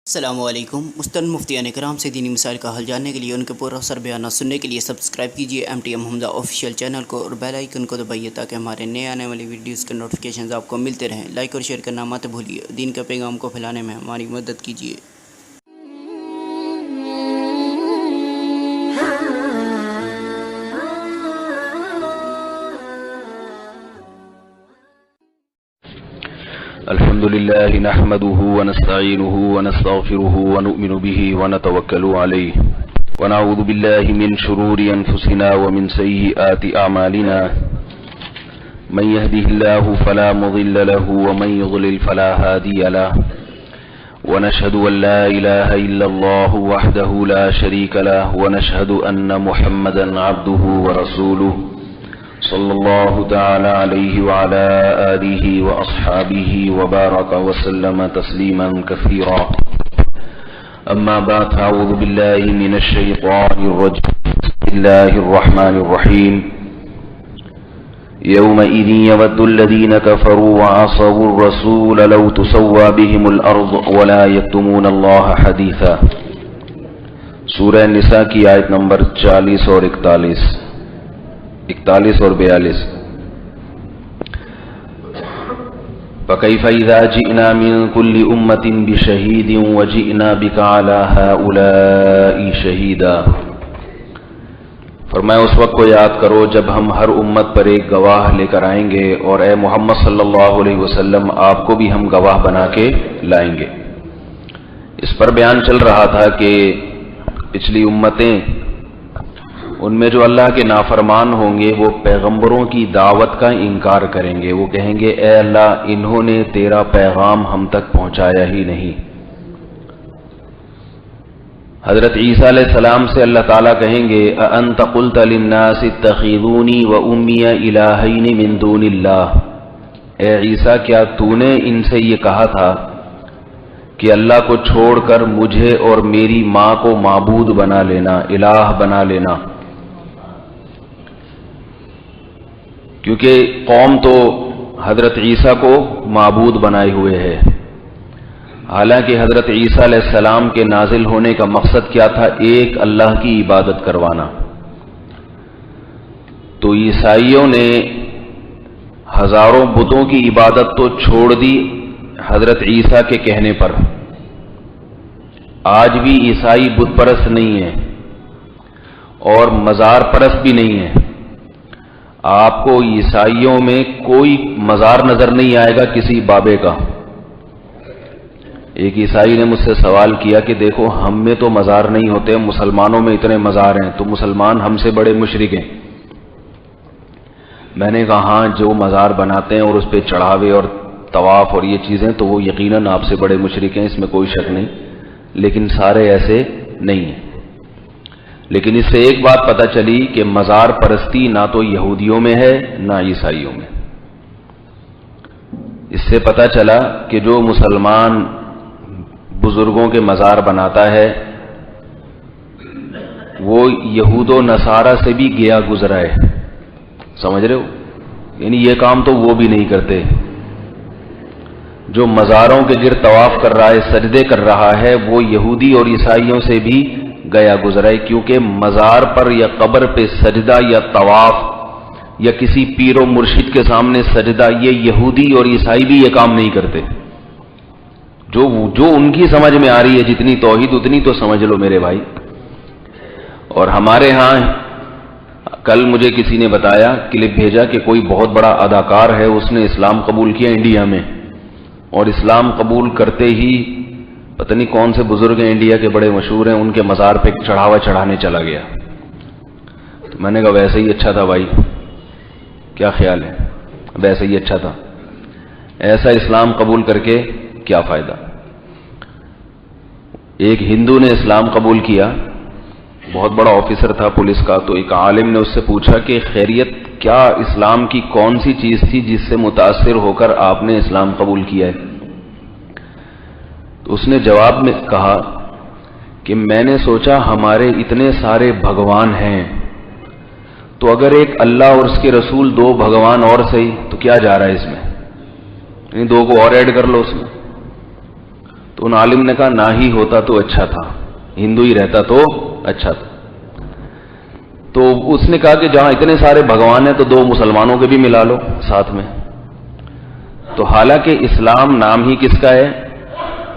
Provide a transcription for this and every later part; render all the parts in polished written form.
السلام علیکم۔ مستند مفتیان کرام سے دینی مسائل کا حل جاننے کے لیے ان کے پورا سر بیانات سننے کے لیے سبسکرائب کیجیے MTM حمزہ آفیشیل چینل کو اور بیل آئیکن کو دبائیے تاکہ ہمارے نئے آنے والی ویڈیوز کے نوٹیفیکیشنز آپ کو ملتے رہیں۔ لائک اور شیئر کرنا مت بھولیے، دین کے پیغام کو پھیلانے میں ہماری مدد کیجیے۔ الحمد لله نحمده ونستعينه ونستغفره ونؤمن به ونتوكل عليه ونعوذ بالله من شرور أنفسنا ومن سيئات أعمالنا من يهده الله فلا مضل له ومن يضلل فلا هادي له ونشهد أن لا إله إلا الله وحده لا شريك له ونشهد أن محمدا عبده ورسوله صلى الله تعالى عليه وعلى آله وأصحابه وبارك وسلم تسليما كثيرا. أما بعد، أعوذ بالله من الشيطان الرجيم. بسم الله الرحمن الرحيم. يومئذ يود الذين كفروا وعصوا الرسول لو تسوى بهم الأرض ولا يكتمون الله حديثا. سورہ نساء کی آیت نمبر 40 اور 41 اور 42. فَكَيْفَ إِذَا جِئْنَا مِنْ كُلِّ أُمَّةٍ بِشَهِيدٍ وَجِئْنَا بِكَ عَلَى هَؤُلَاءِ شَهِيدًا. فرمایا اس وقت کو یاد کرو جب ہم ہر امت پر ایک گواہ لے کر آئیں گے اور اے محمد صلی اللہ علیہ وسلم آپ کو بھی ہم گواہ بنا کے لائیں گے. اس پر بیان چل رہا تھا کہ پچھلی امتیں، ان میں جو اللہ کے نافرمان ہوں گے وہ پیغمبروں کی دعوت کا انکار کریں گے. وہ کہیں گے اے اللہ انہوں نے تیرا پیغام ہم تک پہنچایا ہی نہیں. حضرت عیسیٰ علیہ السلام سے اللہ تعالیٰ کہیں گے اَأَنْتَ قُلْتَ لِلنَّاسِ اتَّخِذُونِي وَأُمِّيَ إِلَٰهَيْنِ مِن دُونِ اللَّهِ. اے عیسیٰ کیا تو نے ان سے یہ کہا تھا کہ اللہ کو چھوڑ کر مجھے اور میری ماں کو معبود بنا لینا، الہ بنا لینا؟ کیونکہ قوم تو حضرت عیسیٰ کو معبود بنائے ہوئے ہے، حالانکہ حضرت عیسیٰ علیہ السلام کے نازل ہونے کا مقصد کیا تھا؟ ایک اللہ کی عبادت کروانا. تو عیسائیوں نے ہزاروں بتوں کی عبادت تو چھوڑ دی حضرت عیسیٰ کے کہنے پر. آج بھی عیسائی بت پرست نہیں ہیں اور مزار پرست بھی نہیں ہیں. آپ کو عیسائیوں میں کوئی مزار نظر نہیں آئے گا کسی بابے کا. ایک عیسائی نے مجھ سے سوال کیا کہ دیکھو ہم میں تو مزار نہیں ہوتے، مسلمانوں میں اتنے مزار ہیں، تو مسلمان ہم سے بڑے مشرک ہیں. میں نے کہا ہاں، جو مزار بناتے ہیں اور اس پہ چڑھاوے اور طواف اور یہ چیزیں تو وہ یقیناً آپ سے بڑے مشرک ہیں، اس میں کوئی شک نہیں، لیکن سارے ایسے نہیں ہیں. لیکن اس سے ایک بات پتہ چلی کہ مزار پرستی نہ تو یہودیوں میں ہے نہ عیسائیوں میں. اس سے پتہ چلا کہ جو مسلمان بزرگوں کے مزار بناتا ہے وہ یہود و نصارہ سے بھی گیا گزرا ہے. سمجھ رہے ہو؟ یعنی یہ کام تو وہ بھی نہیں کرتے. جو مزاروں کے گرد طواف کر رہا ہے، سجدے کر رہا ہے، وہ یہودی اور عیسائیوں سے بھی گیا گزرا ہے. کیونکہ مزار پر یا قبر پہ سجدہ یا طواف یا کسی پیر و مرشد کے سامنے سجدہ، یہ یہودی اور عیسائی بھی یہ کام نہیں کرتے. جو ان کی سمجھ میں آ رہی ہے جتنی توحید اتنی تو سمجھ لو میرے بھائی. اور ہمارے ہاں کل مجھے کسی نے بتایا، کلپ بھیجا کہ کوئی بہت بڑا اداکار ہے، اس نے اسلام قبول کیا انڈیا میں، اور اسلام قبول کرتے ہی پتہ نہیں کون سے بزرگ ہیں انڈیا کے بڑے مشہور ہیں، ان کے مزار پہ چڑھاوا چڑھانے چلا گیا. تو میں نے کہا ویسے ہی اچھا تھا بھائی، کیا خیال ہے؟ ویسے ہی اچھا تھا. ایسا اسلام قبول کر کے کیا فائدہ؟ ایک ہندو نے اسلام قبول کیا، بہت بڑا آفیسر تھا پولیس کا. تو ایک عالم نے اس سے پوچھا کہ خیریت، کیا اسلام کی کون سی چیز تھی جس سے متاثر ہو کر آپ نے اسلام قبول کیا ہے؟ تو اس نے جواب میں کہا کہ میں نے سوچا ہمارے اتنے سارے بھگوان ہیں، تو اگر ایک اللہ اور اس کے رسول، دو بھگوان اور صحیح، تو کیا جا رہا ہے اس میں؟ یعنی دو کو اور ایڈ کر لو اس میں. تو ان عالم نے کہا نہ ہی ہوتا تو اچھا تھا، ہندو ہی رہتا تو اچھا تھا۔ تو اس نے کہا کہ جہاں اتنے سارے بھگوان ہیں تو 2 مسلمانوں کے بھی ملا لو ساتھ میں۔ تو حالانکہ اسلام نام ہی کس کا ہے؟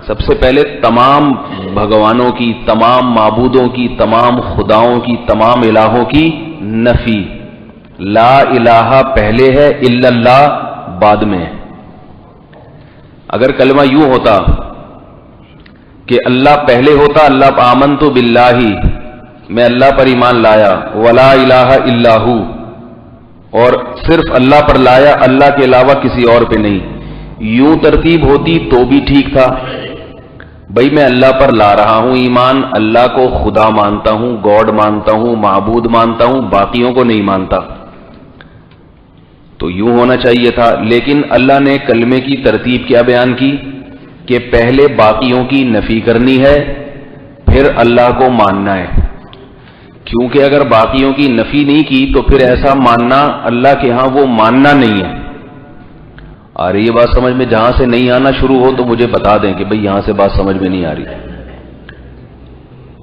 سب سے پہلے تمام بھگوانوں کی، تمام معبودوں کی، تمام خداؤں کی، تمام الہوں کی نفی۔ لا الہ پہلے ہے، الا اللہ بعد میں ہے۔ اگر کلمہ یوں ہوتا کہ اللہ پہلے ہوتا، اللہ آمنت باللہ، میں اللہ پر ایمان لایا، ولا الہ الا ہو، اور صرف اللہ پر لایا، اللہ کے علاوہ کسی اور پہ نہیں، یوں ترتیب ہوتی تو بھی ٹھیک تھا۔ بھائی میں اللہ پر لا رہا ہوں ایمان، اللہ کو خدا مانتا ہوں، گاڈ مانتا ہوں، معبود مانتا ہوں، باقیوں کو نہیں مانتا، تو یوں ہونا چاہیے تھا۔ لیکن اللہ نے کلمے کی ترتیب کیا بیان کی کہ پہلے باقیوں کی نفی کرنی ہے، پھر اللہ کو ماننا ہے، کیونکہ اگر باقیوں کی نفی نہیں کی تو پھر ایسا ماننا اللہ کے ہاں وہ ماننا نہیں ہے۔ آ رہی یہ بات سمجھ میں؟ جہاں سے نہیں آنا شروع ہو تو مجھے بتا دیں کہ بھئی یہاں سے بات سمجھ میں نہیں آ رہی۔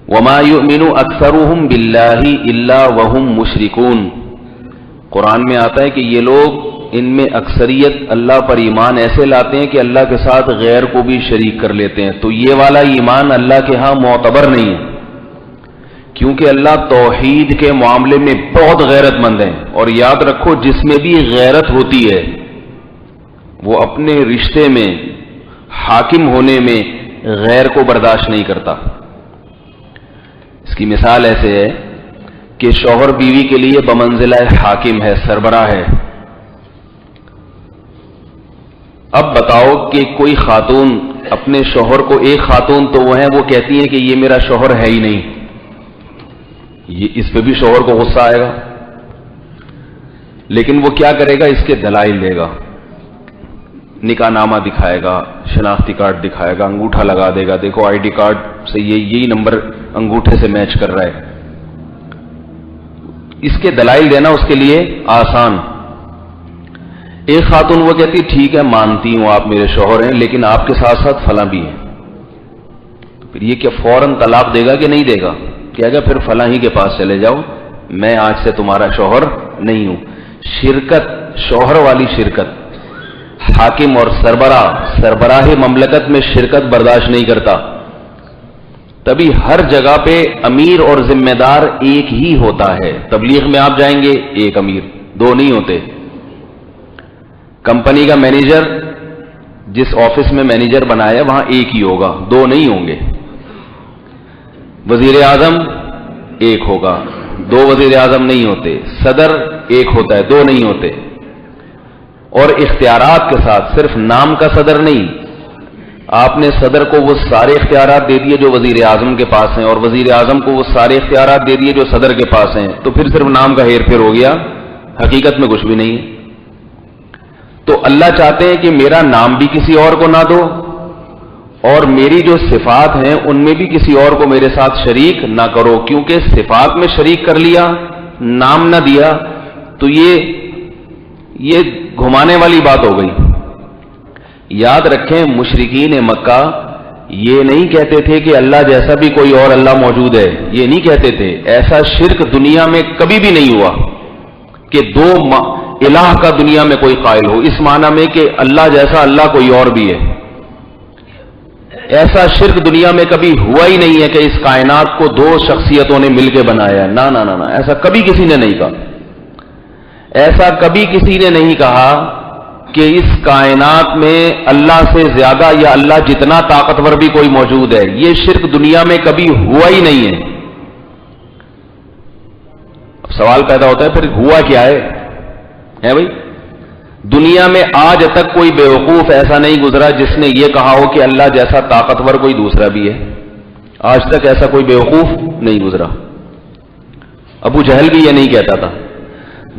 وَمَا يُؤْمِنُ أَكْثَرُهُمْ بِاللَّهِ إِلَّا وَهُمْ مُشْرِكُونَ، قرآن میں آتا ہے کہ یہ لوگ، ان میں اکثریت اللہ پر ایمان ایسے لاتے ہیں کہ اللہ کے ساتھ غیر کو بھی شریک کر لیتے ہیں، تو یہ والا ایمان اللہ کے ہاں معتبر نہیں ہے، کیونکہ اللہ توحید کے معاملے میں بہت غیرت مند ہیں۔ اور یاد رکھو جس میں بھی غیرت ہوتی ہے وہ اپنے رشتے میں حاکم ہونے میں غیر کو برداشت نہیں کرتا۔ اس کی مثال ایسے ہے کہ شوہر بیوی کے لیے بمنزلہ حاکم ہے، سربراہ ہے۔ اب بتاؤ کہ کوئی خاتون اپنے شوہر کو، ایک خاتون تو وہ ہیں وہ کہتی ہیں کہ یہ میرا شوہر ہے ہی نہیں، یہ اس پہ بھی شوہر کو غصہ آئے گا، لیکن وہ کیا کرے گا؟ اس کے دلائل دے گا، نکاح نامہ دکھائے گا، شناختی کارڈ دکھائے گا، انگوٹھا لگا دے گا، دیکھو آئی ڈی کارڈ سے یہی نمبر انگوٹھے سے میچ کر رہا ہے۔ اس کے دلائل دینا اس کے لیے آسان۔ ایک خاتون وہ کہتی ٹھیک ہے مانتی ہوں آپ میرے شوہر ہیں، لیکن آپ کے ساتھ ساتھ فلاں بھی ہیں، پھر یہ کہ فوراً طلاق دے گا کہ نہیں دے گا؟ کہے گا پھر فلاں ہی کے پاس چلے جاؤ، میں آج سے تمہارا شوہر نہیں ہوں۔ شرکت، شوہر والی شرکت، حاکم اور سربراہ مملکت میں شرکت برداشت نہیں کرتا، تبھی ہر جگہ پہ امیر اور ذمہ دار ایک ہی ہوتا ہے۔ تبلیغ میں آپ جائیں گے ایک امیر، 2 نہیں ہوتے۔ کمپنی کا مینیجر جس آفس میں مینیجر بنایا وہاں ایک ہی ہوگا، 2 نہیں ہوں گے۔ وزیر اعظم ایک ہوگا، 2 وزیر اعظم نہیں ہوتے۔ صدر ایک ہوتا ہے، 2 نہیں ہوتے۔ اور اختیارات کے ساتھ، صرف نام کا صدر نہیں، آپ نے صدر کو وہ سارے اختیارات دے دیے جو وزیر اعظم کے پاس ہیں، اور وزیر اعظم کو وہ سارے اختیارات دے دیے جو صدر کے پاس ہیں، تو پھر صرف نام کا ہیر پھیر ہو گیا، حقیقت میں کچھ بھی نہیں ہے۔ تو اللہ چاہتے ہیں کہ میرا نام بھی کسی اور کو نہ دو، اور میری جو صفات ہیں ان میں بھی کسی اور کو میرے ساتھ شریک نہ کرو، کیونکہ صفات میں شریک کر لیا، نام نہ دیا تو یہ گھمانے والی بات ہو گئی۔ یاد رکھیں مشرکین مکہ یہ نہیں کہتے تھے کہ اللہ جیسا بھی کوئی اور اللہ موجود ہے، یہ نہیں کہتے تھے۔ ایسا شرک دنیا میں کبھی بھی نہیں ہوا کہ 2 الہ کا دنیا میں کوئی قائل ہو، اس معنی میں کہ اللہ جیسا اللہ کوئی اور بھی ہے۔ ایسا شرک دنیا میں کبھی ہوا ہی نہیں ہے کہ اس کائنات کو 2 شخصیتوں نے مل کے بنایا، نہ نہ نہ، ایسا کبھی کسی نے نہیں کہا۔ ایسا کبھی کسی نے نہیں کہا کہ اس کائنات میں اللہ سے زیادہ یا اللہ جتنا طاقتور بھی کوئی موجود ہے، یہ شرک دنیا میں کبھی ہوا ہی نہیں ہے۔ اب سوال پیدا ہوتا ہے پھر ہوا کیا ہے بھائی؟ دنیا میں آج تک کوئی بیوقوف ایسا نہیں گزرا جس نے یہ کہا ہو کہ اللہ جیسا طاقتور کوئی دوسرا بھی ہے، آج تک ایسا کوئی بیوقوف نہیں گزرا۔ ابو جہل بھی یہ نہیں کہتا تھا۔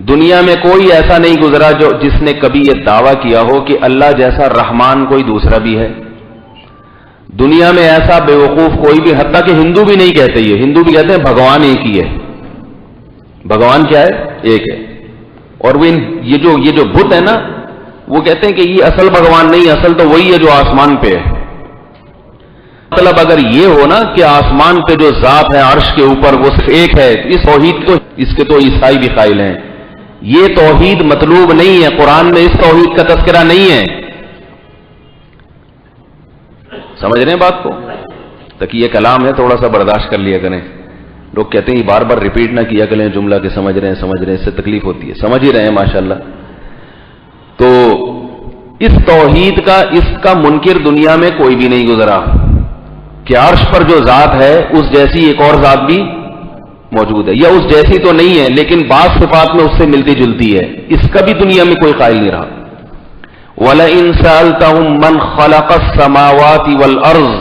دنیا میں کوئی ایسا نہیں گزرا جس نے کبھی یہ دعویٰ کیا ہو کہ اللہ جیسا رحمان کوئی دوسرا بھی ہے۔ دنیا میں ایسا بیوقوف کوئی بھی، حتیٰ کہ ہندو بھی نہیں کہتے، یہ ہندو بھی کہتے ہیں بھگوان ایک ہی ہے۔ بھگوان کیا ہے؟ ایک ہے۔ اور وہ یہ جو بت ہے نا، وہ کہتے ہیں کہ یہ اصل بھگوان نہیں، اصل تو وہی ہے جو آسمان پہ ہے۔ مطلب اگر یہ ہو نا کہ آسمان پہ جو ذات ہے عرش کے اوپر وہ صرف ایک ہے، اس توحید کو اس کے تو عیسائی بھی قائل ہیں. یہ توحید مطلوب نہیں ہے، قرآن میں اس توحید کا تذکرہ نہیں ہے. سمجھ رہے ہیں بات کو؟ تاکہ یہ کلام ہے تھوڑا سا برداشت کر لیا کریں. لوگ کہتے ہیں بار بار ریپیٹ نہ کیا کریں جملہ کہ سمجھ رہے ہیں، اس سے تکلیف ہوتی ہے. سمجھ ہی رہے ہیں ماشاءاللہ. تو اس توحید کا اس کا منکر دنیا میں کوئی بھی نہیں گزرا کہ عرش پر جو ذات ہے اس جیسی ایک اور ذات بھی موجود ہے، یا اس جیسی تو نہیں ہے لیکن بعض صفات میں اس سے ملتی جلتی ہے. اس کا بھی دنیا میں کوئی قائل نہیں رہا. وَلَئِن سَأَلْتَهُم مَّنْ خَلَقَ السَّمَاوَاتِ وَالْأَرْضِ،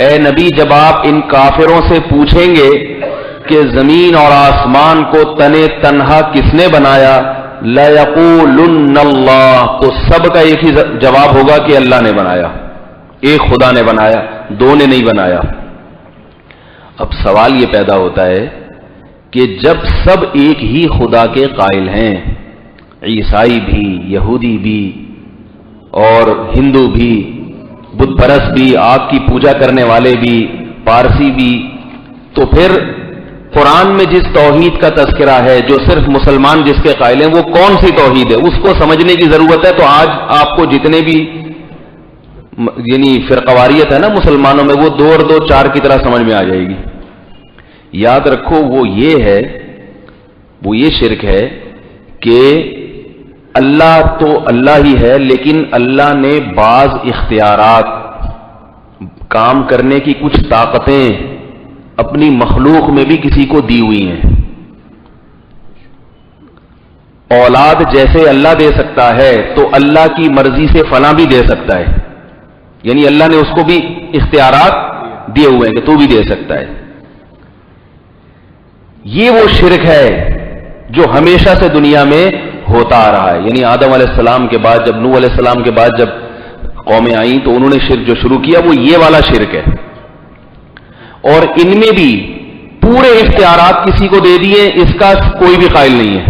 اے نبی جب آپ ان کافروں سے پوچھیں گے کہ زمین اور آسمان کو تنے تنہا کس نے بنایا، لَيَقُولُنَّ اللَّهُ، تو سب کا ایک ہی جواب ہوگا کہ اللہ نے بنایا، ایک خدا نے بنایا، دو نے نہیں بنایا. اب سوال یہ پیدا ہوتا ہے کہ جب سب ایک ہی خدا کے قائل ہیں، عیسائی بھی، یہودی بھی اور ہندو بھی، بت پرست بھی، آگ کی پوجا کرنے والے بھی، پارسی بھی، تو پھر قرآن میں جس توحید کا تذکرہ ہے جو صرف مسلمان جس کے قائل ہیں وہ کون سی توحید ہے، اس کو سمجھنے کی ضرورت ہے. تو آج آپ کو جتنے بھی یعنی فرقواریت ہے نا مسلمانوں میں، وہ 2 اور 2 4 کی طرح سمجھ میں آ جائے گی. یاد رکھو وہ یہ شرک ہے کہ اللہ تو اللہ ہی ہے، لیکن اللہ نے بعض اختیارات، کام کرنے کی کچھ طاقتیں اپنی مخلوق میں بھی کسی کو دی ہوئی ہیں. اولاد جیسے اللہ دے سکتا ہے تو اللہ کی مرضی سے فلاں بھی دے سکتا ہے، یعنی اللہ نے اس کو بھی اختیارات دیے ہوئے ہیں کہ تو بھی دے سکتا ہے. یہ وہ شرک ہے جو ہمیشہ سے دنیا میں ہوتا آ رہا ہے. یعنی آدم علیہ السلام کے بعد، جب نوح علیہ السلام کے بعد جب قومیں آئیں تو انہوں نے شرک جو شروع کیا وہ یہ والا شرک ہے. اور ان میں بھی پورے اختیارات کسی کو دے دیے، اس کا کوئی بھی قائل نہیں ہے.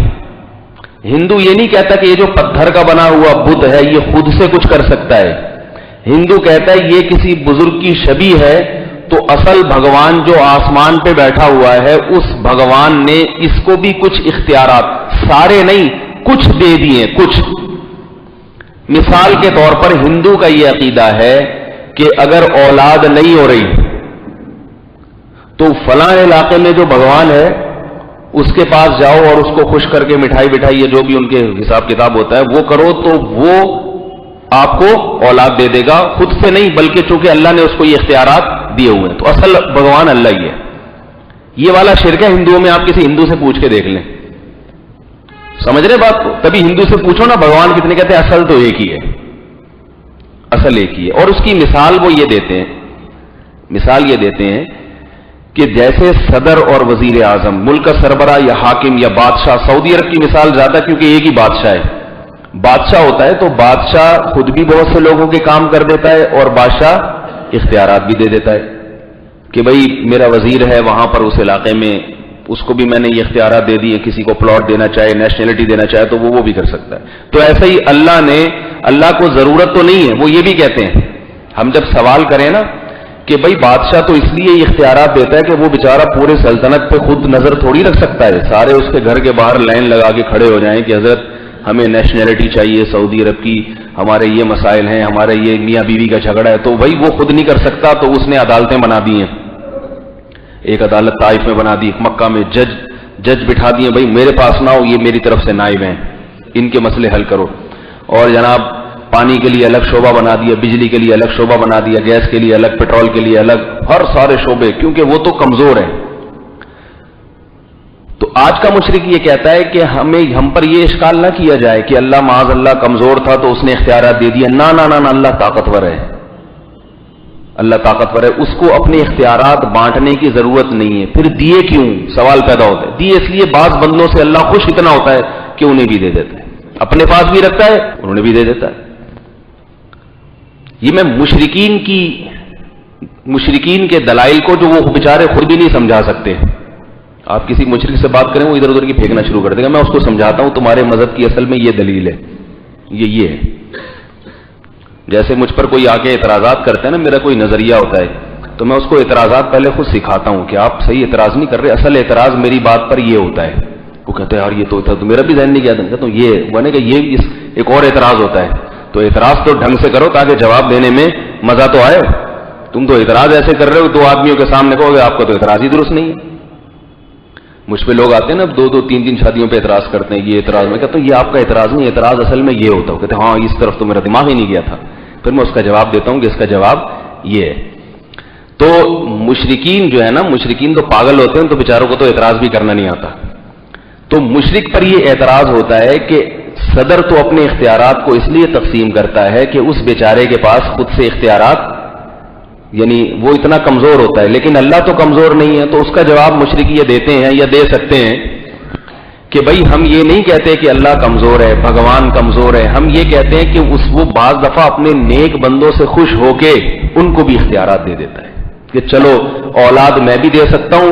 ہندو یہ نہیں کہتا کہ یہ جو پتھر کا بنا ہوا بت ہے یہ خود سے کچھ کر سکتا ہے. ہندو کہتا ہے یہ کسی بزرگ کی شبیہ ہے، تو اصل بھگوان جو آسمان پہ بیٹھا ہوا ہے اس بھگوان نے اس کو بھی کچھ اختیارات، سارے نہیں کچھ دے دیے. کچھ مثال کے طور پر ہندو کا یہ عقیدہ ہے کہ اگر اولاد نہیں ہو رہی تو فلاں علاقے میں جو بھگوان ہے اس کے پاس جاؤ اور اس کو خوش کر کے مٹھائی بٹھائی یا جو بھی ان کے حساب کتاب ہوتا ہے وہ کرو تو وہ آپ کو اولاد دے دے گا، خود سے نہیں بلکہ چونکہ اللہ نے اس کو یہ اختیارات دیے ہوئے ہیں. تو اصل بھگوان اللہ ہی ہے. یہ والا شرک ہے ہندوؤں میں. آپ کسی ہندو سے پوچھ کے دیکھ لیں، سمجھ رہے بات کو؟ کبھی ہندو سے پوچھو نا بھگوان کتنے، کہتے ہیں اصل تو ایک ہی ہے، اصل ایک ہی ہے. اور اس کی مثال وہ یہ دیتے ہیں، مثال یہ دیتے ہیں کہ جیسے صدر اور وزیر اعظم، ملک کا سربراہ یا حاکم یا بادشاہ، سعودی عرب کی مثال زیادہ کیونکہ ایک ہی بادشاہ ہے. بادشاہ ہوتا ہے تو بادشاہ خود بھی بہت سے لوگوں کے کام کر دیتا ہے اور بادشاہ اختیارات بھی دے دیتا ہے کہ بھئی میرا وزیر ہے وہاں پر اس علاقے میں، اس کو بھی میں نے یہ اختیارات دے دیے، کسی کو پلاٹ دینا چاہے، نیشنلٹی دینا چاہے تو وہ بھی کر سکتا ہے. تو ایسا ہی اللہ کو ضرورت تو نہیں ہے. وہ یہ بھی کہتے ہیں، ہم جب سوال کریں نا کہ بھئی بادشاہ تو اس لیے یہ اختیارات دیتا ہے کہ وہ بیچارہ پورے سلطنت پہ خود نظر تھوڑی رکھ سکتا ہے. سارے اس کے گھر کے باہر لائن لگا کے کھڑے ہو جائیں کہ حضرت ہمیں نیشنلٹی چاہیے سعودی عرب کی، ہمارے یہ مسائل ہیں، ہمارے یہ میاں بیوی کا جھگڑا ہے. تو بھائی وہ خود نہیں کر سکتا تو اس نے عدالتیں بنا دی ہیں. ایک عدالت طائف میں بنا دی، مکہ میں جج بٹھا دیے، بھائی میرے پاس نہ ہو، یہ میری طرف سے نائب ہیں، ان کے مسئلے حل کرو. اور جناب پانی کے لیے الگ شعبہ بنا دیا، بجلی کے لیے الگ شعبہ بنا دیا، گیس کے لیے الگ، پیٹرول کے لیے الگ، ہر سارے شعبے، کیونکہ وہ تو کمزور ہیں. تو آج کا مشرک یہ کہتا ہے کہ ہم پر یہ اشکال نہ کیا جائے کہ اللہ معاذ اللہ کمزور تھا تو اس نے اختیارات دے دیا. نہ نہ نہ، اللہ طاقتور ہے، اللہ طاقتور ہے، اس کو اپنے اختیارات بانٹنے کی ضرورت نہیں ہے. پھر دیے کیوں؟ سوال پیدا ہوتا ہے. دیے اس لیے بعض بندوں سے اللہ خوش اتنا ہوتا ہے کہ انہیں بھی دے دیتا ہے، اپنے پاس بھی رکھتا ہے، انہیں بھی دے دیتا ہے. یہ میں مشرکین کے دلائل کو جو وہ بیچارے خود بھی نہیں سمجھا سکتے. آپ کسی مشرک سے بات کریں وہ ادھر ادھر کی پھینکنا شروع کر دے گا. میں اس کو سمجھاتا ہوں تمہارے مذہب کی اصل میں یہ دلیل ہے، یہ ہے. جیسے مجھ پر کوئی آ کے اعتراضات کرتا ہے نا، میرا کوئی نظریہ ہوتا ہے تو میں اس کو اعتراضات پہلے خود سکھاتا ہوں کہ آپ صحیح اعتراض نہیں کر رہے، اصل اعتراض میری بات پر یہ ہوتا ہے. وہ کہتے ہیں یار یہ تو میرا بھی ذہن نہیں کیا تھا. کہتا ہوں یہ بنے کہ یہ ایک اور اعتراض ہوتا ہے. تو اعتراض تو ڈھنگ سے کرو تاکہ جواب دینے میں مزہ تو آئے. تم تو اعتراض ایسے کر رہے ہو، دو آدمیوں کے سامنے کہو گے آپ کا تو اعتراض ہی درست نہیں ہے. مجھ پہ لوگ آتے ہیں نا، دو تین شادیوں پہ اعتراض کرتے ہیں، یہ اعتراض. میں کہتا ہوں یہ آپ کا اعتراض نہیں، اعتراض اصل میں یہ ہوتا ہے. کہتے ہیں ہاں اس طرف تو میرا دماغ ہی نہیں گیا تھا. پھر میں اس کا جواب دیتا ہوں کہ اس کا جواب یہ ہے. تو مشرکین جو ہے نا، مشرکین تو پاگل ہوتے ہیں، تو بیچاروں کو تو اعتراض بھی کرنا نہیں آتا. تو مشرک پر یہ اعتراض ہوتا ہے کہ صدر تو اپنے اختیارات کو اس لیے تقسیم کرتا ہے کہ اس بیچارے کے پاس خود سے اختیارات، یعنی وہ اتنا کمزور ہوتا ہے، لیکن اللہ تو کمزور نہیں ہے. تو اس کا جواب مشرک یہ دیتے ہیں یا دے سکتے ہیں کہ بھائی ہم یہ نہیں کہتے کہ اللہ کمزور ہے، بھگوان کمزور ہے. ہم یہ کہتے ہیں کہ وہ بعض دفعہ اپنے نیک بندوں سے خوش ہو کے ان کو بھی اختیارات دے دیتا ہے کہ چلو اولاد میں بھی دے سکتا ہوں،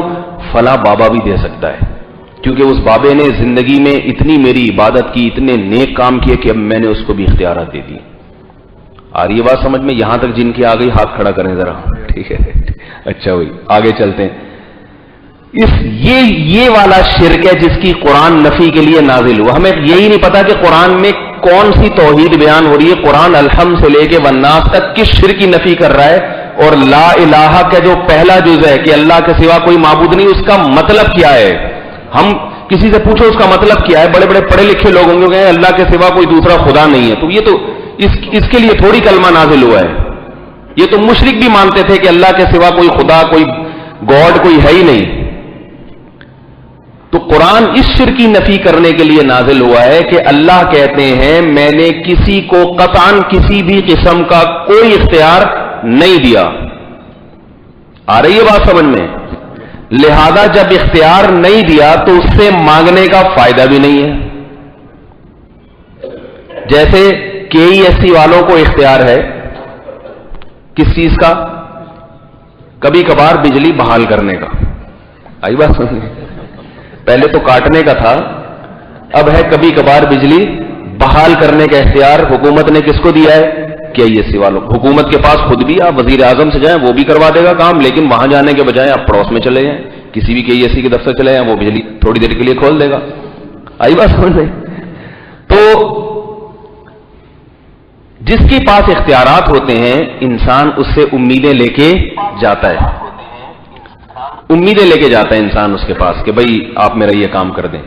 فلاں بابا بھی دے سکتا ہے، کیونکہ اس بابے نے زندگی میں اتنی میری عبادت کی، اتنے نیک کام کیے کہ اب میں نے اس کو بھی اختیارات دے دی. آ رہی ہے بات سمجھ میں؟ یہاں تک جن کی آ گئی ہاتھ کھڑا کریں ذرا. ٹھیک ہے، اچھا ہوئی. آگے چلتے ہیں. یہ والا شرک ہے جس کی قرآن نفی کے لیے نازل ہوا. ہمیں یہی نہیں پتا کہ قرآن میں کون سی توحید بیان ہو رہی ہے. قرآن الحمد سے لے کے والناس تک کس شرک کی نفی کر رہا ہے. اور لا الہ کا جو پہلا جز ہے کہ اللہ کے سوا کوئی معبود نہیں، اس کا مطلب کیا ہے؟ ہم کسی سے پوچھو اس کا مطلب کیا ہے، بڑے بڑے پڑھے لکھے لوگ ہوں گے اللہ کے سوا کوئی دوسرا خدا نہیں ہے. تو یہ تو اس کے لیے تھوڑی کلمہ نازل ہوا ہے. یہ تو مشرک بھی مانتے تھے کہ اللہ کے سوا کوئی خدا، کوئی گاڈ کوئی ہے ہی نہیں. تو قرآن اس شرک کی نفی کرنے کے لیے نازل ہوا ہے کہ اللہ کہتے ہیں میں نے کسی کو قطعاً کسی بھی قسم کا کوئی اختیار نہیں دیا. آ رہی ہے بات سمجھ میں؟ لہذا جب اختیار نہیں دیا تو اس سے مانگنے کا فائدہ بھی نہیں ہے. جیسے KESC والوں کو اختیار ہے کس چیز کا؟ کبھی کبھار بجلی بحال کرنے کا. آئی بات سمجھنے؟ پہلے تو کاٹنے کا تھا، اب ہے کبھی کبھار بجلی بحال کرنے کا اختیار. حکومت نے کس کو دیا ہے؟ KESC والوں. حکومت کے پاس خود بھی آپ وزیر اعظم سے جائیں وہ بھی کروا دے گا کام، لیکن وہاں جانے کے بجائے آپ پڑوس میں چلے جائیں، کسی بھی KESC کے دفتر چلے جائیں، وہ بجلی تھوڑی دیر کے لیے کھول دے گا. آئی بات سمجھ میں؟ تو جس کے پاس اختیارات ہوتے ہیں انسان اس سے امیدیں لے کے جاتا ہے. امیدیں لے کے جاتا ہے انسان اس کے پاس کہ بھئی آپ میرا یہ کام کر دیں.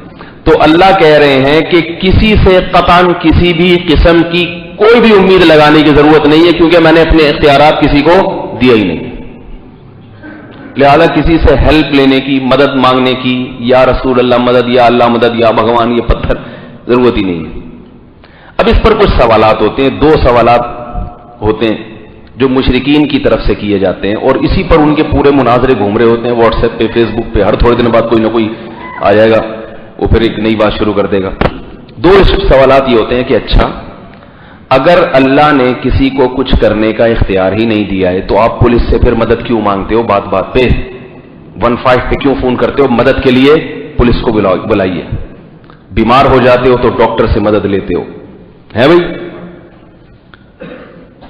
تو اللہ کہہ رہے ہیں کہ کسی سے قطعاً کسی بھی قسم کی کوئی بھی امید لگانے کی ضرورت نہیں ہے، کیونکہ میں نے اپنے اختیارات کسی کو دیا ہی نہیں. لہذا کسی سے ہیلپ لینے کی، مدد مانگنے کی، یا رسول اللہ مدد، یا اللہ مدد، یا بھگوان یہ پتھر، ضرورت ہی نہیں ہے. اب اس پر کچھ سوالات ہوتے ہیں. 2 سوالات ہوتے ہیں جو مشرکین کی طرف سے کیے جاتے ہیں، اور اسی پر ان کے پورے مناظرے گھوم رہے ہوتے ہیں واٹس ایپ پہ، فیس بک پہ. ہر تھوڑے دن بعد کوئی نہ کوئی آ جائے گا، وہ پھر ایک نئی بات شروع کر دے گا. 2 سوالات یہ ہوتے ہیں کہ اچھا اگر اللہ نے کسی کو کچھ کرنے کا اختیار ہی نہیں دیا ہے تو آپ پولیس سے پھر مدد کیوں مانگتے ہو؟ بات بات پہ 15 پہ کیوں فون کرتے ہو؟ مدد کے لیے پولیس کو بلائیے. بیمار ہو جاتے ہو تو ڈاکٹر سے مدد لیتے ہو، ہے بھائی؟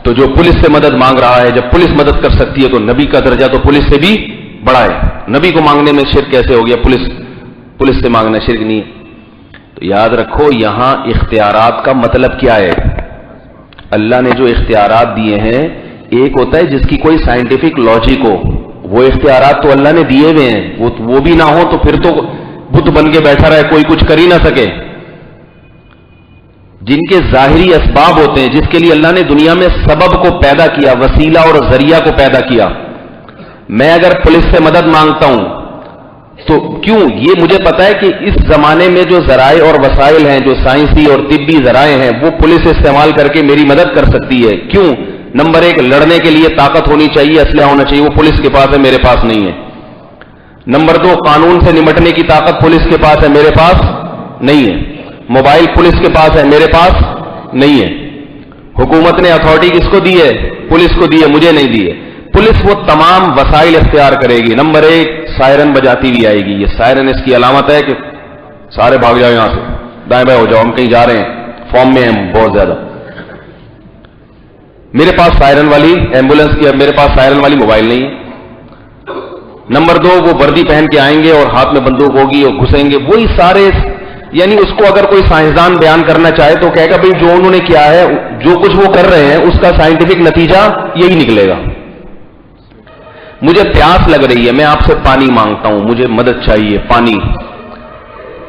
تو جو پولیس سے مدد مانگ رہا ہے، جب پولیس مدد کر سکتی ہے تو نبی کا درجہ تو پولیس سے بھی بڑا ہے. نبی کو مانگنے میں شرک کیسے ہو گیا؟ پولیس سے مانگنا شرک نہیں ہے. تو یاد رکھو یہاں اختیارات کا مطلب کیا ہے. اللہ نے جو اختیارات دیے ہیں، ایک ہوتا ہے جس کی کوئی سائنٹیفک لاجک ہو، وہ اختیارات تو اللہ نے دیے ہوئے ہیں، وہ بھی نہ ہو تو پھر تو بت بن کے بیٹھا رہے، کوئی کچھ کر ہی نہ سکے. جن کے ظاہری اسباب ہوتے ہیں، جس کے لیے اللہ نے دنیا میں سبب کو پیدا کیا، وسیلہ اور ذریعہ کو پیدا کیا. میں اگر پولیس سے مدد مانگتا ہوں تو کیوں؟ یہ مجھے پتا ہے کہ اس زمانے میں جو ذرائع اور وسائل ہیں، جو سائنسی اور طبی ذرائع ہیں، وہ پولیس استعمال کر کے میری مدد کر سکتی ہے. کیوں؟ نمبر 1 لڑنے کے لیے طاقت ہونی چاہیے، اسلحہ ہونا چاہیے، وہ پولیس کے پاس ہے، میرے پاس نہیں ہے. نمبر 2 قانون سے نمٹنے کی طاقت پولیس کے پاس ہے، میرے پاس نہیں ہے. موبائل پولیس کے پاس ہے، میرے پاس نہیں ہے. حکومت نے اتھارٹی کس کو دی ہے؟ پولیس کو دی ہے، مجھے نہیں دی ہے. پولیس وہ تمام وسائل اختیار کرے گی. نمبر 1 سائرن بجاتی ہوئی آئے گی. یہ سائرن اس کی علامت ہے کہ سارے بھاگ جاؤ یہاں سے، دائیں بائیں ہو جاؤ، ہم کہیں جا رہے ہیں، فارم میں ہیں بہت زیادہ. میرے پاس سائرن والی ایمبولینس کی، میرے پاس سائرن والی موبائل نہیں ہے. نمبر 2 وہ وردی پہن کے آئیں گے اور ہاتھ میں بندوق ہوگی اور گھسیں گے. وہی سارے یعنی اس کو اگر کوئی سائنسدان بیان کرنا چاہے تو کہے گا بھئی جو انہوں نے کیا ہے, جو کچھ وہ کر رہے ہیں اس کا سائنٹیفک نتیجہ یہی نکلے گا. مجھے پیاس لگ رہی ہے, میں آپ سے پانی مانگتا ہوں, مجھے مدد چاہیے پانی.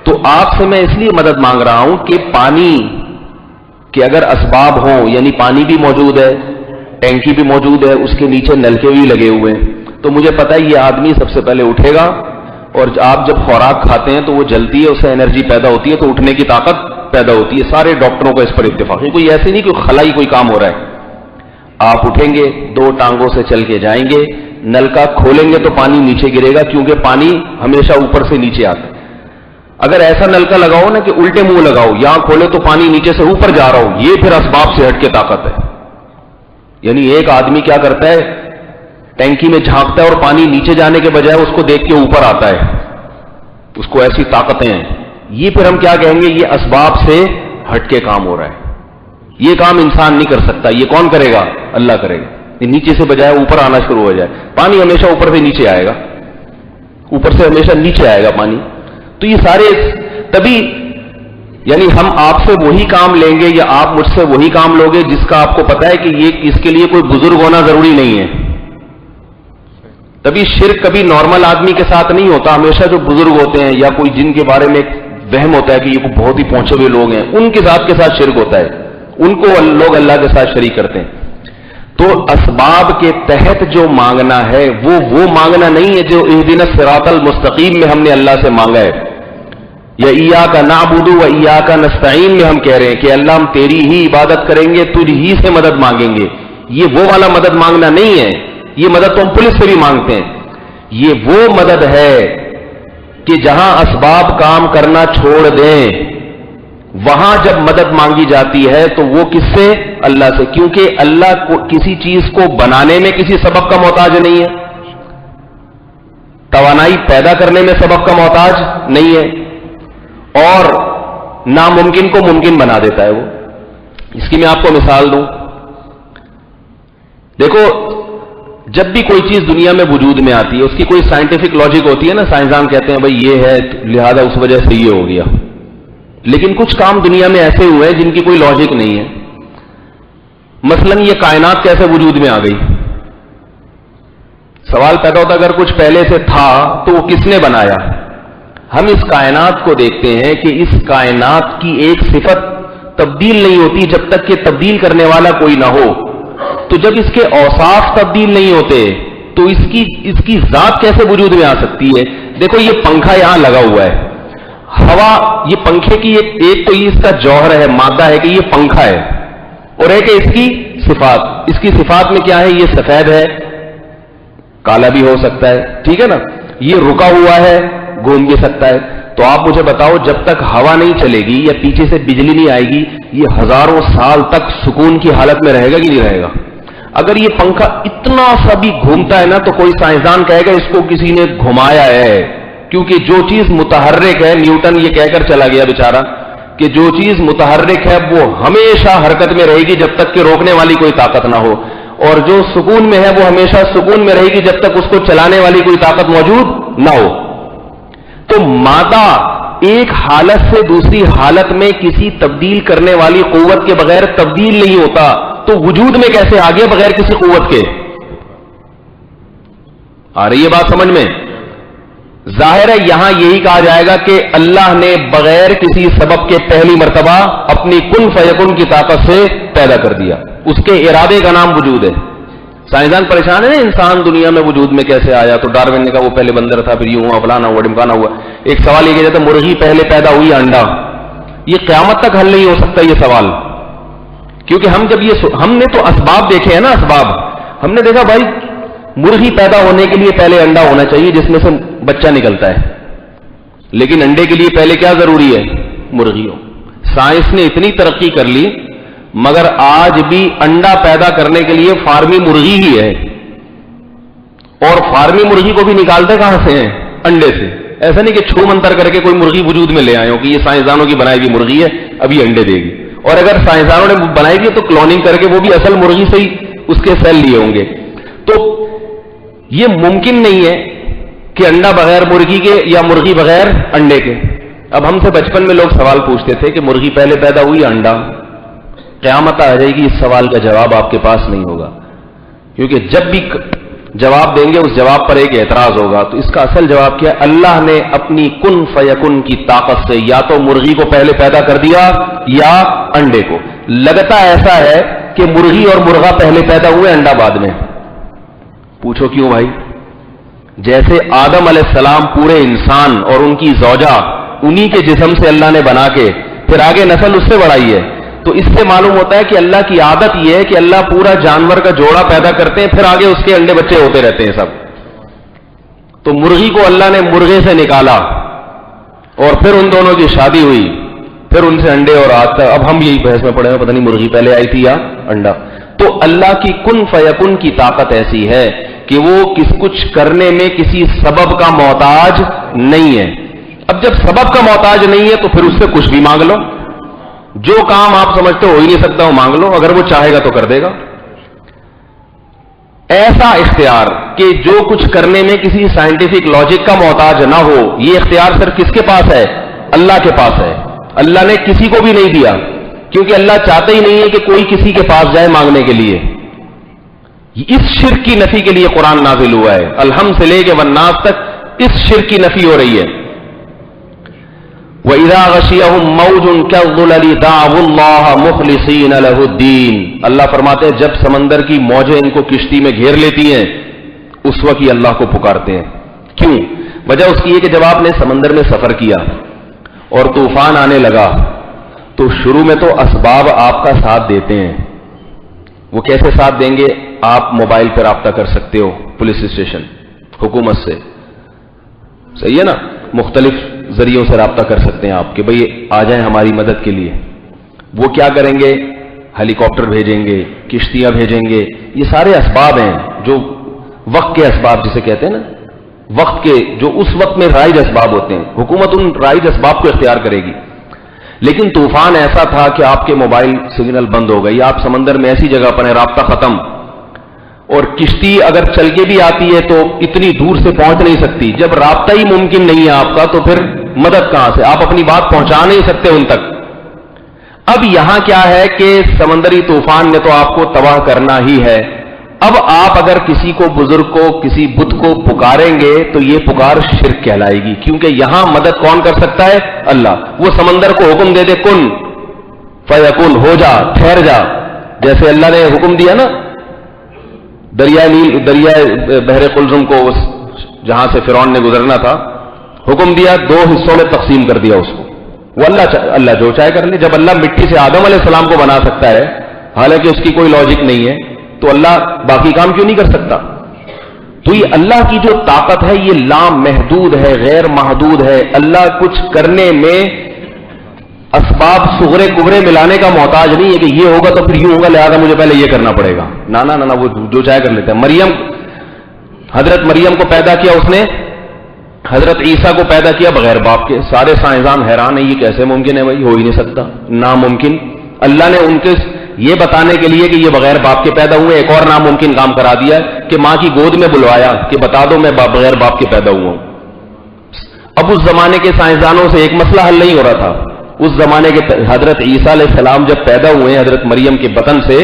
تو آپ سے میں اس لیے مدد مانگ رہا ہوں کہ پانی کے اگر اسباب ہوں, یعنی پانی بھی موجود ہے, ٹینکی بھی موجود ہے, اس کے نیچے نلکے بھی لگے ہوئے ہیں, تو مجھے پتا ہے یہ آدمی سب سے پہلے اٹھے گا, اور آپ جب خوراک کھاتے ہیں تو وہ جلتی ہے, اس سے انرجی پیدا ہوتی ہے, تو اٹھنے کی طاقت پیدا ہوتی ہے. سارے ڈاکٹروں کا اس پر اتفاق ہے, کوئی ایسے نہیں کہ خلائی کوئی کام ہو رہا ہے. آپ اٹھیں گے, 2 ٹانگوں سے چل کے جائیں گے, نلکا کھولیں گے تو پانی نیچے گرے گا, کیونکہ پانی ہمیشہ اوپر سے نیچے آتا ہے. اگر ایسا نلکا لگاؤ نا کہ الٹے منہ لگاؤ, یہاں کھولے تو پانی نیچے سے اوپر جا رہا ہو, یہ پھر اسباب سے ہٹ کے طاقت ہے. یعنی ایک آدمی کیا کرتا ہے, ٹینکی میں جھانکتا ہے اور پانی نیچے جانے کے بجائے اس کو دیکھ کے اوپر آتا ہے, اس کو ایسی طاقتیں ہیں. یہ پھر ہم کیا کہیں گے, یہ اسباب سے ہٹ کے کام ہو رہا ہے. یہ کام انسان نہیں کر سکتا, یہ کون کرے گا, اللہ کرے گا. نیچے سے بجائے اوپر آنا شروع ہو جائے, پانی ہمیشہ اوپر سے نیچے آئے گا, اوپر سے ہمیشہ نیچے آئے گا پانی. تو یہ سارے تبھی, یعنی ہم آپ سے وہی کام لیں گے یا آپ مجھ سے وہی کام لوگے جس کا آپ کو پتا ہے کہ یہ اس کے لیے کوئی بزرگ ہونا ضروری نہیں ہے. تبھی شرک کبھی نارمل آدمی کے ساتھ نہیں ہوتا, ہمیشہ جو بزرگ ہوتے ہیں یا کوئی جن کے بارے میں وہم ہوتا ہے کہ یہ بہت ہی پہنچے ہوئے لوگ ہیں, ان کے ذات کے ساتھ شرک ہوتا ہے, ان کو لوگ اللہ کے ساتھ شریک کرتے ہیں. تو اسباب کے تحت جو مانگنا ہے وہ مانگنا نہیں ہے جو اہدنا الصراط المستقیم میں ہم نے اللہ سے مانگا ہے, یا ایاک نعبد و ایاک نستعین میں ہم کہہ رہے ہیں کہ اللہ ہم تیری ہی عبادت کریں گے, تجھ ہی سے مدد مانگیں گے. یہ وہ والا مدد مانگنا نہیں ہے, یہ مدد تو ہم پولیس سے بھی مانگتے ہیں. یہ وہ مدد ہے کہ جہاں اسباب کام کرنا چھوڑ دیں, وہاں جب مدد مانگی جاتی ہے تو وہ کس سے, اللہ سے. کیونکہ اللہ کو کسی چیز کو بنانے میں کسی سبب کا محتاج نہیں ہے, توانائی پیدا کرنے میں سبب کا محتاج نہیں ہے, اور ناممکن کو ممکن بنا دیتا ہے وہ. اس کی میں آپ کو مثال دوں. دیکھو, جب بھی کوئی چیز دنیا میں وجود میں آتی ہے اس کی کوئی سائنٹیفک لاجک ہوتی ہے نا, سائنسدان کہتے ہیں بھائی یہ ہے لہذا اس وجہ سے یہ ہو گیا. لیکن کچھ کام دنیا میں ایسے ہوئے ہیں جن کی کوئی لاجک نہیں ہے. مثلا یہ کائنات کیسے وجود میں آ گئی؟ سوال پیدا ہوتا اگر کچھ پہلے سے تھا تو وہ کس نے بنایا؟ ہم اس کائنات کو دیکھتے ہیں کہ اس کائنات کی ایک صفت تبدیل نہیں ہوتی جب تک کہ تبدیل کرنے والا کوئی نہ ہو. تو جب اس کے اوصاف تبدیل نہیں ہوتے تو اس کی ذات کیسے وجود میں آ سکتی ہے؟ دیکھو یہ پنکھا یہاں لگا ہوا ہے, ہوا, یہ پنکھے کی ایک تو یہ اس کا جوہر ہے, مادہ ہے کہ یہ پنکھا ہے, اور ایک ہے اس کی صفات. اس کی صفات میں کیا ہے, یہ سفید ہے, کالا بھی ہو سکتا ہے, ٹھیک ہے نا, یہ رکا ہوا ہے, گھوم بھی سکتا ہے. تو آپ مجھے بتاؤ جب تک ہوا نہیں چلے گی یا پیچھے سے بجلی نہیں آئے گی یہ ہزاروں سال تک سکون کی حالت میں رہے گا کہ نہیں رہے گا؟ اگر یہ پنکھا اتنا سا بھی گھومتا ہے نا تو کوئی سائنسدان کہے گا اس کو کسی نے گھمایا ہے, کیونکہ جو چیز متحرک ہے, نیوٹن یہ کہہ کر چلا گیا بیچارہ کہ جو چیز متحرک ہے وہ ہمیشہ حرکت میں رہے گی جب تک کہ روکنے والی کوئی طاقت نہ ہو, اور جو سکون میں ہے وہ ہمیشہ سکون میں رہے گی جب تک اس کو چلانے والی کوئی طاقت موجود نہ ہو. تو مادہ ایک حالت سے دوسری حالت میں کسی تبدیل کرنے والی قوت کے بغیر تبدیل نہیں ہوتا, تو وجود میں کیسے آ گیا بغیر کسی قوت کے؟ آ رہی ہے بات سمجھ میں؟ ظاہر ہے یہاں یہی کہا جائے گا کہ اللہ نے بغیر کسی سبب کے پہلی مرتبہ اپنی کن فیکن کی طاقت سے پیدا کر دیا, اس کے ارادے کا نام وجود ہے. سائنسدان پریشان ہے نا انسان دنیا میں وجود میں کیسے آیا, تو ڈارون نے کہا وہ پہلے بندر تھا, پھر یوں ہوا, فلانا ہوا, ڈمکانا ہوا. ایک سوال یہ کہ جاتا مرغی پہلے پیدا ہوئی یا انڈا؟ یہ قیامت تک حل نہیں ہو سکتا یہ سوال, کیونکہ ہم نے تو اسباب دیکھے ہیں نا, اسباب ہم نے دیکھا بھائی مرغی پیدا ہونے کے لیے پہلے انڈا ہونا چاہیے جس میں سے بچہ نکلتا ہے, لیکن انڈے کے لیے پہلے کیا ضروری ہے؟ مرغی ہو. سائنس نے اتنی ترقی کر لی مگر آج بھی انڈا پیدا کرنے کے لیے فارمی مرغی ہی ہے, اور فارمی مرغی کو بھی نکالتے کہاں سے ہیں؟ انڈے سے. ایسا نہیں کہ چھو منتر کر کے کوئی مرغی وجود میں لے آئے ہو کہ یہ سائنسدانوں کی بنائی ہوئی مرغی ہے اب یہ انڈے دے گی, اور اگر سائنسدانوں نے بنائی ہوئی تو کلوننگ کر کے وہ بھی اصل مرغی سے ہی اس کے سیل لیے ہوں گے. تو یہ ممکن نہیں ہے کہ انڈا بغیر مرغی کے یا مرغی بغیر انڈے کے. اب ہم سے بچپن میں لوگ سوال پوچھتے تھے کہ مرغی پہلے پیدا ہوئی یا انڈا. قیامت آ جائے گی اس سوال کا جواب آپ کے پاس نہیں ہوگا، کیونکہ جب بھی جواب دیں گے اس جواب پر ایک اعتراض ہوگا. تو اس کا اصل جواب کیا ہے؟ اللہ نے اپنی کن فیکن کی طاقت سے یا تو مرغی کو پہلے پیدا کر دیا یا انڈے کو. لگتا ایسا ہے کہ مرغی اور مرغا پہلے پیدا ہوئے، انڈا بعد میں. پوچھو کیوں بھائی؟ جیسے آدم علیہ السلام پورے انسان اور ان کی زوجہ انہی کے جسم سے اللہ نے بنا کے پھر آگے نسل اس سے بڑھائی ہے. تو اس سے معلوم ہوتا ہے کہ اللہ کی عادت یہ ہے کہ اللہ پورا جانور کا جوڑا پیدا کرتے ہیں، پھر آگے اس کے انڈے بچے ہوتے رہتے ہیں سب. تو مرغی کو اللہ نے مرغے سے نکالا اور پھر ان دونوں کی شادی ہوئی، پھر ان سے انڈے اور آج تک اب ہم یہی بحث میں پڑے ہیں پتہ نہیں مرغی پہلے آئی تھی یا انڈا. تو اللہ کی کن فیکن کی طاقت ایسی ہے کہ وہ کچھ کرنے میں کسی سبب کا محتاج نہیں ہے. اب جب سبب کا محتاج نہیں ہے تو پھر اس سے کچھ بھی مانگ لو. جو کام آپ سمجھتے ہو ہی نہیں سکتا وہ مانگ لو، اگر وہ چاہے گا تو کر دے گا. ایسا اختیار کہ جو کچھ کرنے میں کسی سائنٹیفک لاجک کا محتاج نہ ہو، یہ اختیار صرف کس کے پاس ہے؟ اللہ کے پاس ہے. اللہ نے کسی کو بھی نہیں دیا، کیونکہ اللہ چاہتا ہی نہیں ہے کہ کوئی کسی کے پاس جائے مانگنے کے لیے. اس شرک کی نفی کے لیے قرآن نازل ہوا ہے. الحمد سے لے کے والناس تک اس شرک کی نفی ہو رہی ہے. وَإِذَا غَشِيَهُم مَّوْجٌ كَالظُّلَلِ دَعَوُا اللَّهَ مُخْلِصِينَ لَهُ الدِّينَ. اللہ فرماتے ہیں جب سمندر کی موجیں ان کو کشتی میں گھیر لیتی ہیں اس وقت یہ اللہ کو پکارتے ہیں. کیوں؟ وجہ اس کی ہے کہ جب آپ نے سمندر میں سفر کیا اور طوفان آنے لگا تو شروع میں تو اسباب آپ کا ساتھ دیتے ہیں. وہ کیسے ساتھ دیں گے؟ آپ موبائل پر رابطہ کر سکتے ہو پولیس اسٹیشن حکومت سے، صحیح ہے نا؟ مختلف ذریعوں سے رابطہ کر سکتے ہیں آپ کہ بھئی آ جائیں ہماری مدد کے لیے. وہ کیا کریں گے؟ ہیلی کاپٹر بھیجیں گے، کشتیاں بھیجیں گے. یہ سارے اسباب ہیں جو وقت کے اسباب جسے کہتے ہیں نا، وقت کے جو اس وقت میں رائج اسباب ہوتے ہیں. حکومت ان رائج اسباب کو اختیار کرے گی. لیکن طوفان ایسا تھا کہ آپ کے موبائل سگنل بند ہو گئی، آپ سمندر میں ایسی جگہ پر ہیں رابطہ ختم، اور کشتی اگر چل کے بھی آتی ہے تو اتنی دور سے پہنچ نہیں سکتی. جب رابطہ ہی ممکن نہیں ہے آپ کا تو پھر مدد کہاں سے؟ آپ اپنی بات پہنچا نہیں سکتے ان تک. اب یہاں کیا ہے کہ سمندری طوفان نے تو آپ کو تباہ کرنا ہی ہے. اب آپ اگر کسی کو بزرگ کو کسی بت کو پکاریں گے تو یہ پکار شرک کہلائے گی، کیونکہ یہاں مدد کون کر سکتا ہے؟ اللہ. وہ سمندر کو حکم دے دے کن فیکن، ہو جا، ٹھہر جا، جیسے اللہ نے حکم دیا نا دریائے نیل، دریائے بحر قلزم کو جہاں سے فرعون نے گزرنا تھا، حکم دیا 2 حصوں میں تقسیم کر دیا اس کو. وہ اللہ جو چاہے کر لے. جب اللہ مٹی سے آدم علیہ السلام کو بنا سکتا ہے حالانکہ اس کی کوئی لاجک نہیں ہے تو اللہ باقی کام کیوں نہیں کر سکتا؟ تو یہ اللہ کی جو طاقت ہے یہ لامحدود ہے، غیر محدود ہے. اللہ کچھ کرنے میں اسباب صغرے کبرے ملانے کا محتاج نہیں ہے کہ یہ ہوگا تو پھر یوں ہوگا لہذا مجھے پہلے یہ کرنا پڑے گا. نہ وہ جو چاہے کر لیتا ہے. حضرت مریم کو پیدا کیا اس نے، حضرت عیسیٰ کو پیدا کیا بغیر باپ کے. سارے سائنسدان حیران ہیں یہ کیسے ممکن ہے بھائی، ہو ہی نہیں سکتا، ناممکن. اللہ نے ان کے یہ بتانے کے لیے کہ یہ بغیر باپ کے پیدا ہوئے ایک اور ناممکن کام کرا دیا کہ ماں کی گود میں بلوایا کہ بتا دو میں بغیر باپ کے پیدا ہوا ہوں. اب اس زمانے کے سائنسدانوں سے ایک مسئلہ حل نہیں ہو رہا تھا. اس زمانے کے حضرت عیسیٰ علیہ السلام جب پیدا ہوئے حضرت مریم کے بطن سے،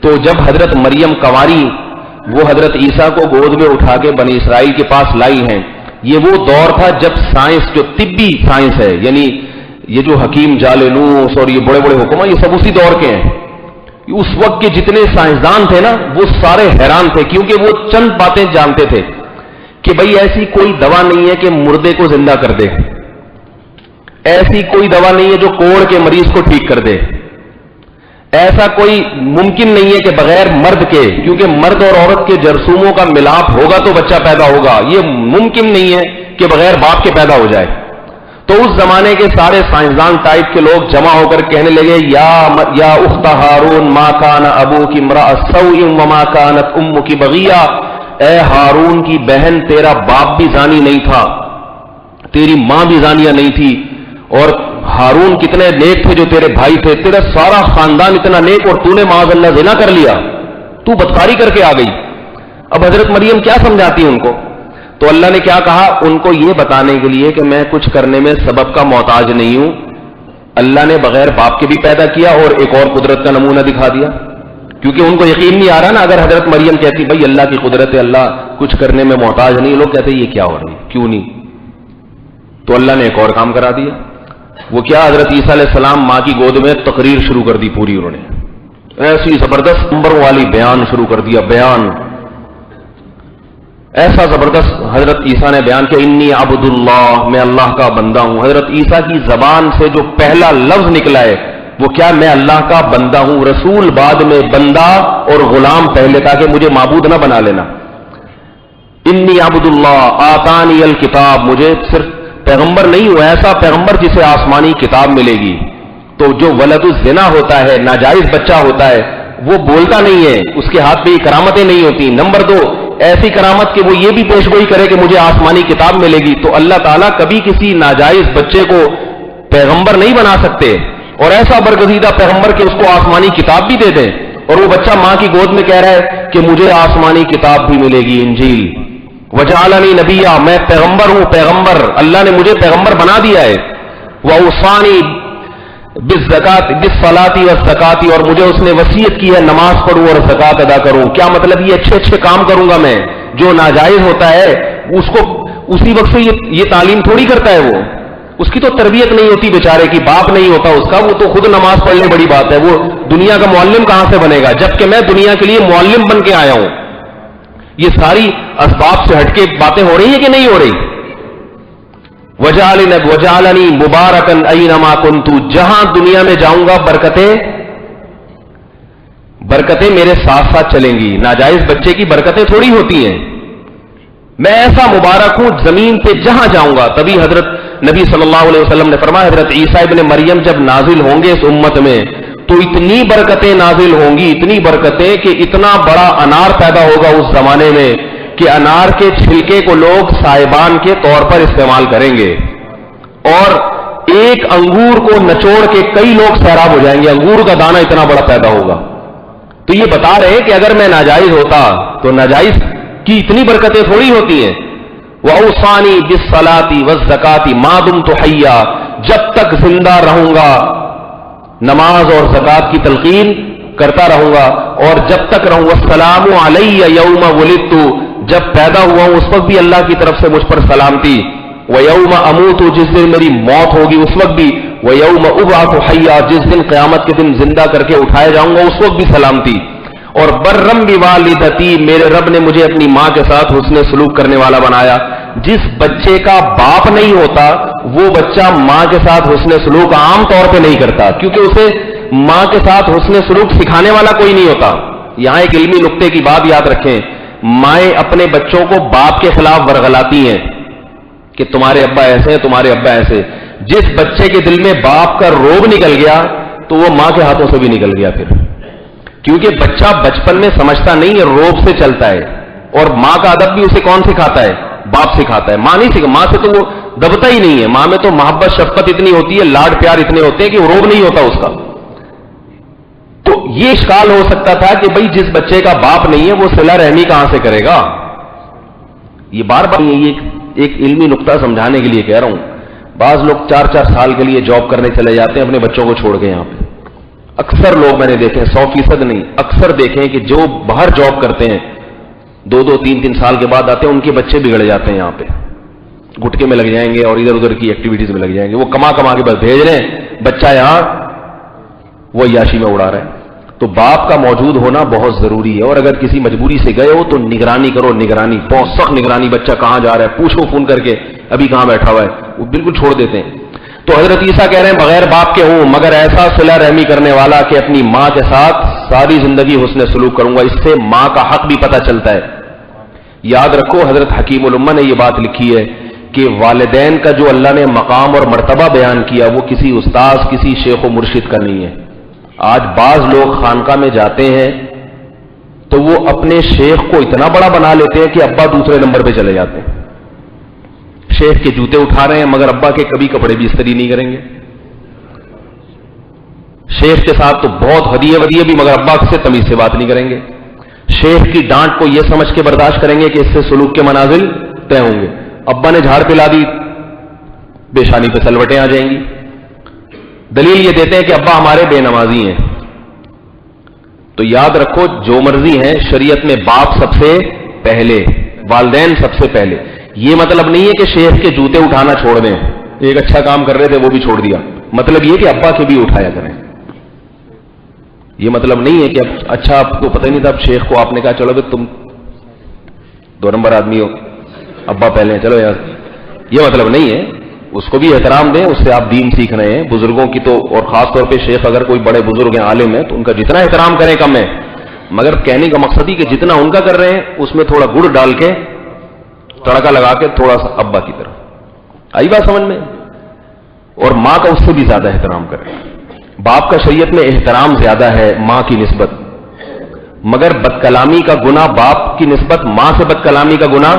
تو جب حضرت مریم کنواری وہ حضرت عیسیٰ کو گود میں اٹھا کے بنی اسرائیل کے پاس لائی ہیں. یہ وہ دور تھا جب سائنس، جو طبی سائنس ہے، یعنی یہ جو حکیم جالینوس اور یہ بڑے بڑے حکم یہ سب اسی دور کے ہیں. اس وقت کے جتنے سائنسدان تھے نا وہ سارے حیران تھے، کیونکہ وہ چند باتیں جانتے تھے کہ بھئی ایسی کوئی دوا نہیں ہے کہ مردے کو زندہ کر دے، ایسی کوئی دوا نہیں ہے جو کوڑ کے مریض کو ٹھیک کر دے، ایسا کوئی ممکن نہیں ہے کہ بغیر مرد کے، کیونکہ مرد اور عورت کے جرثوموں کا ملاپ ہوگا تو بچہ پیدا ہوگا، یہ ممکن نہیں ہے کہ بغیر باپ کے پیدا ہو جائے. تو اس زمانے کے سارے سائنسدان ٹائپ کے لوگ جمع ہو کر کہنے لگے یا اخت ہارون ما کان ابوک امرأ سوء وما کانت امک بغیہ، اے ہارون کی بہن تیرا باپ بھی زانی نہیں تھا، تیری ماں بھی زانیہ نہیں تھی، اور ہارون کتنے نیک تھے جو تیرے بھائی تھے، تیرا سارا خاندان اتنا نیک اور تو نے معاذ اللہ زنا کر لیا، تو بدکاری کر کے آ گئی. اب حضرت مریم کیا سمجھاتی ان کو؟ تو اللہ نے کیا کہا؟ ان کو یہ بتانے کے لیے کہ میں کچھ کرنے میں سبب کا محتاج نہیں ہوں، اللہ نے بغیر باپ کے بھی پیدا کیا اور ایک اور قدرت کا نمونہ دکھا دیا، کیونکہ ان کو یقین نہیں آ رہا نا. اگر حضرت مریم کہتی بھائی اللہ کی قدرت ہے، اللہ کچھ کرنے میں محتاج نہیں، لوگ کہتے یہ کیا ہو رہا ہے، کیوں نہیں؟ تو اللہ نے ایک اور کام کرا دیا. وہ کیا؟ حضرت عیسیٰ علیہ السلام ماں کی گود میں تقریر شروع کر دی پوری. انہوں نے ایسی زبردست نمبر والی بیان شروع کر دیا. بیان ایسا زبردست حضرت عیسیٰ نے بیان کیا، انی عبد اللہ، میں اللہ کا بندہ ہوں. حضرت عیسیٰ کی زبان سے جو پہلا لفظ نکلا ہے وہ کیا؟ میں اللہ کا بندہ ہوں. رسول بعد میں، بندہ اور غلام پہلے، تاکہ مجھے معبود نہ بنا لینا. انی عبد اللہ آتانی الکتاب، مجھے صرف پیغمبر نہیں ہوں، ایسا پیغمبر جسے آسمانی کتاب ملے گی. تو جو ولد الزنا ہوتا ہے، ناجائز بچہ ہوتا ہے، وہ بولتا نہیں ہے، اس کے ہاتھ پہ یہ کرامتیں نہیں ہوتی. نمبر 2، ایسی کرامت کہ وہ یہ بھی پیش گوئی کرے کہ مجھے آسمانی کتاب ملے گی. تو اللہ تعالیٰ کبھی کسی ناجائز بچے کو پیغمبر نہیں بنا سکتے، اور ایسا برگزیدہ پیغمبر کہ اس کو آسمانی کتاب بھی دے دیں، اور وہ بچہ ماں کی گود میں کہہ رہا ہے کہ مجھے آسمانی کتاب بھی ملے گی، انجیل. وجعلنی نبیا، میں پیغمبر ہوں، پیغمبر، اللہ نے مجھے پیغمبر بنا دیا ہے. وأوصانی بالزکات بالصلاۃ والزکات، اور مجھے اس نے وصیت کی ہے نماز پڑھوں اور زکات ادا کروں. کیا مطلب؟ یہ اچھے اچھے کام کروں گا میں. جو ناجائز ہوتا ہے اس کو اسی وقت سے یہ تعلیم تھوڑی کرتا ہے، وہ اس کی تو تربیت نہیں ہوتی بیچارے کی، باپ نہیں ہوتا اس کا، وہ تو خود نماز پڑھنے بڑی بات ہے. وہ دنیا کا معلم کہاں سے بنے گا، جبکہ میں دنیا کے لیے معلم بن کے آیا ہوں. یہ ساری اسباب سے ہٹ کے باتیں ہو رہی ہیں کہ نہیں ہو رہی؟ وجعلنی مبارکا اینما کنت، جہاں دنیا میں جاؤں گا برکتیں میرے ساتھ ساتھ چلیں گی. ناجائز بچے کی برکتیں تھوڑی ہوتی ہیں. میں ایسا مبارک ہوں زمین پہ جہاں جاؤں گا. تبھی حضرت نبی صلی اللہ علیہ وسلم نے فرمایا حضرت عیسیٰ ابن مریم جب نازل ہوں گے اس امت میں تو اتنی برکتیں نازل ہوں گی، اتنی برکتیں کہ اتنا بڑا انار پیدا ہوگا اس زمانے میں کہ انار کے چھلکے کو لوگ سائبان کے طور پر استعمال کریں گے، اور ایک انگور کو نچوڑ کے کئی لوگ سیراب ہو جائیں گے. انگور کا دانہ اتنا بڑا پیدا ہوگا. تو یہ بتا رہے ہیں کہ اگر میں ناجائز ہوتا تو ناجائز کی اتنی برکتیں تھوڑی ہوتی ہیں. وَأَوْصَانِي بِالصَّلَاةِ وَالزَّكَاةِ مَا دُمْتُ حَيًّا، جب تک زندہ رہوں گا نماز اور زکات کی تلقین کرتا رہوں گا، اور جب تک رہوں گا. السلام علیہ یوم ولدت، جب پیدا ہوا ہوں اس وقت بھی اللہ کی طرف سے مجھ پر سلامتی. وَيَوْمَ أَمُوتُ، جس دن میری موت ہوگی اس وقت بھی. وَيَوْمَ أُبْعَثُ حَيًّا، جس دن قیامت کے دن زندہ کر کے اٹھایا جاؤں گا اس وقت بھی سلامتی. اور برم بوالدتی، میرے رب نے مجھے اپنی ماں کے ساتھ حسن سلوک کرنے والا بنایا. جس بچے کا باپ نہیں ہوتا وہ بچہ ماں کے ساتھ حسن سلوک عام طور پہ نہیں کرتا، کیونکہ اسے ماں کے ساتھ حسن سلوک سکھانے والا کوئی نہیں ہوتا. یہاں ایک علمی نقطے کی بات یاد رکھیں، مائیں اپنے بچوں کو باپ کے خلاف ورغلاتی ہیں کہ تمہارے ابا ایسے ہیں، تمہارے ابا ایسے. جس بچے کے دل میں باپ کا روب نکل گیا تو وہ ماں کے ہاتھوں سے بھی نکل گیا پھر، کیونکہ بچہ بچپن میں سمجھتا نہیں ہے، روب سے چلتا ہے. اور ماں کا ادب بھی اسے کون سکھاتا ہے؟ باپ سکھاتا ہے. ماں نہیں سکھا، ماں سے تو وہ دبتا ہی نہیں ہے. ماں میں تو محبت شفقت اتنی ہوتی ہے، لاڈ پیار اتنے ہوتے ہیں کہ وہ روب نہیں ہوتا اس کا. تو یہ اشکال ہو سکتا تھا کہ بھئی جس بچے کا باپ نہیں ہے وہ صلہ رحمی کہاں سے کرے گا. یہ بار بار یہ ایک علمی نقطہ سمجھانے کے لیے کہہ رہا ہوں. بعض لوگ 4-4 سال کے لیے جاب کرنے چلے جاتے ہیں اپنے بچوں کو چھوڑ کے. یہاں پہ اکثر لوگ میں نے دیکھے، 100% نہیں، اکثر دیکھیں کہ جو باہر جاب کرتے ہیں 2-2, 3-3 سال کے بعد آتے ہیں ان کے بچے بگڑ جاتے ہیں. یہاں پہ گٹکے میں لگ جائیں گے اور ادھر ادھر کی ایکٹیویٹیز میں لگ جائیں گے. وہ کما کے بس بھیج رہے ہیں، بچہ یہاں وہ عیاشی میں اڑا رہے ہیں. تو باپ کا موجود ہونا بہت ضروری ہے. اور اگر کسی مجبوری سے گئے ہو تو نگرانی کرو، نگرانی بہت سخت نگرانی. بچہ کہاں جا رہا ہے پوچھو فون کر کے، ابھی کہاں بیٹھا ہوا ہے، وہ بالکل چھوڑ دیتے ہیں. تو حضرت عیسیٰ کہہ رہے ہیں بغیر باپ کے ہوں مگر ایسا صلہ رحمی کرنے والا کہ اپنی ماں کے ساتھ ساری زندگی حسن سلوک کروں گا. اس سے ماں کا حق بھی پتہ چلتا ہے. یاد رکھو حضرت حکیم الامہ نے یہ بات لکھی ہے کہ والدین کا جو اللہ نے مقام اور مرتبہ بیان کیا وہ کسی استاذ، کسی شیخ و مرشد کا نہیں ہے. آج بعض لوگ خانقاہ میں جاتے ہیں تو وہ اپنے شیخ کو اتنا بڑا بنا لیتے ہیں کہ ابا دوسرے نمبر پہ چلے جاتے ہیں. شیخ کے جوتے اٹھا رہے ہیں مگر ابا کے کبھی کپڑے بھی استری نہیں کریں گے. شیخ کے ساتھ تو بہت ہدیے بھی مگر ابا سے تمیز سے بات نہیں کریں گے. شیخ کی ڈانٹ کو یہ سمجھ کے برداشت کریں گے کہ اس سے سلوک کے منازل طے ہوں گے. ابا نے جھاڑ پلا دی، پیشانی پہ سلوٹیں آ جائیں گی. دلیل یہ دیتے ہیں کہ ابا ہمارے بے نمازی ہیں. تو یاد رکھو جو مرضی ہیں، شریعت میں باپ سب سے پہلے، والدین سب سے پہلے. یہ مطلب نہیں ہے کہ شیخ کے جوتے اٹھانا چھوڑ دیں، ایک اچھا کام کر رہے تھے وہ بھی چھوڑ دیا. مطلب یہ کہ ابا کے بھی اٹھایا کریں. یہ مطلب نہیں ہے کہ اب اچھا آپ کو پتہ ہی نہیں تھا، اب شیخ کو آپ نے کہا چلو کہ تم 2 نمبر آدمی ہو، ابا پہلے ہیں، چلو یار. یہ مطلب نہیں ہے. اس کو بھی احترام دیں، اس سے آپ دین سیکھ رہے ہیں. بزرگوں کی تو، اور خاص طور پہ شیخ اگر کوئی بڑے بزرگ ہیں، عالم ہیں، تو ان کا جتنا احترام کریں کم ہے. مگر کہنے کا مقصد ہی کہ جتنا ان کا کر رہے ہیں اس میں تھوڑا گڑ ڈال کے، تڑکا لگا کے تھوڑا سا ابا کی طرف. آئی بات سمجھ میں؟ اور ماں کا اس سے بھی زیادہ احترام کریں. باپ کا شریعت میں احترام زیادہ ہے ماں کی نسبت، مگر بد کلامی کا گناہ باپ کی نسبت ماں سے بد کلامی کا گناہ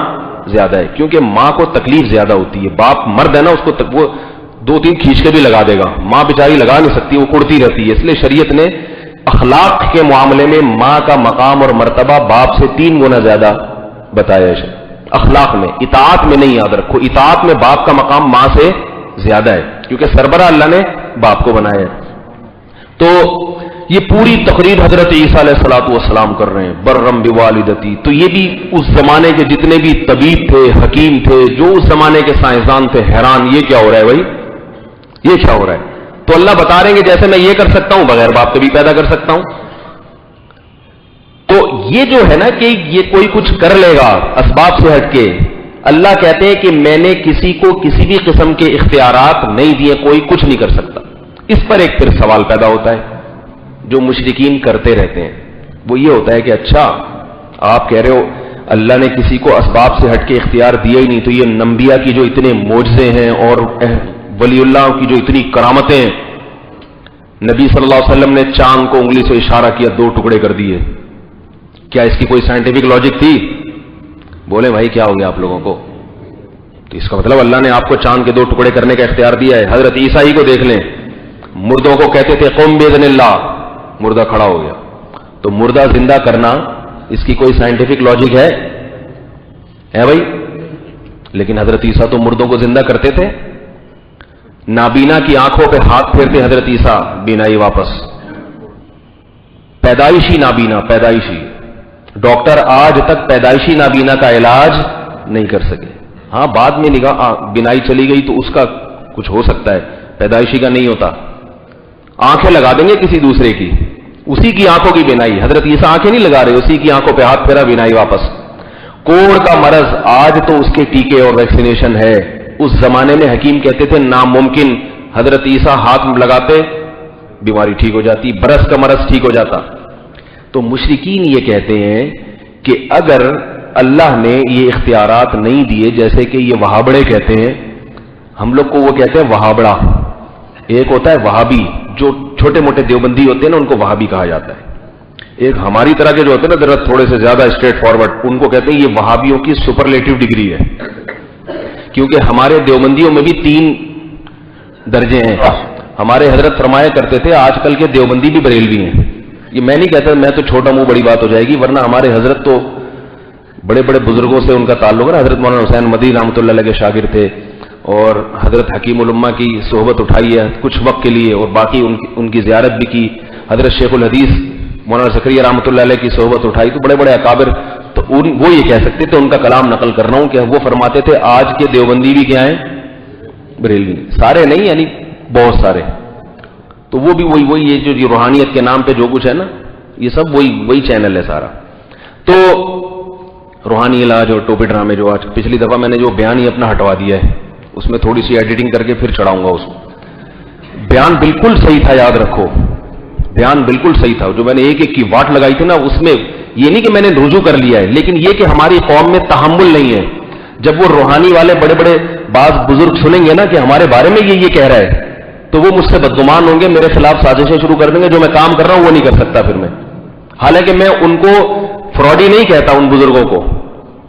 زیادہ ہے، کیونکہ ماں کو تکلیف زیادہ ہوتی ہے. باپ مرد ہے نا، اس کو وہ 2-3 کھینچ کے بھی لگا دے گا. ماں بیچاری لگا نہیں سکتی، وہ کڑتی رہتی ہے. اس لیے شریعت نے اخلاق کے معاملے میں ماں کا مقام اور مرتبہ باپ سے 3 گنا زیادہ بتایا ہے. اخلاق میں، اطاعت میں نہیں. یاد رکھو اطاعت میں باپ کا مقام ماں سے زیادہ ہے، کیونکہ سربراہ اللہ نے باپ کو بنایا ہے. تو یہ پوری تقریر حضرت عیسیٰ علیہ الصلوۃ والسلام کر رہے ہیں، برم بوالدتی. تو یہ بھی اس زمانے کے جتنے بھی طبیب تھے، حکیم تھے، جو اس زمانے کے سائنسدان تھے، حیران یہ کیا ہو رہا ہے بھائی، یہ کیا ہو رہا ہے. تو اللہ بتا رہے ہیں کہ جیسے میں یہ کر سکتا ہوں بغیر باپ کے بھی پیدا کر سکتا ہوں. تو یہ جو ہے نا کہ یہ کوئی کچھ کر لے گا اسباب سے ہٹ کے، اللہ کہتے ہیں کہ میں نے کسی کو کسی بھی قسم کے اختیارات نہیں دیے، کوئی کچھ نہیں کر سکتا. اس پر ایک پھر سوال پیدا ہوتا ہے جو مشرکین کرتے رہتے ہیں. وہ یہ ہوتا ہے کہ اچھا آپ کہہ رہے ہو اللہ نے کسی کو اسباب سے ہٹ کے اختیار دیا ہی نہیں، تو یہ انبیاء کی جو اتنے معجزے ہیں اور ولی اللہ کی جو اتنی کرامتیں ہیں، نبی صلی اللہ علیہ وسلم نے چاند کو انگلی سے اشارہ کیا 2 ٹکڑے کر دیے، کیا اس کی کوئی سائنٹیفک لاجک تھی؟ بولے بھائی کیا ہو گیا آپ لوگوں کو؟ تو اس کا مطلب اللہ نے آپ کو چاند کے 2 ٹکڑے کرنے کا اختیار دیا ہے. حضرت عیسیٰ ہی کو دیکھ لیں، مردوں کو کہتے تھے قم باذن اللہ، مردہ کھڑا ہو گیا. تو مردہ زندہ کرنا اس کی کوئی سائنٹیفک لاجک ہے بھائی؟ لیکن حضرت عیسیٰ تو مردوں کو زندہ کرتے تھے. نابینا کی آنکھوں پہ ہاتھ پھیرتے حضرت عیسیٰ، بینائی واپس. پیدائشی نابینا، پیدائشی. ڈاکٹر آج تک پیدائشی نابینا کا علاج نہیں کر سکے. ہاں بعد میں نگاہ بینائی چلی گئی تو اس کا کچھ ہو سکتا ہے، پیدائشی کا نہیں ہوتا. آنکھیں لگا دیں گے کسی دوسرے کی، اسی کی آنکھوں کی بینائی. حضرت عیسیٰ آنکھیں نہیں لگا رہے، اسی کی آنکھوں پہ ہاتھ پھیرا، بینائی واپس. کوڑ کا مرض آج تو اس کے ٹیکے اور ویکسینیشن ہے. اس زمانے میں حکیم کہتے تھے ناممکن. حضرت عیسیٰ ہاتھ لگاتے بیماری ٹھیک ہو جاتی، برس کا مرض ٹھیک ہو جاتا. تو مشرکین یہ کہتے ہیں کہ اگر اللہ نے یہ اختیارات نہیں دیے، جیسے کہ یہ وہابڑے کہتے ہیں، ہم لوگ کو وہ کہتے ہیں وہابڑا. ایک ہوتا ہے وہابی، جو چھوٹے موٹے دیوبندی ہوتے ہیں نا ان کو وہابی کہا جاتا ہے. ایک ہماری طرح کے جو ہوتے ہیں نا ذرا تھوڑے سے زیادہ اسٹریٹ فارورڈ، ان کو کہتے ہیں یہ وہابیوں کی سپرلیٹو ڈگری ہے. کیونکہ ہمارے دیوبندیوں میں بھی 3 درجے ہیں. ہمارے حضرت فرمایا کرتے تھے آج کل کے دیوبندی بھی بریلوی ہیں. یہ میں نہیں کہتا، میں تو چھوٹا منہ بڑی بات ہو جائے گی، ورنہ ہمارے حضرت تو بڑے بڑے بزرگوں سے ان کا تعلق ہے. حضرت مولانا حسین مدنی رحمۃ اللہ علیہ کے شاگرد تھے، اور حضرت حکیم الامہ کی صحبت اٹھائی ہے کچھ وقت کے لیے، اور باقی ان کی زیارت بھی کی. حضرت شیخ الحدیث مولانا زکریا رحمۃ اللہ علیہ کی صحبت اٹھائی. تو بڑے بڑے اکابر، تو وہ یہ کہہ سکتے تھے، ان کا کلام نقل کر رہا ہوں، کہ وہ فرماتے تھے آج کے دیوبندی بھی کیا ہیں، بریلوی. سارے نہیں، یعنی بہت سارے. تو وہ بھی وہی یہ روحانیت کے نام پہ جو کچھ ہے نا، یہ سب وہی چینل ہے سارا. تو روحانی علاج اور ٹوپی ڈرامے، جو آج پچھلی دفعہ میں نے جو بیان ہی اپنا ہٹوا دیا ہے، اس میں تھوڑی سی ایڈیٹنگ کر کے پھر چڑھاؤں گا اس کو. بیان بالکل صحیح تھا، یاد رکھو بیان بالکل صحیح تھا. جو میں نے ایک کی واٹ لگائی تھی نا، اس میں یہ نہیں کہ میں نے رجوع کر لیا ہے، لیکن یہ کہ ہماری قوم میں تحمل نہیں ہے. جب وہ روحانی والے بڑے بڑے بعض بزرگ سنیں گے نا کہ ہمارے بارے میں یہ کہہ رہا ہے، تو وہ مجھ سے بدگمان ہوں گے، میرے خلاف سازشیں شروع کر دیں گے. جو میں کام کر رہا ہوں وہ نہیں کر سکتا پھر میں. حالانکہ میں ان کو فراڈی نہیں کہتا، ان بزرگوں کو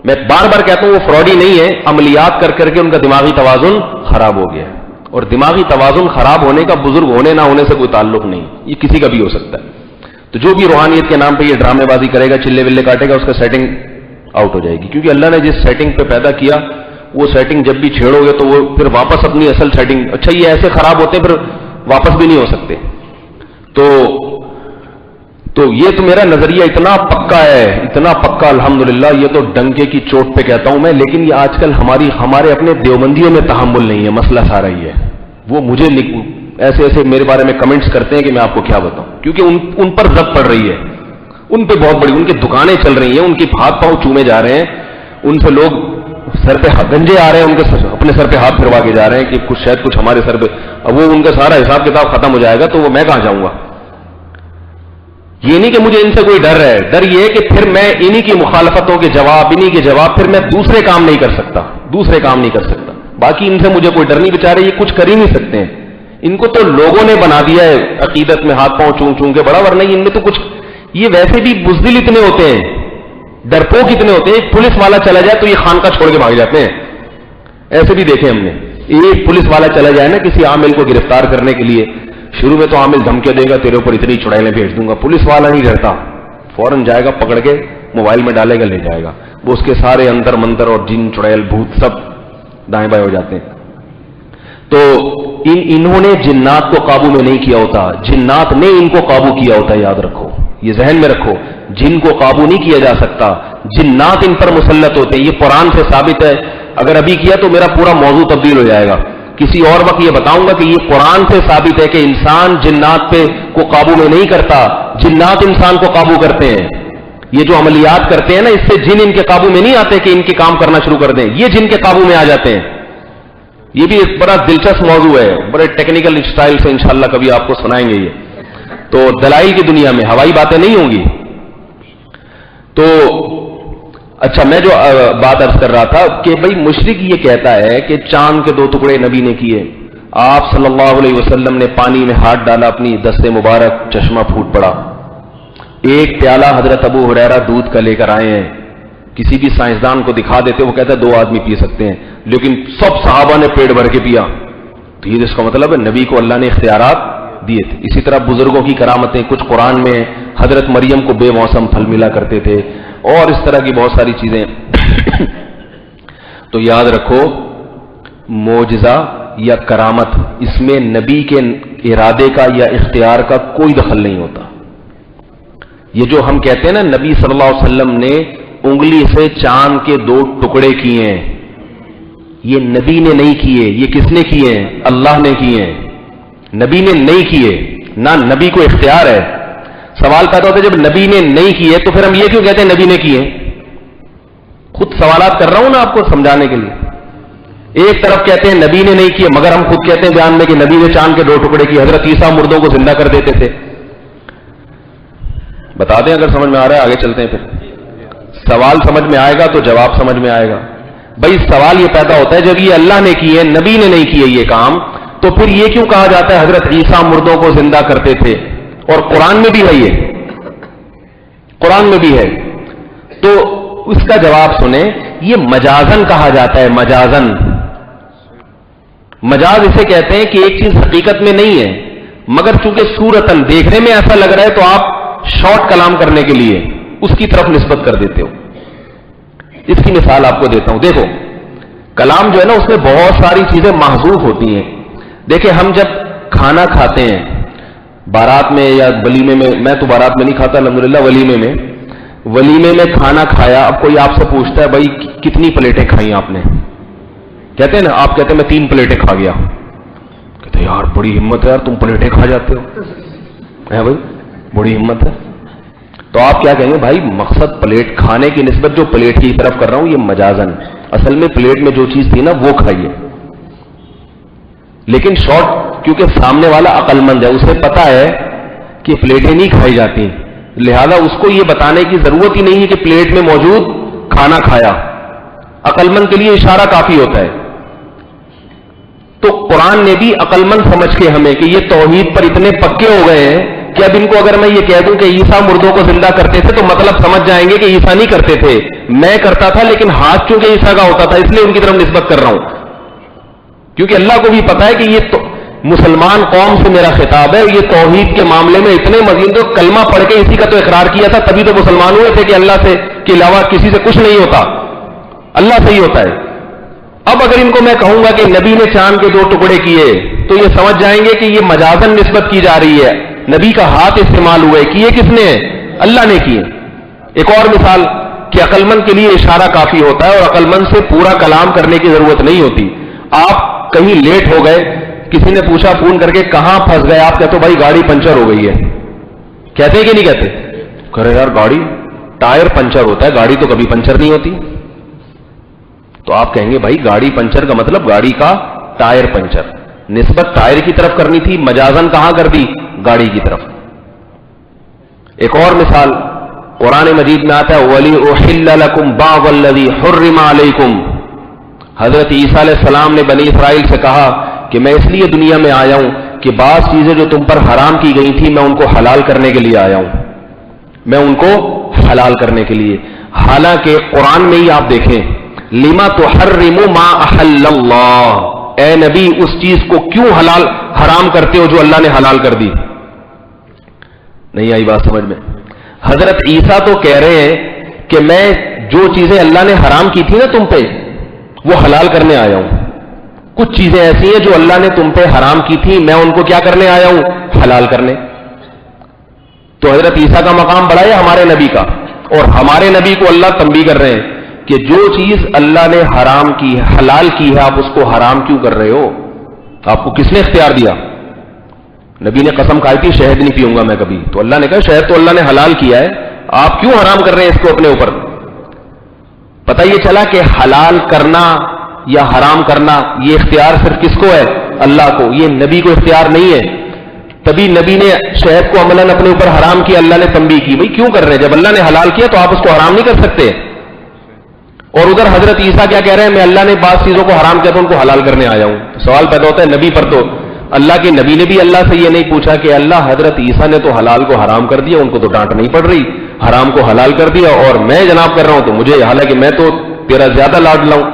میں بار بار کہتا ہوں وہ فراڈی نہیں ہے، عملیات کر کر کے ان کا دماغی توازن خراب ہو گیا ہے. اور دماغی توازن خراب ہونے کا بزرگ ہونے نہ ہونے سے کوئی تعلق نہیں، یہ کسی کا بھی ہو سکتا ہے. تو جو بھی روحانیت کے نام پہ یہ ڈرامے بازی کرے گا، چلے ولے کاٹے گا، اس کا سیٹنگ آؤٹ ہو جائے گی. کیونکہ اللہ نے جس سیٹنگ پہ پیدا کیا وہ سیٹنگ جب بھی چھیڑو گے تو وہ پھر واپس اپنی اصل سیٹنگ, اچھا یہ ایسے خراب ہوتے ہیں پھر واپس بھی نہیں ہو سکتے. تو یہ تو میرا نظریہ اتنا پکا ہے, اتنا پکا الحمدللہ, یہ تو ڈنکے کی چوٹ پہ کہتا ہوں میں. لیکن یہ آج کل ہمارے اپنے دیوبندیوں میں تحمل نہیں ہے, مسئلہ سارا ہی ہے. وہ مجھے ایسے میرے بارے میں کمنٹس کرتے ہیں کہ میں آپ کو کیا بتاؤں, کیونکہ ان پر ضرب پڑ رہی ہے, ان پہ بہت بڑی, ان کی دکانیں چل رہی ہیں, ان کی ہاتھ پاؤں چومے جا رہے ہیں, ان سے لوگ سر پہ گنجے آ رہے ہیں, ان کے اپنے سر پہ ہاتھ پھروا کے جا رہے ہیں کہ شاید کچھ ہمارے سر پہ. اب وہ ان کا سارا حساب کتاب ختم ہو جائے گا تو وہ میں کہاں جاؤں گا. یہ نہیں کہ مجھے ان سے کوئی ڈر ہے, ڈر یہ کہ پھر میں انہی کی مخالفتوں کے جواب, انہی کے جواب پھر میں دوسرے کام نہیں کر سکتا. باقی ان سے مجھے کوئی ڈر نہیں, بیچارے یہ کچھ کر ہی نہیں سکتے ہیں. ان کو تو لوگوں نے بنا دیا ہے عقیدت میں ہاتھ پاؤں چون چون کے بڑا, ورنہ ان میں تو کچھ, یہ ویسے بھی بزدل اتنے ہوتے ہیں, ڈرپوک اتنے ہوتے ہیں. ایک پولیس والا چلا جائے تو یہ خانقاہ چھوڑ کے بھاگ جاتے ہیں. ایسے بھی دیکھے ہم نے, ایک پولیس والا چلا جائے نا کسی عامل کو گرفتار کرنے کے لیے, شروع میں تو عامل دھمکے دے گا تیرے اوپر اتنی چڑیلیں بھیج دوں گا, پولیس والا نہیں ڈرتا, فوراً جائے گا پکڑ کے موبائل میں ڈالے گا لے جائے گا. وہ اس کے سارے اندر منتر اور جن چڑیل بھوت سب دائیں بائیں ہو جاتے ہیں. تو انہوں نے جنات کو قابو میں نہیں کیا ہوتا, جنات نے ان کو قابو کیا ہوتا ہے. یاد رکھو, یہ ذہن میں رکھو, جن کو قابو نہیں کیا جا سکتا, جنات ان پر مسلط ہوتے ہیں. یہ قرآن سے ثابت ہے. اگر ابھی کیا تو میرا پورا موضوع تبدیل ہو جائے گا. کسی اور وقت یہ بتاؤں گا کہ یہ قرآن سے ثابت ہے کہ انسان جنات پہ کو قابو میں نہیں کرتا, جنات انسان کو قابو کرتے ہیں. یہ جو عملیات کرتے ہیں نا, اس سے جن ان کے قابو میں نہیں آتے کہ ان کے کام کرنا شروع کر دیں, یہ جن کے قابو میں آ جاتے ہیں. یہ بھی ایک بڑا دلچسپ موضوع ہے, بڑے ٹیکنیکل اسٹائل سے انشاءاللہ کبھی آپ کو سنائیں گے. یہ تو دلائل کی دنیا میں ہوائی باتیں نہیں ہوں گی. تو اچھا, میں جو بات عرض کر رہا تھا کہ بھئی مشرک یہ کہتا ہے کہ چاند کے 2 ٹکڑے نبی نے کیے, آپ صلی اللہ علیہ وسلم نے پانی میں ہاتھ ڈالا, اپنی دست مبارک چشمہ پھوٹ پڑا. ایک پیالہ حضرت ابو ہریرہ دودھ کا لے کر آئے ہیں, کسی بھی سائنسدان کو دکھا دیتے, وہ کہتا ہے 2 آدمی پی سکتے ہیں, لیکن سب صحابہ نے پیٹ بھر کے پیا. تو یہ اس کا مطلب ہے نبی کو اللہ نے اختیارات دیے تھے. اسی طرح بزرگوں کی کرامتیں کچھ قرآن میں, حضرت مریم کو بے موسم پھل ملا کرتے تھے, اور اس طرح کی بہت ساری چیزیں. تو یاد رکھو, معجزہ یا کرامت, اس میں نبی کے ارادے کا یا اختیار کا کوئی دخل نہیں ہوتا. یہ جو ہم کہتے ہیں نا نبی صلی اللہ علیہ وسلم نے انگلی سے چاند کے 2 ٹکڑے کیے ہیں, یہ نبی نے نہیں کیے. یہ کس نے کیے ہیں؟ اللہ نے کیے ہیں, نبی نے نہیں کیے. نہ نبی کو اختیار ہے. سوال پیدا ہوتا ہے جب نبی نے نہیں کیے تو پھر ہم یہ کیوں کہتے ہیں نبی نے کیے؟ خود سوالات کر رہا ہوں نا آپ کو سمجھانے کے لیے. ایک طرف کہتے ہیں نبی نے نہیں کیے, مگر ہم خود کہتے ہیں بیان میں کہ نبی نے چاند کے 2 ٹکڑے کیے, حضرت عیسیٰ مردوں کو زندہ کر دیتے تھے. بتا دیں اگر سمجھ میں آ رہا ہے, آگے چلتے ہیں. پھر سوال سمجھ میں آئے گا تو جواب سمجھ میں آئے گا. بھائی سوال یہ پیدا ہوتا ہے جب یہ اللہ نے کیے, نبی نے نہیں کیے یہ کام, تو پھر یہ کیوں کہا جاتا ہے حضرت عیسیٰ مردوں کو زندہ کرتے تھے؟ اور قرآن میں بھی ہے, یہ قرآن میں بھی ہے. تو اس کا جواب سنیں, یہ مجازن کہا جاتا ہے. مجازن, مجاز اسے کہتے ہیں کہ ایک چیز حقیقت میں نہیں ہے, مگر چونکہ صورتاً دیکھنے میں ایسا لگ رہا ہے تو آپ شارٹ کلام کرنے کے لیے اس کی طرف نسبت کر دیتے ہو. اس کی مثال آپ کو دیتا ہوں. دیکھو کلام جو ہے نا اس میں بہت ساری چیزیں محذوف ہوتی ہیں. دیکھیں ہم جب کھانا کھاتے ہیں بارات میں یا ولیمے میں, میں تو بارات میں نہیں کھاتا الحمدللہ, ولیمے میں کھانا کھایا. اب کوئی آپ سے پوچھتا ہے بھائی کتنی پلیٹیں کھائیں آپ نے, کہتے ہیں نا, آپ کہتے ہیں میں 3 پلیٹیں کھا گیا. کہتے ہیں یار بڑی ہمت ہے یار, تم پلیٹیں کھا جاتے ہو, ہے بھائی بڑی ہمت ہے. تو آپ کیا کہیں گے؟ بھائی مقصد پلیٹ کھانے کی نسبت جو پلیٹ کی طرف کر رہا ہوں یہ مجازن, اصل میں پلیٹ میں جو چیز تھی نا وہ کھائیے. لیکن شارٹ, کیونکہ سامنے والا عقل مند ہے, اسے پتا ہے کہ پلیٹیں نہیں کھائی جاتی, لہذا اس کو یہ بتانے کی ضرورت ہی نہیں ہے کہ پلیٹ میں موجود کھانا کھایا. عقل مند کے لیے اشارہ کافی ہوتا ہے. تو قرآن نے بھی عقل مند سمجھ کے ہمیں کہ یہ توحید پر اتنے پکے ہو گئے ہیں کہ اب ان کو اگر میں یہ کہہ دوں کہ عیسیٰ مردوں کو زندہ کرتے تھے تو مطلب سمجھ جائیں گے کہ عیسیٰ نہیں کرتے تھے, میں کرتا تھا, لیکن ہاتھ چونکہ عیسیٰ کا ہوتا تھا اس لیے ان کی طرف نسبت کر رہا ہوں. کیونکہ اللہ کو بھی پتا ہے کہ مسلمان قوم سے میرا خطاب ہے. یہ توحید کے معاملے میں اتنے مزید تو کلمہ پڑھ کے اسی کا تو اقرار کیا تھا, تبھی تو مسلمان ہوئے تھے کہ اللہ سے کے علاوہ کسی سے کچھ نہیں ہوتا, اللہ سے ہی ہوتا ہے. اب اگر ان کو میں کہوں گا کہ نبی نے چاند کے 2 ٹکڑے کیے تو یہ سمجھ جائیں گے کہ یہ مجازن نسبت کی جا رہی ہے, نبی کا ہاتھ استعمال ہوئے, کیے کس نے؟ اللہ نے کیے. ایک اور مثال کہ عقل مند کے لیے اشارہ کافی ہوتا ہے اور عقل مند سے پورا کلام کرنے کی ضرورت نہیں ہوتی. آپ کہیں لیٹ ہو گئے, کسی نے پوچھا فون کر کے کہاں پھنس گئے, آپ کہتے ہو بھائی گاڑی پنچر ہو گئی ہے. کہتے ہیں کہ نہیں کہتے؟ کرے یار گاڑی ٹائر پنچر ہوتا ہے, گاڑی تو کبھی پنچر نہیں ہوتی. تو آپ کہیں گے بھائی گاڑی پنچر کا مطلب گاڑی کا ٹائر پنچر, نسبت ٹائر کی طرف کرنی تھی, مجازن کہاں کر دی؟ گاڑی کی طرف. ایک اور مثال قرآن مجید میں آتا ہے وَلِأُحِلَّ لَكُمْ بَعْضَ الَّذِي حُرِّمَ عَلَيْكُمْ. حضرت عیسیٰ علیہ السلام نے بنی اسرائیل سے کہا کہ میں اس لیے دنیا میں آیا ہوں کہ بعض چیزیں جو تم پر حرام کی گئی تھی میں ان کو حلال کرنے کے لیے آیا ہوں, میں ان کو حلال کرنے کے لیے. حالانکہ قرآن میں ہی آپ دیکھیں لما تحرم ما احل اللہ, اے نبی اس چیز کو کیوں حرام کرتے ہو جو اللہ نے حلال کر دی. نہیں آئی بات سمجھ میں؟ حضرت عیسیٰ تو کہہ رہے ہیں کہ میں جو چیزیں اللہ نے حرام کی تھی نا تم پہ وہ حلال کرنے آیا ہوں. کچھ چیزیں ایسی ہیں جو اللہ نے تم پہ حرام کی تھی, میں ان کو کیا کرنے آیا ہوں؟ حلال کرنے. تو حضرت عیسیٰ کا مقام بڑا ہے ہمارے نبی کا, اور ہمارے نبی کو اللہ تنبیہ کر رہے ہیں کہ جو چیز اللہ نے حرام کی ہے, حلال کی ہے, آپ اس کو حرام کیوں کر رہے ہو؟ آپ کو کس نے اختیار دیا؟ نبی نے قسم کھائی تھی شہد نہیں پیوں گا میں کبھی, تو اللہ نے کہا شہد تو اللہ نے حلال کیا ہے, آپ کیوں حرام کر رہے ہیں اس کو اپنے اوپر؟ پتہ یہ چلا کہ حلال کرنا یا حرام کرنا یہ اختیار صرف کس کو ہے؟ اللہ کو, یہ نبی کو اختیار نہیں ہے. تبھی نبی نے شہد کو عملاً اپنے اوپر حرام کیا, اللہ نے تنبیہ کی بھائی کیوں کر رہے ہیں, جب اللہ نے حلال کیا تو آپ اس کو حرام نہیں کر سکتے. اور ادھر حضرت عیسیٰ کیا کہہ رہے ہیں, میں اللہ نے بعض چیزوں کو حرام کیا تو ان کو حلال کرنے آیا ہوں. سوال پیدا ہوتا ہے نبی پر, تو اللہ کے نبی نے بھی اللہ سے یہ نہیں پوچھا کہ اللہ حضرت عیسیٰ نے تو حلال کو حرام کر دیا, ان کو تو ڈانٹ نہیں پڑ رہی, حرام کو حلال کر دیا اور میں جناب کر رہا ہوں تو مجھے, حالانکہ میں تو تیرا زیادہ لاڈ لاؤں.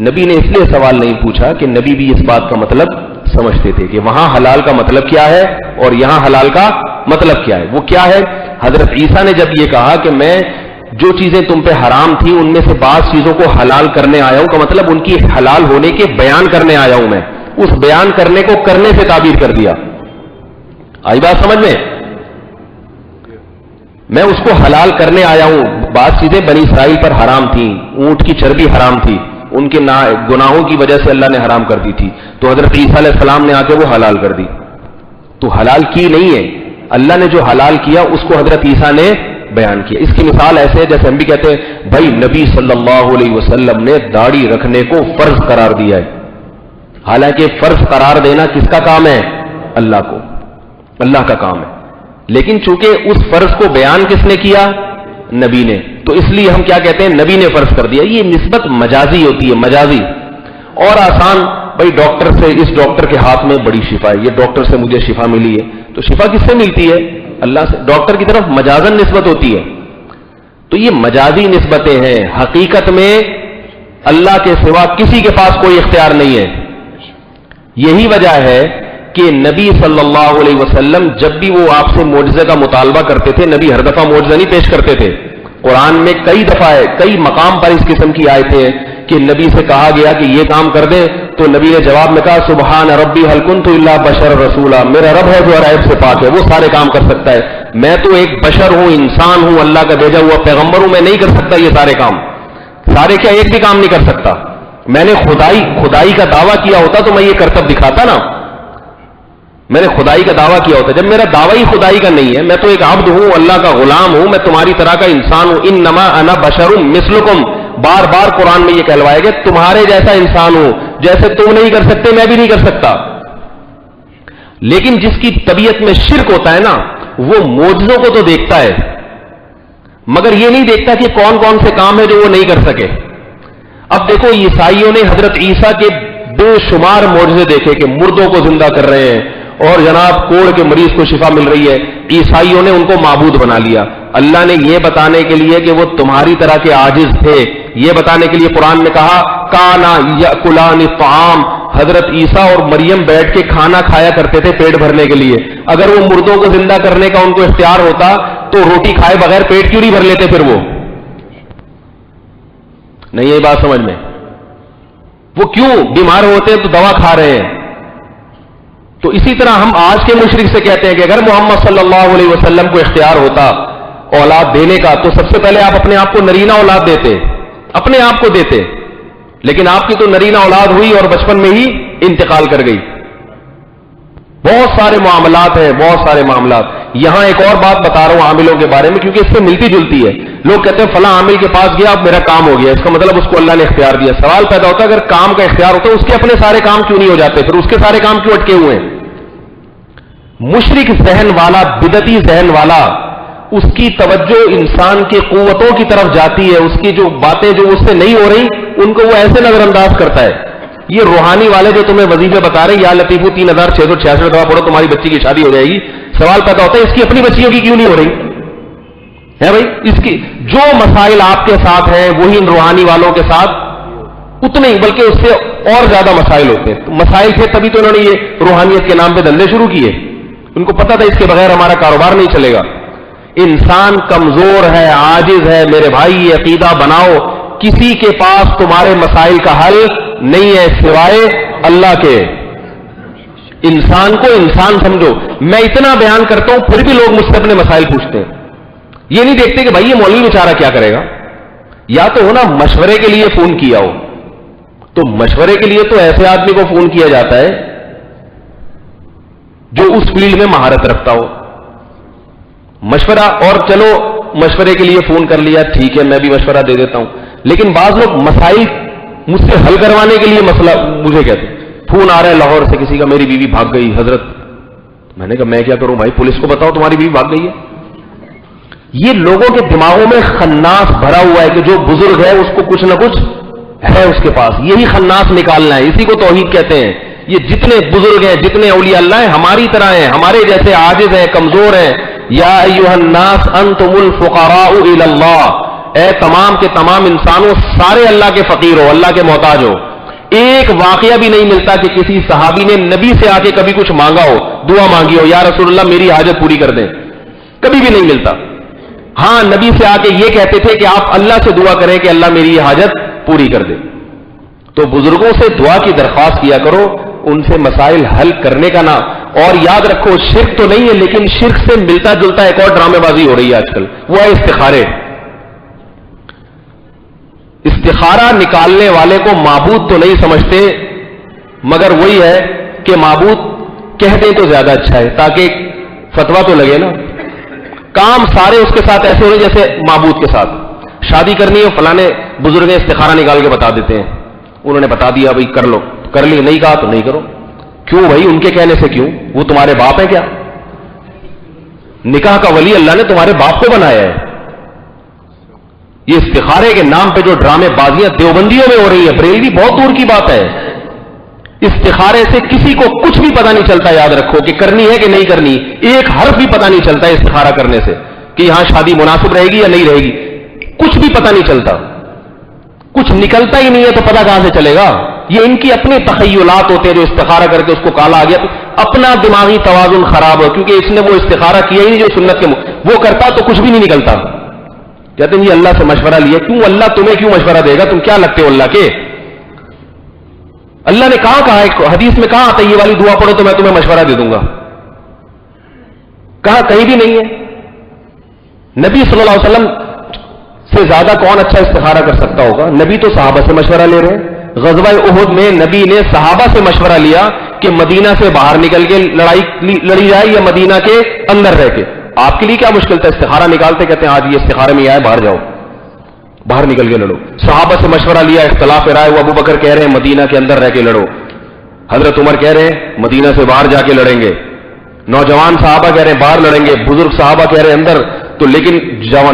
نبی نے اس لیے سوال نہیں پوچھا کہ نبی بھی اس بات کا مطلب سمجھتے تھے کہ وہاں حلال کا مطلب کیا ہے اور یہاں حلال کا مطلب کیا ہے. وہ کیا ہے؟ حضرت عیسیٰ نے جب یہ کہا کہ میں جو چیزیں تم پہ حرام تھی ان میں سے بعض چیزوں کو حلال کرنے آیا ہوں, کا مطلب ان کی حلال ہونے کے بیان کرنے آیا ہوں, میں اس بیان کرنے کو کرنے سے تعبیر کر دیا. آئی بات سمجھ میں؟ میں اس کو حلال کرنے آیا ہوں. بعض چیزیں بنی اسرائیل پر حرام تھیں, اونٹ کی چربی حرام تھی, ان کے گناہوں کی وجہ سے اللہ نے حرام کر دی تھی, تو حضرت عیسیٰ علیہ السلام نے آ کے وہ حلال کر دی. تو حلال کی نہیں ہے, اللہ نے جو حلال کیا اس کو حضرت عیسیٰ نے بیان کیا. اس کی مثال ایسے ہے جیسے ہم بھی کہتے ہیں بھائی نبی صلی اللہ علیہ وسلم نے داڑھی رکھنے کو فرض قرار دیا ہے, حالانکہ فرض قرار دینا کس کا کام ہے؟ اللہ کو, اللہ کا کام ہے. لیکن چونکہ اس فرض کو بیان کس نے کیا؟ نبی نے, تو اس لیے ہم کیا کہتے ہیں نبی نے فرض کر دیا. یہ نسبت مجازی ہوتی ہے, مجازی. اور آسان, بھائی ڈاکٹر سے, اس ڈاکٹر کے ہاتھ میں بڑی شفا ہے, یہ ڈاکٹر سے مجھے شفا ملی ہے, تو شفا کس سے ملتی ہے؟ اللہ سے. ڈاکٹر کی طرف مجازن نسبت ہوتی ہے. تو یہ مجازی نسبتیں ہیں, حقیقت میں اللہ کے سوا کسی کے پاس کوئی اختیار نہیں ہے. یہی وجہ ہے کہ نبی صلی اللہ علیہ وسلم جب بھی وہ آپ سے معجزے کا مطالبہ کرتے تھے, نبی ہر دفعہ معجزہ نہیں پیش کرتے تھے. قرآن میں کئی دفعہ ہے, کئی مقام پر اس قسم کی آیتیں ہیں کہ نبی سے کہا گیا کہ یہ کام کر دیں, تو نبی نے جواب میں کہا سبحان ربی هل كنت الا بشر رسولا, میرا رب ہے جو عیب سے پاک ہے, وہ سارے کام کر سکتا ہے, میں تو ایک بشر ہوں, انسان ہوں, اللہ کا بھیجا ہوا پیغمبر ہوں, میں نہیں کر سکتا یہ سارے کام. سارے کیا, ایک بھی کام نہیں کر سکتا. میں نے خدائی کا دعویٰ کیا ہوتا تو میں یہ کرتب دکھاتا نا, میں نے خدائی کا دعویٰ کیا ہوتا. جب میرا دعویٰ ہی خدائی کا نہیں ہے, میں تو ایک عبد ہوں, اللہ کا غلام ہوں, میں تمہاری طرح کا انسان ہوں. انما انا بشر مثلکم, بار بار قرآن میں یہ کہلوایا کہ تمہارے جیسا انسان ہوں, جیسے تم نہیں کر سکتے میں بھی نہیں کر سکتا. لیکن جس کی طبیعت میں شرک ہوتا ہے نا, وہ معجزوں کو تو دیکھتا ہے مگر یہ نہیں دیکھتا کہ کون کون سے کام ہے جو وہ نہیں کر سکے. اب دیکھو عیسائیوں نے حضرت عیسیٰ کے بے شمار معجزے دیکھے کہ مردوں کو زندہ کر رہے ہیں اور جناب کوڑ کے مریض کو شفا مل رہی ہے. عیسائیوں نے ان کو معبود بنا لیا. اللہ نے یہ بتانے کے لیے کہ وہ تمہاری طرح کے عاجز تھے, یہ بتانے کے لیے قرآن نے کہا کانا یاکلان الطعام، حضرت عیسیٰ اور مریم بیٹھ کے کھانا کھایا کرتے تھے پیٹ بھرنے کے لیے. اگر وہ مردوں کو زندہ کرنے کا ان کو اختیار ہوتا تو روٹی کھائے بغیر پیٹ کیوں نہیں بھر لیتے؟ پھر وہ نہیں ہے بات سمجھ میں؟ وہ کیوں بیمار ہوتے ہیں تو دوا کھا رہے ہیں. تو اسی طرح ہم آج کے مشرک سے کہتے ہیں کہ اگر محمد صلی اللہ علیہ وسلم کو اختیار ہوتا اولاد دینے کا تو سب سے پہلے آپ اپنے آپ کو نرینہ اولاد دیتے، اپنے آپ کو دیتے. لیکن آپ کی تو نرینہ اولاد ہوئی اور بچپن میں ہی انتقال کر گئی. بہت سارے معاملات ہیں، بہت سارے معاملات. یہاں ایک اور بات بتا رہا ہوں عاملوں کے بارے میں، کیونکہ اس سے ملتی جلتی ہے. لوگ کہتے ہیں فلاں عامل کے پاس گیا اب میرا کام ہو گیا، اس کا مطلب اس کو اللہ نے اختیار دیا. سوال پیدا ہوتا ہے اگر کام کا اختیار ہوتا ہے اس کے اپنے سارے کام کیوں نہیں ہو جاتے؟ پھر اس کے سارے کام کیوں اٹکے ہوئے ہیں؟ مشرک ذہن والا، بدعتی ذہن والا، اس کی توجہ انسان کی قوتوں کی طرف جاتی ہے. اس کی جو باتیں جو اس سے نہیں ہو رہی ان کو وہ ایسے نظر انداز کرتا ہے. یہ روحانی والے جو تمہیں وظیفے بتا رہے ہیں یا لطیفو 3666 دفعہ پڑھو تمہاری بچی کی شادی ہو جائے گی، سوال پیدا ہوتا ہے اس کی اپنی بچیوں کی کیوں نہیں ہو رہی ہے؟ بھائی اس کی جو مسائل آپ کے ساتھ ہیں وہی ان روحانی والوں کے ساتھ اتنے ہی بلکہ اس سے اور زیادہ مسائل ہوتے ہیں. مسائل تھے تبھی تو انہوں نے یہ روحانیت کے نام پہ دھندے شروع کیے. ان کو پتا تھا اس کے بغیر ہمارا کاروبار نہیں چلے گا. انسان کمزور ہے، عاجز ہے. میرے بھائی یہ عقیدہ بناؤ، کسی کے پاس تمہارے مسائل کا حل نہیں ہے سوائے اللہ کے. انسان کو انسان سمجھو. میں اتنا بیان کرتا ہوں پھر بھی لوگ مجھ سے اپنے مسائل پوچھتے ہیں. یہ نہیں دیکھتے کہ بھائی یہ مولوی بیچارہ کیا کرے گا. یا تو ہونا مشورے کے لیے فون کیا ہو، تو مشورے کے لیے تو ایسے آدمی کو فون کیا جاتا ہے جو اس فیلڈ میں مہارت رکھتا ہو. مشورہ اور چلو مشورے کے لیے فون کر لیا، ٹھیک ہے میں بھی مشورہ دے دیتا ہوں. لیکن بعض لوگ مسائل مجھ سے حل کروانے کے لیے مسئلہ مجھے کہتے ہیں. فون آ رہا ہے لاہور سے کسی کا، میری بیوی بھاگ گئی حضرت. میں نے کہا میں کیا کروں بھائی، پولیس کو بتاؤ تمہاری بیوی بھاگ گئی ہے. یہ لوگوں کے دماغوں میں خناس بھرا ہوا ہے کہ جو بزرگ ہے اس کو کچھ نہ کچھ ہے اس کے پاس. یہی خناس نکالنا ہے، اسی کو توحید کہتے ہیں. یہ جتنے بزرگ ہیں، جتنے اولیاء اللہ ہیں ہماری طرح ہیں، ہمارے جیسے عاجز ہیں، کمزور ہیں. یا ایھا الناس انتم الفقراء الی اللہ، اے تمام کے تمام انسانوں سارے اللہ کے فقیر ہو، اللہ کے محتاج ہو. ایک واقعہ بھی نہیں ملتا کہ کسی صحابی نے نبی سے آ کے کبھی کچھ مانگا ہو، دعا مانگی ہو یا رسول اللہ میری حاجت پوری کر دیں، کبھی بھی نہیں ملتا. ہاں نبی سے آ کے یہ کہتے تھے کہ آپ اللہ سے دعا کریں کہ اللہ میری یہ حاجت پوری کر دے. تو بزرگوں سے دعا کی درخواست کیا کرو، ان سے مسائل حل کرنے کا نام. اور یاد رکھو شرک تو نہیں ہے، لیکن شرک سے ملتا جلتا ایک اور ڈرامے بازی ہو رہی ہے آج کل، وہ ہے استخارے. استخارہ نکالنے والے کو معبود تو نہیں سمجھتے، مگر وہی ہے کہ معبود کہہ دیں تو زیادہ اچھا ہے تاکہ فتویٰ تو لگے نا. کام سارے اس کے ساتھ ایسے ہو رہے جیسے معبود کے ساتھ. شادی کرنی ہے فلانے بزرگ استخارہ نکال کے بتا دیتے ہیں، انہوں نے بتا دیا بھائی کر لو، کر لی. نہیں کہا تو نہیں کرو. کیوں بھائی ان کے کہنے سے کیوں؟ وہ تمہارے باپ ہیں کیا؟ نکاح کا ولی اللہ نے تمہارے باپ کو بنایا ہے. یہ استخارے کے نام پہ جو ڈرامے بازیاں دیوبندیوں میں ہو رہی ہے، بریلوی بہت دور کی بات ہے. استخارے سے کسی کو کچھ بھی پتا نہیں چلتا. یاد رکھو کہ کرنی ہے کہ نہیں کرنی، ایک حرف بھی پتا نہیں چلتا استخارہ کرنے سے کہ یہاں شادی مناسب رہے گی یا نہیں رہے گی. کچھ بھی پتا نہیں چلتا، کچھ نکلتا ہی نہیں ہے تو پتا کہاں سے چلے گا؟ یہ ان کی اپنے تخیلات ہوتے ہیں جو استخارہ کر کے اس کو کالا آ گیا. اپنا دماغی توازن خراب ہو، کیونکہ اس نے وہ استخارہ کیا ہی نہیں جو سنت کے وہ کرتا تو کچھ بھی نہیں نکلتا. کہتے ہیں یہ اللہ سے مشورہ لیا. کیوں اللہ تمہیں کیوں مشورہ دے گا؟ تم کیا لگتے ہو اللہ کے؟ اللہ نے کہا ہے حدیث میں کہا آتا ہے یہ والی دعا پڑھو تو میں تمہیں مشورہ دے دوں گا؟ کہا کہیں بھی نہیں ہے. نبی صلی اللہ علیہ وسلم سے زیادہ کون اچھا استخارہ کر سکتا ہوگا؟ نبی تو صحابہ سے مشورہ لے رہے ہیں. غزوہ احد میں نبی نے صحابہ سے مشورہ لیا کہ مدینہ سے باہر نکل کے لڑی جائے یا مدینہ کے اندر رہ کے. آپ کے لیے کیا مشکل تھا؟ استخارہ نکالتے کہتے ہیں آج یہ استخارے میں آئے باہر جاؤ، باہر نکل کے لڑو. صحابہ سے مشورہ لیا، اختلاف رائے. وہ ابو بکر کہہ رہے ہیں مدینہ کے اندر رہ کے لڑو، حضرت عمر کہہ رہے ہیں مدینہ سے باہر جا کے لڑیں گے، نوجوان صحابہ کہہ رہے ہیں باہر لڑیں گے، بزرگ صحابہ کہہ رہے ہیں اندر. تو لیکن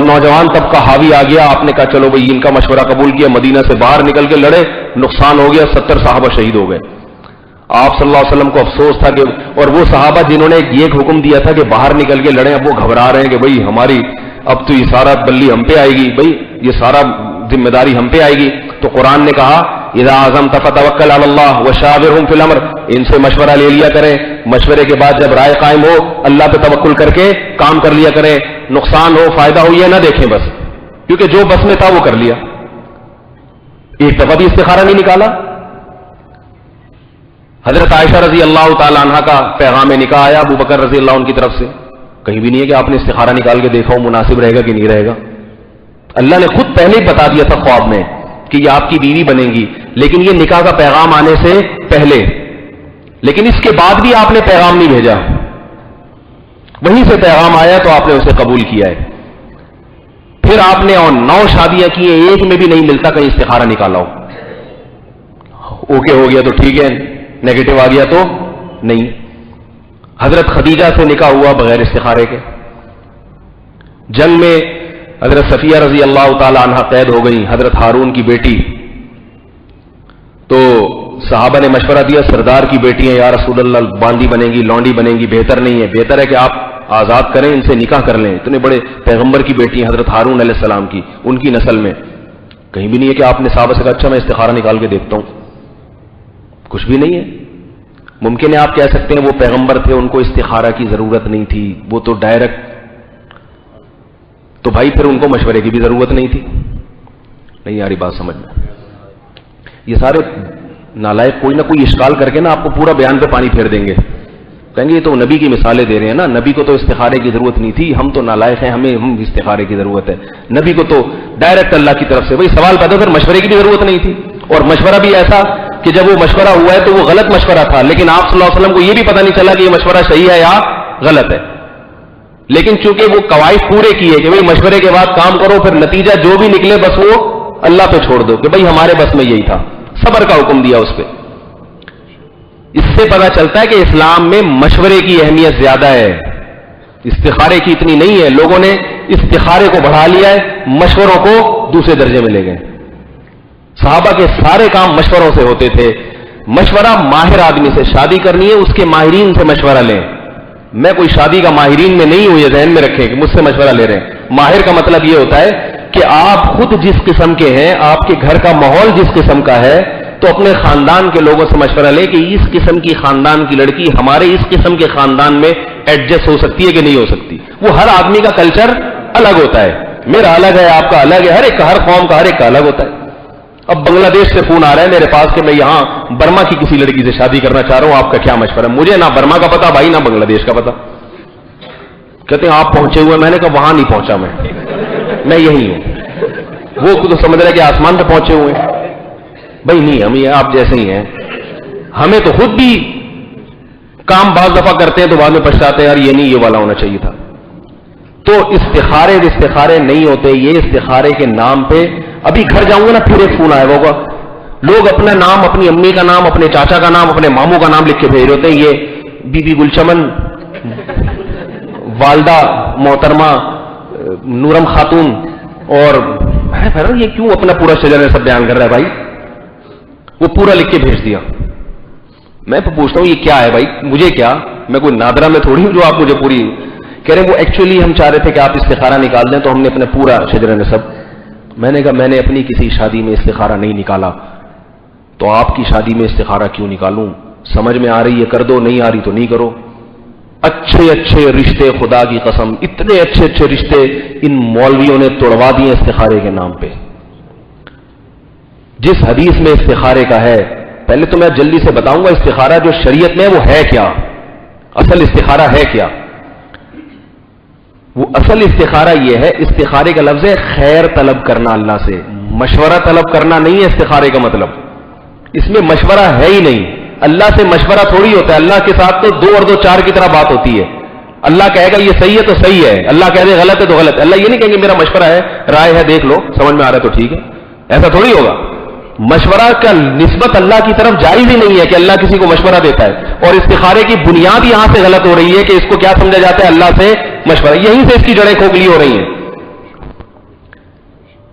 نوجوان طبقہ حاوی آ گیا. آپ نے کہا چلو بھائی ان کا مشورہ قبول کیا، مدینہ سے باہر نکل کے لڑے، نقصان ہو گیا، 70 صحابہ شہید ہو گئے. آپ صلی اللہ علیہ وسلم کو افسوس تھا کہ اور وہ صحابہ جنہوں نے یہ حکم دیا تھا کہ باہر نکل کے لڑیں، اب وہ گھبرا رہے ہیں کہ بھائی ہماری اب تو یہ سارا بلی ہم پہ آئے گی، بھائی یہ سارا ذمہ داری ہم پہ آئے گی. تو قرآن نے کہا اذا عزمت فتوکل علی اللہ وشاورہم فی الامر، ان سے مشورہ لے لیا کریں، مشورے کے بعد جب رائے قائم ہو اللہ پہ توکل کر کے کام کر لیا کریں، نقصان ہو فائدہ ہو یہ نہ دیکھیں بس، کیونکہ جو بس میں تھا وہ کر لیا. ایک دفعہ بھی استخارہ نہیں نکالا. حضرت عائشہ رضی اللہ تعالی عنہ کا پیغام نکاح آیا ابو بکر رضی اللہ عنہ کی طرف سے، کہیں بھی نہیں ہے کہ آپ نے استخارہ نکال کے دیکھا ہو مناسب رہے گا کہ نہیں رہے گا. اللہ نے خود پہلے ہی بتا دیا تھا خواب میں کہ یہ آپ کی بیوی بنے گی، لیکن یہ نکاح کا پیغام آنے سے پہلے. لیکن اس کے بعد بھی آپ نے پیغام نہیں بھیجا، وہیں سے پیغام آیا تو آپ نے اسے قبول کیا ہے. پھر آپ نے 9 شادیاں کی ہیں، ایک میں بھی نہیں ملتا کہیں استخارہ نکالا ہو. اوکے ہو گیا تو ٹھیک ہے، نیگیٹو آ گیا تو نہیں. حضرت خدیجہ سے نکاح ہوا بغیر استخارے کے. جنگ میں حضرت صفیہ رضی اللہ تعالی عنہ قید ہو گئی، حضرت ہارون کی بیٹی. تو صحابہ نے مشورہ دیا سردار کی بیٹی ہیں یا رسول اللہ باندی بنے گی لونڈی بنے گی، بہتر نہیں ہے، بہتر ہے کہ آپ آزاد کریں، ان سے نکاح کر لیں. اتنے بڑے پیغمبر کی بیٹی ہیں حضرت ہارون علیہ السلام کی، ان کی نسل میں. کہیں بھی نہیں ہے کہ آپ نے صحابہ سے کہا اچھا میں استخارہ نکال کے دیکھتا ہوں، کچھ بھی نہیں ہے. ممکن ہے آپ کہہ سکتے ہیں وہ پیغمبر تھے ان کو استخارہ کی ضرورت نہیں تھی، وہ تو ڈائریکٹ. تو بھائی پھر ان کو مشورے کی بھی ضرورت نہیں تھی. نہیں یاری بات سمجھ میں. یہ سارے نالائق کوئی نہ کوئی اشکال کر کے نا آپ کو پورا بیان پہ پانی پھیر دیں گے، کہیں گے یہ تو نبی کی مثالیں دے رہے ہیں نا، نبی کو تو استخارے کی ضرورت نہیں تھی، ہم تو نالائق ہیں، ہم استخارے کی ضرورت ہے. نبی کو تو ڈائریکٹ اللہ کی طرف سے. وہی سوال پیدا پھر مشورے کی بھی ضرورت نہیں تھی. اور مشورہ بھی ایسا کہ جب وہ مشورہ ہوا ہے تو وہ غلط مشورہ تھا، لیکن آپ صلی اللہ علیہ وسلم کو یہ بھی پتہ نہیں چلا کہ یہ مشورہ صحیح ہے یا غلط ہے. لیکن چونکہ وہ قواعد پورے کیے کہ بھئی مشورے کے بعد کام کرو، پھر نتیجہ جو بھی نکلے بس وہ اللہ پہ چھوڑ دو کہ بھئی ہمارے بس میں یہی تھا. صبر کا حکم دیا اس پہ. اس سے پتہ چلتا ہے کہ اسلام میں مشورے کی اہمیت زیادہ ہے، استخارے کی اتنی نہیں ہے. لوگوں نے استخارے کو بڑھا لیا ہے، مشوروں کو دوسرے درجے میں لے گئے. صحابہ کے سارے کام مشوروں سے ہوتے تھے. مشورہ ماہر آدمی سے، شادی کرنی ہے اس کے ماہرین سے مشورہ لیں. میں کوئی شادی کا ماہرین میں نہیں ہوں، یہ ذہن میں رکھیں کہ مجھ سے مشورہ لے رہے ہیں. ماہر کا مطلب یہ ہوتا ہے کہ آپ خود جس قسم کے ہیں، آپ کے گھر کا ماحول جس قسم کا ہے، تو اپنے خاندان کے لوگوں سے مشورہ لیں کہ اس قسم کی خاندان کی لڑکی ہمارے اس قسم کے خاندان میں ایڈجسٹ ہو سکتی ہے کہ نہیں ہو سکتی. وہ ہر آدمی کا کلچر الگ ہوتا ہے، میرا الگ ہے، آپ کا الگ ہے، ہر قوم کا ہر ایک کا الگ ہوتا ہے. اب بنگلہ دیش سے فون آ رہا ہے میرے پاس کہ میں یہاں برما کی کسی لڑکی سے شادی کرنا چاہ رہا ہوں، آپ کا کیا مشورہ ہے؟ مجھے نہ برما کا پتا بھائی، نہ بنگلہ دیش کا پتا. کہتے ہیں آپ پہنچے ہوئے. میں نے کہا وہاں نہیں پہنچا، میں یہی ہوں. وہ تو سمجھ رہے کہ آسمان پہ پہنچے ہوئے ہیں. بھائی نہیں، ہم یہ آپ جیسے ہی ہیں. ہمیں تو خود بھی کام بعض دفعہ کرتے ہیں تو بعد میں پچھتاتے ہیں یار یہ نہیں، یہ والا ہونا چاہیے تھا. تو استخارے نہیں ہوتے. یہ استخارے کے نام پہ ابھی گھر جاؤں گا نا پھر ایک فون آئے ہوگا، لوگ اپنا نام، اپنی امی کا نام، اپنے چاچا کا نام، اپنے ماموں کا نام لکھ کے بھیج ہوتے ہیں. یہ بی بی گلچمن، والدہ محترمہ نورم خاتون، اور یہ کیوں اپنا پورا شجر سب بیان کر رہا ہے بھائی؟ وہ پورا لکھ کے بھیج دیا. میں پوچھتا ہوں یہ کیا ہے بھائی؟ مجھے کیا، میں کوئی نادرہ میں تھوڑی ہوں جو آپ مجھے پوری کہہ رہے ہیں. وہ ایکچولی ہم چاہ رہے تھے کہ آپ استخارہ نکال دیں، تو ہم نے اپنا پورا شجر نسب. میں نے کہا میں نے اپنی کسی شادی میں استخارہ نہیں نکالا، تو آپ کی شادی میں استخارہ کیوں نکالوں؟ سمجھ میں آ رہی ہے کر دو، نہیں آ رہی تو نہیں کرو. اچھے اچھے رشتے، خدا کی قسم اتنے اچھے اچھے رشتے ان مولویوں نے توڑوا دیے استخارے کے نام پہ. جس حدیث میں استخارے کا ہے، پہلے تو میں جلدی سے بتاؤں گا استخارہ جو شریعت میں وہ ہے کیا، اصل استخارہ ہے کیا. وہ اصل استخارہ یہ ہے، استخارے کا لفظ ہے خیر طلب کرنا اللہ سے، مشورہ طلب کرنا نہیں ہے استخارے کا مطلب. اس میں مشورہ ہے ہی نہیں. اللہ سے مشورہ تھوڑی ہوتا ہے. اللہ کے ساتھ تو 2 اور 2 4 کی طرح بات ہوتی ہے. اللہ کہے گا یہ صحیح ہے تو صحیح ہے، اللہ کہہ دے غلط ہے تو غلط ہے. اللہ یہ نہیں کہیں گے میرا مشورہ ہے، رائے ہے، دیکھ لو، سمجھ میں آ رہا ہے تو ٹھیک ہے. ایسا تھوڑی ہوگا. مشورہ کا نسبت اللہ کی طرف جائز ہی نہیں ہے کہ اللہ کسی کو مشورہ دیتا ہے. اور استخارے کی بنیاد یہاں سے غلط ہو رہی ہے کہ اس کو کیا سمجھا جاتا ہے اللہ سے مشورہ. یہیں سے اس کی جڑیں کھوکھلی ہو رہی ہیں.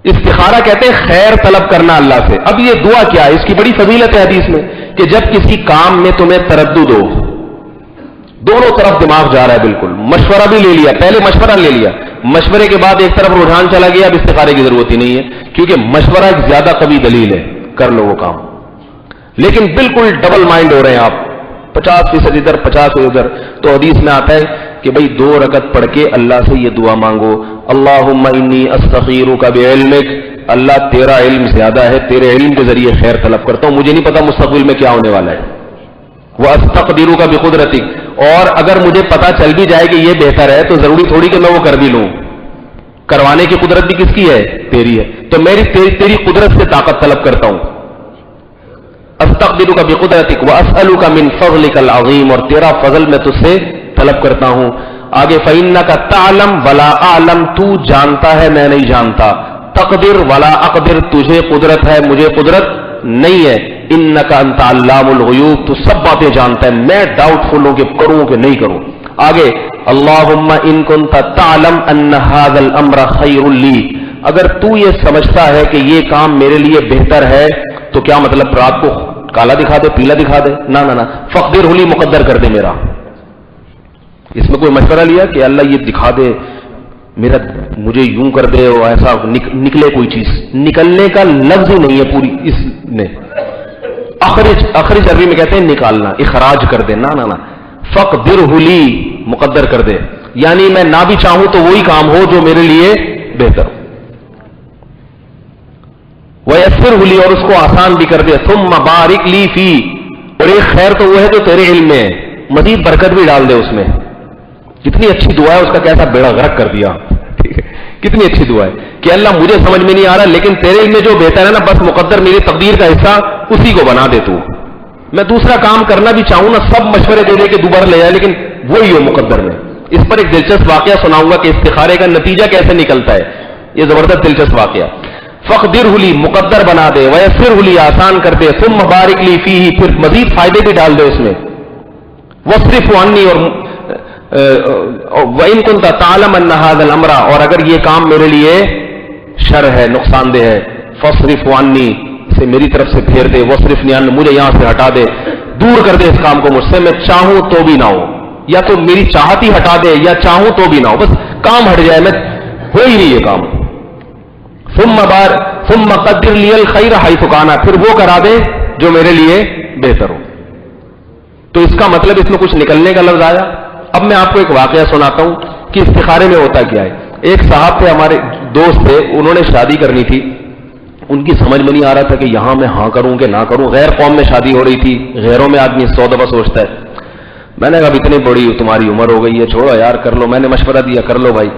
استخارہ کہتے ہیں خیر طلب کرنا اللہ سے. اب یہ دعا کیا ہے؟ اس کی بڑی فضیلت ہے حدیث میں کہ جب کسی کام میں تمہیں تردد ہو، دونوں طرف دماغ جا رہا ہے بالکل، مشورہ بھی لے لیا، پہلے مشورہ لے لیا، مشورے کے بعد ایک طرف رجحان چلا گیا، اب استخارے کی ضرورت ہی نہیں ہے کیونکہ مشورہ ایک زیادہ قوی دلیل ہے، کر لو وہ کام. لیکن بالکل ڈبل مائنڈ ہو رہے ہیں آپ، 50% ادھر 50% ادھر. تو حدیث میں آتا ہے کہ بھئی 2 رکعت پڑھ کے اللہ سے یہ دعا مانگو، اللہم انی استخیرک بعلمک، اللہ تیرا علم زیادہ ہے، تیرے علم کے ذریعے خیر طلب کرتا ہوں، مجھے نہیں پتا مستقبل میں کیا ہونے والا ہے. واستقدرک بقدرتک، اور اگر مجھے پتا چل بھی جائے کہ یہ بہتر ہے تو ضروری تھوڑی کہ میں وہ کر بھی لوں، کروانے کی قدرت بھی کس کی ہے؟ تیری ہے. تو میں تیری قدرت سے طاقت طلب کرتا ہوں. استقدرک بقدرتک واسألک من فضلک العظیم، اور تیرا فضل میں تجھ سے طلب کرتا ہوں. آگے فإنک تعلم ولا اعلم، تو جانتا ہے میں نہیں جانتا. تقدر ولا اقدر، تجھے قدرت ہے مجھے قدرت نہیں ہے. انک انت علام الغیوب، تو سب باتیں جانتا ہے، میں ڈاؤٹ فل ہوں کہ کروں کہ نہیں کروں. آگے اللہم ان کنت تعلم ان ھذا الامر خیر لی، اگر تو یہ سمجھتا ہے کہ یہ کام میرے لیے بہتر ہے تو کیا مطلب رات کو کالا دکھا دے پیلا دکھا دے؟ نہ فقدرہ لی، مقدر کر دے میرا. اس میں کوئی مشورہ لیا کہ اللہ یہ دکھا دے میرا، مجھے یوں کر دے اور ایسا نکلے کوئی چیز؟ نکلنے کا لفظ ہی نہیں ہے پوری اس میں. اخرج عربی میں کہتے ہیں نکالنا، اخراج کر دے. نہ فقدرہ لی، مقدر کر دے، یعنی میں نہ بھی چاہوں تو وہی کام ہو جو میرے لیے بہتر ہو. ویسرہ لی، اور اس کو آسان بھی کر دے. ثم بارک لی فی، اور ایک خیر تو وہ ہے جو تیرے علم میں ہے، مزید برکت بھی ڈال دے اس میں. کتنی اچھی دعا ہے، اس کا کیسا بیڑا غرق کر دیا. ٹھیک ہے، کتنی اچھی دعا ہے کہ اللہ مجھے سمجھ میں نہیں آ رہا لیکن تیرے علم میں جو بہتر ہے نا، بس مقدر میری تقدیر کا حصہ اسی کو بنا دے تو. میں دوسرا کام کرنا بھی چاہوں نا، سب مشورے دے دے کے دوبارہ لے جائے، لیکن وہی ہو مقدر میں. اس پر ایک دلچسپ واقعہ سناؤں گا کہ استخارے کا نتیجہ کیسے نکلتا ہے. یہ زبردست دلچسپ واقعہ. فقدرہ لی، مقدر بنا دے. ویسرہ لی، آسان کر دے. ثم بارک لی فیہ، پھر مزید فائدے بھی ڈال دے اس میں. واصرف عنی، اور وَإِن كُنْتَ تَعْلَمَ أَنَّ هَذَا الْأَمْرَ، اور اگر یہ کام میرے لیے شر ہے، نقصان دہ ہے، فَاصْرِفْ عَنِّي، اسے میری طرف سے پھیر دے. وَاصْرِفْنِي عَنْ، مجھے یہاں سے ہٹا دے، دور کر دے اس کام کو مجھ سے. میں چاہوں تو بھی نہ ہو، یا تو میری چاہت ہی ہٹا دے یا چاہوں تو بھی نہ ہو، بس کام ہٹ جائے، میں ہو ہی نہیں یہ کام. ثم قدر لی الخیر حیث کان، پھر وہ کرا دے جو میرے لیے بہتر ہو. تو اس کا مطلب اس میں کچھ نکلنے کا لفظ آیا. اب میں آپ کو ایک واقعہ سناتا ہوں کہ استخارے میں ہوتا کیا ہے. ایک صاحب تھے، ہمارے دوست تھے، انہوں نے شادی کرنی تھی. ان کی سمجھ میں نہیں آ رہا تھا کہ یہاں میں ہاں کروں کہ نہ کروں. غیر قوم میں شادی ہو رہی تھی، غیروں میں آدمی 100 دفعہ سوچتا ہے. میں نے کہا اب اتنی بڑی تمہاری عمر ہو گئی ہے، چھوڑو یار کر لو. میں نے مشورہ دیا کر لو بھائی.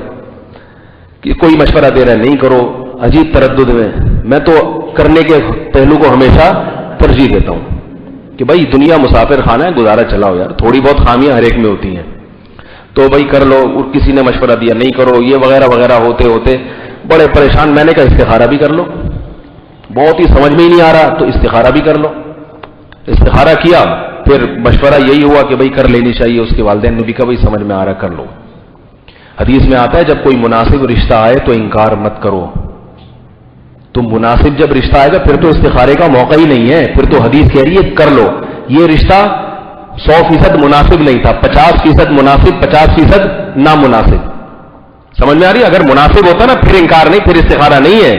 کہ کوئی مشورہ دے رہا ہے نہیں کرو، عجیب تردد میں. میں تو کرنے کے پہلو کو ہمیشہ ترجیح دیتا ہوں کہ بھائی دنیا مسافر خانہ ہے، گزارا چلاؤ یار، تھوڑی بہت خامیاں ہر ایک میں ہوتی ہیں تو بھائی کر لو. کسی نے مشورہ دیا نہیں کرو، یہ وغیرہ وغیرہ ہوتے ہوتے بڑے پریشان. میں نے کہا استخارہ بھی کر لو. بہت ہی سمجھ میں ہی نہیں آ رہا تو استخارہ بھی کر لو. استخارہ کیا، پھر مشورہ یہی ہوا کہ بھائی کر لینی چاہیے. اس کے والدین نے بھی کہا بھائی سمجھ میں آ رہا کر لو. حدیث میں آتا ہے جب کوئی مناسب رشتہ آئے تو انکار مت کرو. تو مناسب جب رشتہ آئے گا پھر تو استخارے کا موقع ہی نہیں ہے، پھر تو حدیث کہہ رہی ہے کر لو. یہ رشتہ 100% مناسب نہیں تھا، 50% مناسب، 50% نامناسب. سمجھ میں آ رہی ہے؟ اگر مناسب ہوتا نا پھر انکار نہیں، پھر استخارہ نہیں ہے،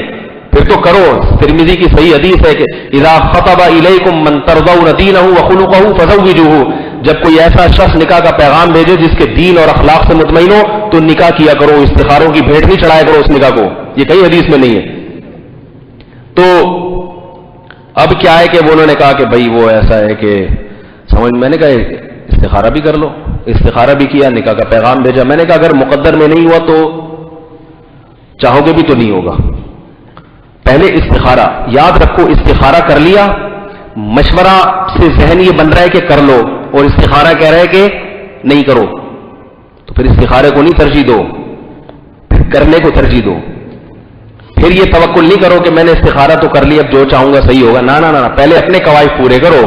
پھر تو کرو. ترمذی کی صحیح حدیث ہے کہ اذا خطب الیکم من ترضون دینہ وخلقہ فزوجوہ، جب کوئی ایسا شخص نکاح کا پیغام بھیجے جس کے دین اور اخلاق سے مطمئن ہو تو نکاح کیا کرو. استخاروں کی بھیٹ نہیں چڑھایا کرو اس نکاح کو، یہ کئی حدیث میں نہیں ہے. تو اب کیا ہے کہ انہوں نے کہا کہ بھائی وہ ایسا ہے کہ سمجھ. میں نے کہا استخارہ بھی کر لو. استخارہ بھی کیا، نکاح کا پیغام بھیجا. میں نے کہا اگر مقدر میں نہیں ہوا تو چاہو گے بھی تو نہیں ہوگا. پہلے استخارہ یاد رکھو، استخارہ کر لیا، مشورہ سے ذہن یہ بن رہا ہے کہ کر لو، اور استخارہ کہہ رہا ہے کہ نہیں کرو، تو پھر استخارے کو نہیں ترجیح دو، پھر کرنے کو ترجیح دو. پھر یہ توکل نہیں کرو کہ میں نے استخارہ تو کر لیا اب جو چاہوں گا صحیح ہوگا. نہ، پہلے اپنے قواعد پورے کرو،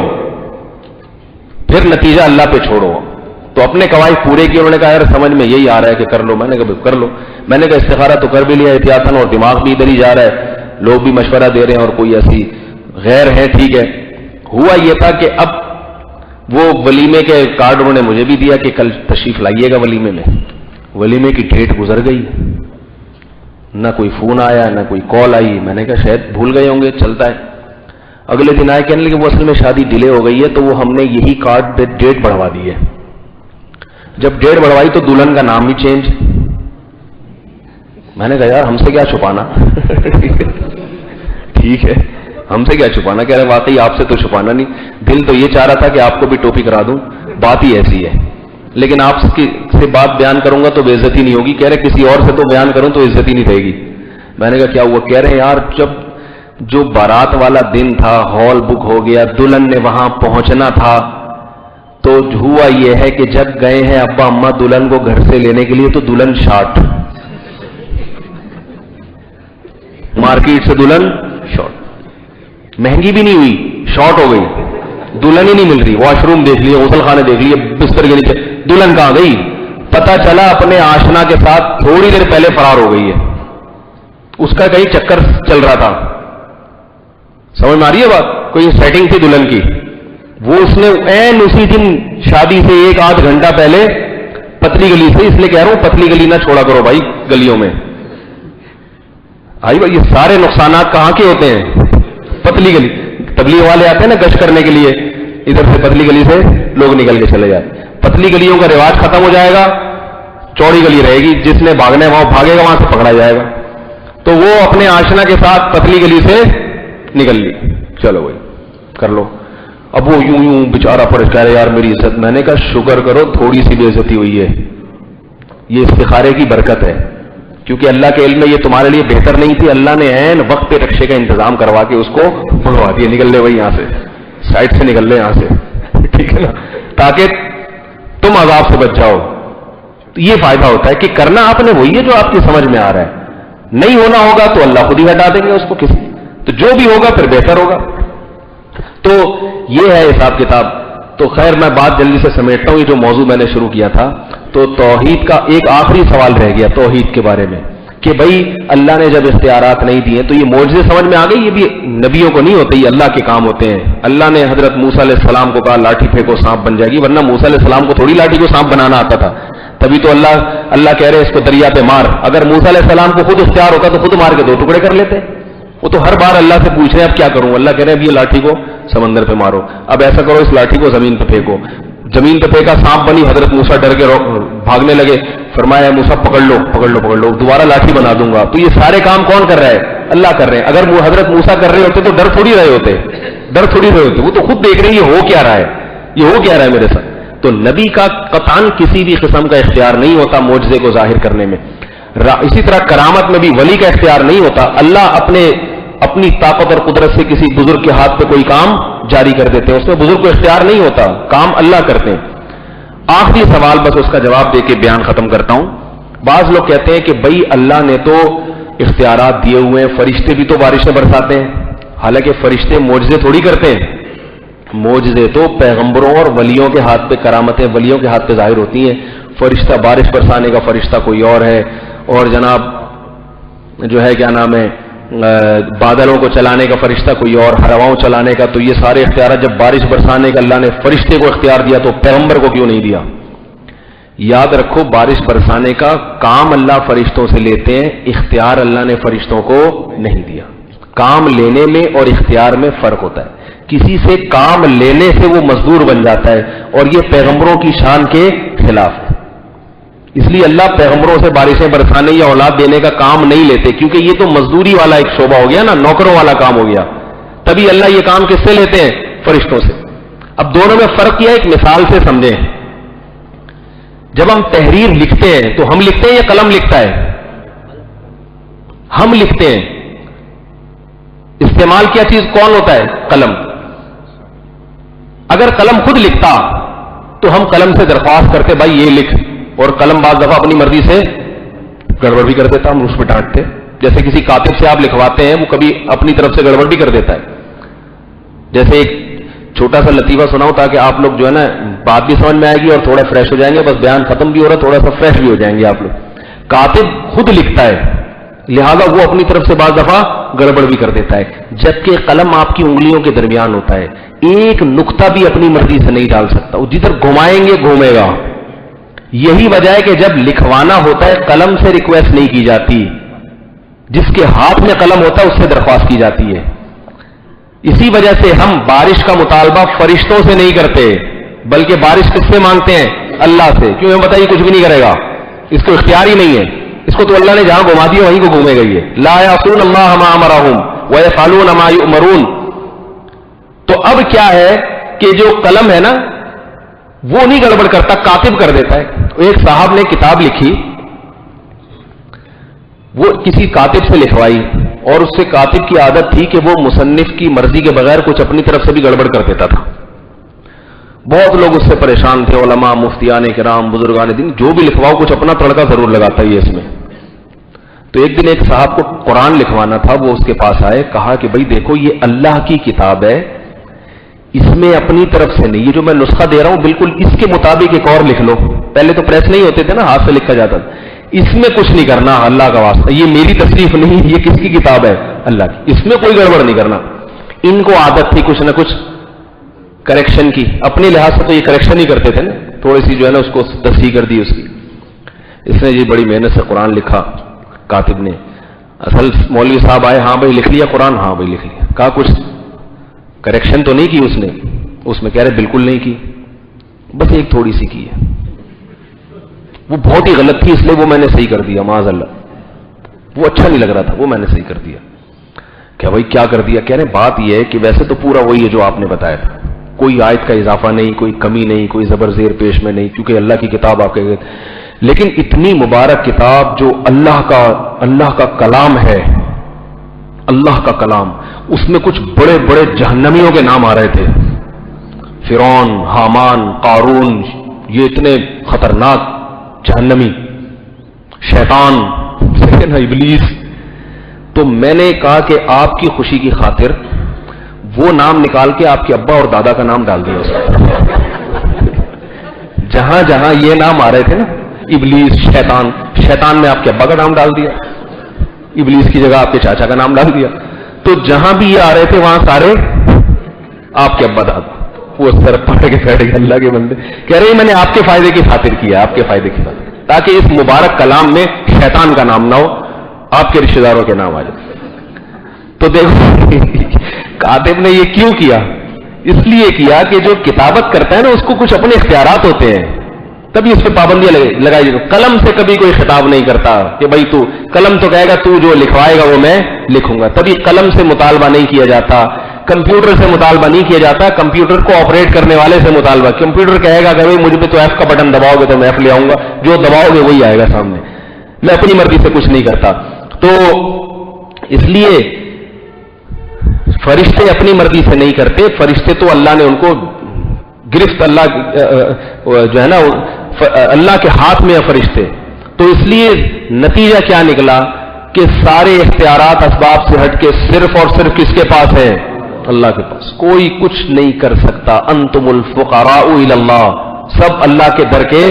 پھر نتیجہ اللہ پہ چھوڑو. تو اپنے قواعد پورے کیے. انہوں نے کہا یار سمجھ میں یہی آ رہا ہے کہ کر لو. میں نے کہا کر لو. میں نے کہا استخارہ تو کر بھی لیا احتیاطاً، اور دماغ بھی ادھر ہی جا رہا ہے، لوگ بھی مشورہ دے رہے ہیں اور کوئی ایسی غیر ہے. ٹھیک ہے. ہوا یہ تھا کہ اب وہ ولیمے کے کارڈ انہوں نے مجھے بھی دیا کہ کل تشریف لائیے گا ولیمے میں. ولیمے کی ڈیٹ گزر گئی، نہ کوئی فون آیا نہ کوئی کال آئی. میں نے کہا شاید بھول گئے ہوں گے، چلتا ہے. اگلے دن آئے کہنے لگے وہ اصل میں شادی ڈیلے ہو گئی ہے تو وہ ہم نے یہی کارڈ پہ ڈیٹ بڑھوا دی ہے. جب ڈیٹ بڑھوائی تو دلہن کا نام بھی چینج. میں نے کہا یار ہم سے کیا چھپانا. ٹھیک ہے ہم سے کیا چھپانا. کہہ رہے واقعی آپ سے تو چھپانا نہیں, دل تو یہ چاہ رہا تھا کہ آپ کو بھی ٹوپی کرا دوں, بات ہی ایسی ہے, لیکن آپ سے بات بیان کروں گا تو بے عزتی نہیں ہوگی. کہہ رہے کسی اور سے تو بیان کروں تو عزت ہی نہیں رہے گی. میں نے کہا کیا ہوا. کہہ رہے یار جب جو بارات والا دن تھا ہال بک ہو گیا, دلہن نے وہاں پہنچنا تھا, تو ہوا یہ ہے کہ جب گئے ہیں ابا اماں دلہن کو گھر سے لینے کے لیے تو دلہن شارٹ, مارکیٹ سے دلہن شارٹ, مہنگی بھی نہیں ہوئی شارٹ ہو گئی, دلہن ہی نہیں مل رہی. واش روم دیکھ لیے, غسل خانے دیکھ لیے, بستر کے نیچے, دلہن کہاں گئی. پتا چلا اپنے آشنا کے ساتھ تھوڑی دیر پہلے فرار ہو گئی ہے, اس کا کہیں چکر چل رہا تھا. سمجھ میں آ رہی ہے بات. کوئی سیٹنگ تھی دلہن کی, وہ اس نے عین اسی دن شادی سے 1-8 گھنٹہ پہلے پتلی گلی سے, اس لیے کہہ رہا ہوں پتلی گلی نہ چھوڑا کرو بھائی گلیوں میں. آئی بھائی یہ سارے نقصانات کہاں کے ہوتے ہیں, پتلی گلی. تبلیغ والے آتے ہیں نا گشت کرنے کے لیے, ادھر سے پتلی گلی سے لوگ نکل کے چلے جاتے. پتلی گلیوں کا رواج ختم ہو جائے گا, چوڑی گلی رہے گی, جس نے بھاگنا ہے وہاں بھاگے گا, وہاں سے پکڑا جائے گا. تو وہ اپنے آشنا کے ساتھ پتلی گلی سے نکل لی, چلو بھائی کر لو. اب وہ یوں یوں بےچارا پرش کہہ رہے یار میری عزت. میں نے کہا شکر کرو تھوڑی سی بے عزتی ہوئی ہے, یہ استخارے کی برکت ہے, کیونکہ اللہ کے علم میں یہ تمہارے لیے بہتر نہیں تھی. اللہ نے عین وقت پہ رکشے کا انتظام کروا کے اس کو بھگوا دیا, نکل لے بھائی یہاں سے, سائڈ سے نکل لے یہاں سے, ٹھیک ہے نا, تاکہ تم عذاب سے بچ جاؤ. تو یہ فائدہ ہوتا ہے کہ کرنا آپ نے وہی ہے جو آپ کی سمجھ میں آ رہا ہے. نہیں ہونا ہوگا تو اللہ خود ہی ہٹا دیں گے اس کو کسی, تو جو بھی ہوگا پھر بہتر ہوگا. تو یہ ہے حساب کتاب. تو خیر میں بات جلدی سے سمیٹتا ہوں. یہ جو موضوع میں نے شروع کیا تھا تو توحید کا ایک آخری سوال رہ گیا توحید کے بارے میں, کہ بھائی اللہ نے جب اختیارات نہیں دیے تو یہ معجزے سمجھ میں آ گئی, یہ بھی نبیوں کو نہیں ہوتے, یہ اللہ کے کام ہوتے ہیں. اللہ نے حضرت موسیٰ علیہ السلام کو کہا لاٹھی پھینکو سانپ بن جائے گی, ورنہ موسیٰ علیہ السلام کو تھوڑی لاٹھی کو سانپ بنانا آتا تھا. تبھی تو اللہ کہہ رہے اس کو دریا پہ مار. اگر موسیٰ علیہ السلام کو خود اختیار ہوتا تو خود مار کے 2 ٹکڑے کر لیتے. وہ تو ہر بار اللہ سے پوچھ رہے ہیں اب کیا کروں. اللہ کہہ رہے ہیں اب یہ لاٹھی کو سمندر پہ مارو, اب ایسا کرو اس لاٹھی کو زمین پہ پھینکو. زمین پہ پھینکا, سانپ بنی, حضرت موسیٰ ڈر کے بھاگنے لگے. فرمایا موسیٰ پکڑ لو, دوبارہ لاٹھی بنا دوں گا. تو یہ سارے کام کون کر رہا ہے, اللہ کر رہے ہیں. اگر وہ حضرت موسیٰ کر رہے ہوتے تو ڈر تھوڑی رہے ہوتے, وہ تو خود دیکھ رہے ہیں یہ ہو کیا رہا ہے میرے ساتھ. تو نبی کا قطعاً کسی بھی قسم کا اختیار نہیں ہوتا معجزے کو ظاہر کرنے میں. اسی طرح کرامت میں بھی ولی کا اختیار نہیں ہوتا. اللہ اپنی طاقت اور قدرت سے کسی بزرگ کے ہاتھ پہ کوئی کام جاری کر دیتے ہیں, اس میں بزرگ کو اختیار نہیں ہوتا, کام اللہ کرتے ہیں. آخری سوال بس اس کا جواب دے کے بیان ختم کرتا ہوں. بعض لوگ کہتے ہیں کہ بھائی اللہ نے تو اختیارات دیے ہوئے ہیں, فرشتے بھی تو بارشیں برساتے ہیں. حالانکہ فرشتے معجزے تھوڑی کرتے ہیں, معجزے تو پیغمبروں اور ولیوں کے ہاتھ پہ, کرامتیں ولیوں کے ہاتھ پہ ظاہر ہوتی ہیں. فرشتہ بارش برسانے کا فرشتہ کوئی اور ہے, اور جناب جو ہے کیا نام ہے بادلوں کو چلانے کا فرشتہ کوئی اور, ہواؤں چلانے کا. تو یہ سارے اختیارات جب بارش برسانے کا اللہ نے فرشتے کو اختیار دیا تو پیغمبر کو کیوں نہیں دیا. یاد رکھو بارش برسانے کا کام اللہ فرشتوں سے لیتے ہیں, اختیار اللہ نے فرشتوں کو نہیں دیا. کام لینے میں اور اختیار میں فرق ہوتا ہے. کسی سے کام لینے سے وہ مزدور بن جاتا ہے, اور یہ پیغمبروں کی شان کے خلاف ہے. اس لیے اللہ پیغمبروں سے بارشیں برسانے یا اولاد دینے کا کام نہیں لیتے, کیونکہ یہ تو مزدوری والا ایک شعبہ ہو گیا نا, نوکروں والا کام ہو گیا. تبھی اللہ یہ کام کس سے لیتے ہیں, فرشتوں سے. اب دونوں میں فرق کیا ہے, ایک مثال سے سمجھیں. جب ہم تحریر لکھتے ہیں تو ہم لکھتے ہیں یا قلم لکھتا ہے, ہم لکھتے ہیں. استعمال کیا چیز کون ہوتا ہے, قلم. اگر قلم خود لکھتا تو ہم قلم سے درخواست کرتے بھائی یہ لکھ, اور قلم بعض دفعہ اپنی مرضی سے گڑبڑ بھی کر دیتا, ہم اس پہ ڈانٹتے. جیسے کسی کاتب سے آپ لکھواتے ہیں, وہ کبھی اپنی طرف سے گڑبڑ بھی کر دیتا ہے. جیسے ایک چھوٹا سا لطیفہ سناؤں تاکہ آپ لوگ جو ہے نا بات بھی سمجھ میں آئے گی اور تھوڑا فریش ہو جائیں گے. بس بیان ختم بھی ہو رہا, تھوڑا سا فریش بھی ہو جائیں گے آپ لوگ. کاتب خود لکھتا ہے, لہذا وہ اپنی طرف سے بعض دفعہ گڑبڑ بھی کر دیتا ہے, جبکہ قلم آپ کی انگلیوں کے درمیان ہوتا ہے. ایک نقطہ بھی اپنی مرضی سے نہیں ڈال سکتا, وہ جدھر گھمائیں گے گھومے گا. یہی وجہ ہے کہ جب لکھوانا ہوتا ہے قلم سے ریکویسٹ نہیں کی جاتی, جس کے ہاتھ میں قلم ہوتا ہے اس سے درخواست کی جاتی ہے. اسی وجہ سے ہم بارش کا مطالبہ فرشتوں سے نہیں کرتے، بلکہ بارش کس سے مانگتے ہیں؟ اللہ سے. کیوں؟ ہمیں بتائیے کچھ بھی نہیں کرے گا، اس کو اختیار ہی نہیں ہے، اس کو تو اللہ نے جہاں گھما دیا وہیں کو گھومے گا. یہ لا یعصون اللہ ما امرہم ویفعلون ما یؤمرون. تو اب کیا ہے کہ جو قلم ہے نا وہ نہیں گڑبڑ کرتا، کاتب کر دیتا ہے. ایک صاحب نے کتاب لکھی، وہ کسی کاتب سے لکھوائی، اور اس سے کاتب کی عادت تھی کہ وہ مصنف کی مرضی کے بغیر کچھ اپنی طرف سے بھی گڑبڑ کر دیتا تھا. بہت لوگ اس سے پریشان تھے، علماء، مفتیان کرام، بزرگان دین، جو بھی لکھواؤ کچھ اپنا تڑکا ضرور لگاتا ہے اس میں. تو ایک دن ایک صاحب کو قرآن لکھوانا تھا، وہ اس کے پاس آئے، کہا کہ بھائی دیکھو یہ اللہ کی کتاب ہے، اس میں اپنی طرف سے نہیں، یہ جو میں نسخہ دے رہا ہوں بالکل اس کے مطابق ایک اور لکھ لو. پہلے تو پریس نہیں ہوتے تھے نا، ہاتھ سے لکھا جاتا تھا. اس میں کچھ نہیں کرنا، اللہ کا واسطہ، یہ میری تصریف نہیں، یہ کس کی کتاب ہے؟ اللہ کی. اس میں کوئی گڑبڑ نہیں کرنا. ان کو عادت تھی کچھ نہ کچھ کریکشن کی، اپنے لحاظ سے تو یہ کریکشن ہی کرتے تھے نا، تھوڑی سی جو ہے نا اس کو تصحیح کر دی اس کی. اس نے جی بڑی محنت سے قرآن لکھا کاتب نے. اصل مولوی صاحب آئے، ہاں بھائی لکھ لیا قرآن؟ ہاں بھائی لکھ لیا. کہا کچھ کریکشن تو نہیں کی اس نے؟ اس میں کہہ رہے بالکل نہیں کی، بس ایک تھوڑی سی کی ہے، وہ بہت ہی غلط تھی اس لیے وہ میں نے صحیح کر دیا، معاذ اللہ، وہ اچھا نہیں لگ رہا تھا، وہ میں نے صحیح کر دیا. کیا بھائی کیا کر دیا؟ کہہ رہے بات یہ ہے کہ ویسے تو پورا وہی ہے جو آپ نے بتایا تھا، کوئی آیت کا اضافہ نہیں، کوئی کمی نہیں، کوئی زبر زیر پیش میں نہیں، کیونکہ اللہ کی کتاب آپ کے، لیکن اتنی مبارک کتاب جو اللہ کا کلام ہے، اللہ کا کلام، اس میں کچھ بڑے بڑے جہنمیوں کے نام آ رہے تھے، فرعون، حامان، قارون، یہ اتنے خطرناک جہنمی، شیطان، ابلیس. تو میں نے کہا کہ آپ کی خوشی کی خاطر وہ نام نکال کے آپ کے ابا اور دادا کا نام ڈال دیا اس میں. جہاں جہاں یہ نام آ رہے تھے نا، ابلیس، شیطان میں آپ کے ابا کا نام ڈال دیا، ابلیس کی جگہ آپ کے چاچا کا نام ڈال دیا. تو جہاں بھی یہ آ رہے تھے وہاں سارے آپ کے ابا دادا. وہ سر پڑ کے بیٹھ گئے اللہ کے بندے، کہہ رہے میں نے آپ کے فائدے کی خاطر کیا، آپ کے فائدے کی خاطر، تاکہ اس مبارک کلام میں شیطان کا نام نہ ہو، آپ کے رشتے داروں کے نام آ جائے. تو دیکھو کاتب نے یہ کیوں کیا؟ اس لیے کیا کہ جو کتابت کرتا ہے نا اس کو کچھ اپنے اختیارات ہوتے ہیں، تبھی اس پہ پابندیاں لگائی جاتی. قلم سے کبھی کوئی خطاب نہیں کرتا کہ بھائی تو، قلم تو کہے گا تو جو لکھوائے گا وہ میں لکھوں گا. تبھی قلم سے مطالبہ نہیں کیا جاتا، کمپیوٹر سے مطالبہ نہیں کیا جاتا، کمپیوٹر کو آپریٹ کرنے والے سے مطالبہ. کمپیوٹر کہے گا کہ بھائی مجھ پہ تو ایف کا بٹن دباؤ گے تو میں ایف لے آؤں گا، جو دباؤ گے وہی آئے گا سامنے، میں اپنی مرضی سے کچھ نہیں کرتا. تو اس لیے فرشتے اپنی مرضی سے نہیں کرتے، فرشتے تو اللہ نے ان کو گرفت، اللہ جو ہے نا اللہ کے ہاتھ میں ہے فرشتے. تو اس لیے نتیجہ کیا نکلا کہ سارے اختیارات اسباب سے ہٹ کے صرف اور صرف کس کے پاس ہے؟ اللہ کے پاس. کوئی کچھ نہیں کر سکتا. انتم الفقراء الی اللہ، سب اللہ کے در کے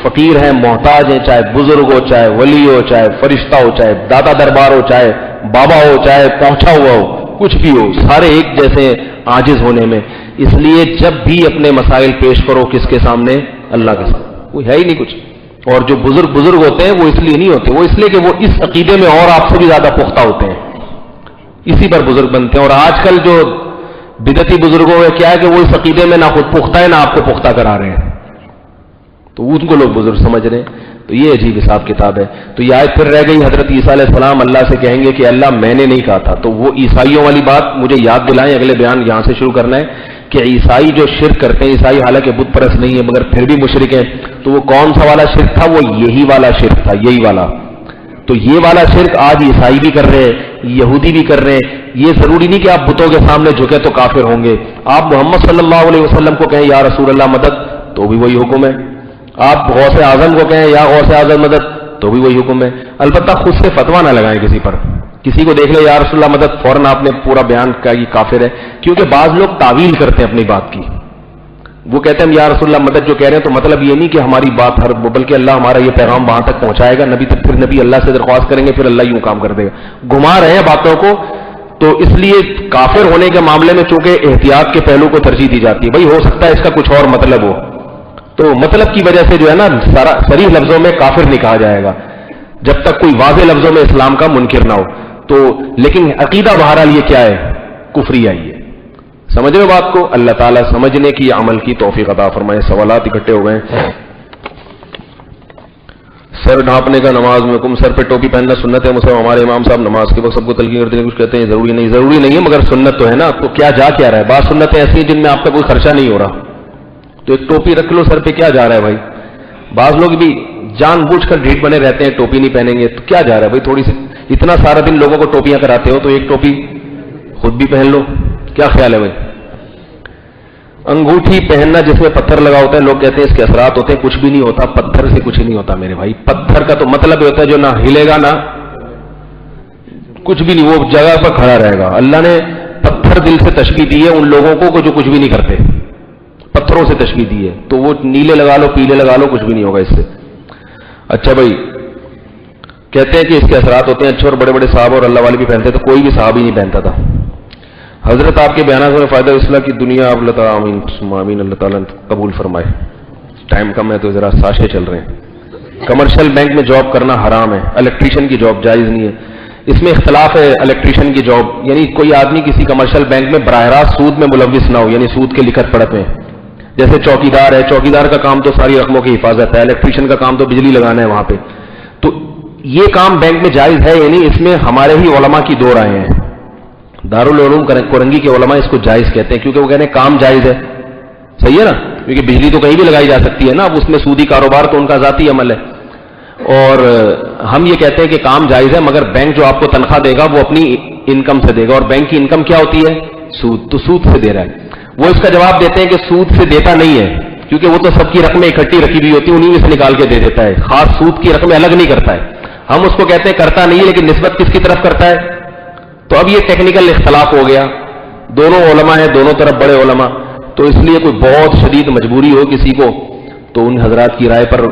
فقیر ہیں، محتاج ہیں، چاہے بزرگ ہو، چاہے ولی ہو، چاہے فرشتہ ہو، چاہے دادا دربار ہو، چاہے بابا ہو، چاہے پہنچا ہوا ہو، کچھ بھی ہو، سارے ایک جیسے عاجز ہونے میں. اس لیے جب بھی اپنے مسائل پیش کرو کس کے سامنے؟ اللہ کے سامنے. کوئی ہے ہی نہیں کچھ. اور جو بزرگ ہوتے ہیں وہ اس لیے نہیں ہوتے، وہ اس لیے کہ وہ اس عقیدے میں اور آپ سے بھی زیادہ پختہ ہوتے ہیں، اسی پر بزرگ بنتے ہیں. اور آج کل جو بدعتی بزرگوں میں کیا ہے کہ وہ اس عقیدے میں نہ خود پختہ ہے نہ آپ کو پختہ کرا رہے ہیں، تو ان کو لوگ بزرگ سمجھ رہے ہیں. تو یہ عجیب حساب کتاب ہے. تو یہ آیت پھر رہ گئی، حضرت عیسیٰ علیہ السلام اللہ سے کہیں گے کہ اللہ میں نے نہیں کہا تھا. تو وہ عیسائیوں والی بات مجھے یاد دلائیں، اگلے بیان یہاں سے شروع کرنا ہے کہ عیسائی جو شرک کرتے ہیں، عیسائی حالانکہ بت پرست نہیں ہے مگر پھر بھی مشرک ہیں، تو وہ کون سا والا شرک تھا؟ وہ یہی والا شرک تھا، یہی والا. تو یہ والا شرک آج عیسائی بھی کر رہے ہیں، یہودی بھی کر رہے ہیں. یہ ضروری نہیں کہ آپ بتوں کے سامنے جھکے تو کافر ہوں گے. آپ محمد صلی اللہ علیہ وسلم کو کہیں یا رسول اللہ مدد تو بھی وہی حکم ہے. آپ غوث اعظم کو کہیں یا غوث اعظم مدد تو بھی وہی حکم ہے. البتہ خود سے فتویٰ نہ لگائیں کسی پر. کسی کو دیکھ لے یا رسول اللہ مدد، فوراً آپ نے پورا بیان کیا یہ کافر ہے. کیونکہ بعض لوگ تعویل کرتے ہیں اپنی بات کی. وہ کہتے ہیں یا رسول اللہ مدد جو کہہ رہے ہیں تو مطلب یہ نہیں کہ ہماری بات بلکہ اللہ ہمارا یہ پیغام وہاں تک پہنچائے گا، نبی تک، پھر نبی اللہ سے درخواست کریں گے، پھر اللہ یوں کام کر دے گا. گھما رہے ہیں باتوں کو. تو اس لیے کافر ہونے کے معاملے میں چونکہ احتیاط کے پہلو کو ترجیح دی جاتی ہے. بھائی ہو سکتا ہے اس کا کچھ اور مطلب ہو، تو مطلب کی وجہ سے جو ہے نا صریح لفظوں میں کافر نہیں کہا جائے گا جب تک کوئی واضح لفظوں میں اسلام کا منکر نہ ہو. تو لیکن عقیدہ بہرحال یہ کیا ہے؟ کفری ہے. سمجھ رہے ہو بات کو؟ اللہ تعالیٰ سمجھنے کی عمل کی توفیق عطا فرمائے. سوالات اکٹھے ہو گئے. سر ڈھانپنے کا نماز میں حکم. سر پہ ٹوپی پہننا سنت ہے. مسلم ہمارے امام صاحب نماز کے وقت سب کو تلقین کرتے ہیں, کچھ کہتے ہیں ضروری نہیں. ضروری نہیں ہے مگر سنت تو ہے نا. تو کیا جا کیا رہا ہے؟ بعض سنتیں ایسی ہیں جن میں آپ کا کوئی خرچہ نہیں ہو رہا, تو ایک ٹوپی رکھ لو سر پہ, کیا جا رہا ہے بھائی؟ بعض لوگ بھی جان بوجھ کر ڈھیٹ بنے رہتے ہیں, ٹوپی نہیں پہنیں گے, تو کیا جا رہا ہے بھائی؟ تھوڑی سی اتنا سارا دن لوگوں کو ٹوپیاں کراتے ہو تو ایک ٹوپی خود بھی پہن لو. کیا خیال ہے بھائی؟ انگوٹھی پہننا جس میں پتھر لگا ہوتا ہے, لوگ کہتے ہیں اس کے اثرات ہوتے ہیں. کچھ بھی نہیں ہوتا, پتھر سے کچھ نہیں ہوتا میرے بھائی. پتھر کا تو مطلب یہ ہوتا ہے جو نہ ہلے گا نہ کچھ بھی نہیں, وہ جگہ پر کھڑا رہے گا. اللہ نے پتھر دل سے تشبیہ دی ہے ان لوگوں کو جو کچھ بھی نہیں کرتے, پتھروں سے تشبیہ دی ہے. تو وہ نیلے لگا لو پیلے لگا لو, کچھ بھی نہیں ہوگا اس سے. اچھا بھائی, کہتے ہیں کہ اس کے اثرات ہوتے ہیں اچھے, اور بڑے بڑے صحابہ اور اللہ والے بھی پہنتے, تو کوئی بھی صحابی نہیں پہنتا تھا. حضرت آپ کے بیانات میں فائدہ اصلاح کی دنیا آپ اللہ تعالیٰ آمین آمین اللہ تعالیٰ قبول فرمائے. ٹائم کم ہے تو ذرا ساشے چل رہے ہیں. کمرشل بینک میں جاب کرنا حرام ہے, الیکٹریشین کی جاب جائز نہیں ہے. اس میں اختلاف ہے. الیکٹریشین کی جاب یعنی کوئی آدمی کسی کمرشل بینک میں براہ راست سود میں ملوث نہ ہو, یعنی سود کے لکھت پڑھت میں. جیسے چوکیدار ہے, چوکیدار کا کام تو ساری رقموں کی حفاظت ہے, الیکٹریشین کا کام تو بجلی لگانا ہے وہاں پہ. تو یہ کام بینک میں جائز ہے, یعنی اس میں ہمارے ہی علماء کی دو رائے ہیں. دارالعلوم کورنگی کے علماء اس کو جائز کہتے ہیں, کیونکہ وہ کہتے ہیں کام جائز ہے. صحیح ہے نا, کیونکہ بجلی تو کہیں بھی لگائی جا سکتی ہے نا, اب اس میں سودی کاروبار تو ان کا ذاتی عمل ہے. اور ہم یہ کہتے ہیں کہ کام جائز ہے, مگر بینک جو آپ کو تنخواہ دے گا وہ اپنی انکم سے دے گا, اور بینک کی انکم کیا ہوتی ہے؟ سود. تو سود سے دے رہا ہے. وہ اس کا جواب دیتے ہیں کہ سود سے دیتا نہیں ہے, کیونکہ وہ تو سب کی رقمیں اکٹھی رکھی ہوئی ہوتی ہیں, انہیں سے نکال کے دے دیتا ہے, خاص سود کی رقمیں الگ نہیں کرتا ہے. ہم اس کو کہتے ہیں کرتا نہیں ہے, لیکن نسبت کس کی طرف کرتا ہے؟ تو اب یہ ٹیکنیکل اختلاف ہو گیا. دونوں علماء ہیں, دونوں طرف بڑے علماء, تو اس لیے کوئی بہت شدید مجبوری ہو کسی کو تو ان حضرات کی رائے پر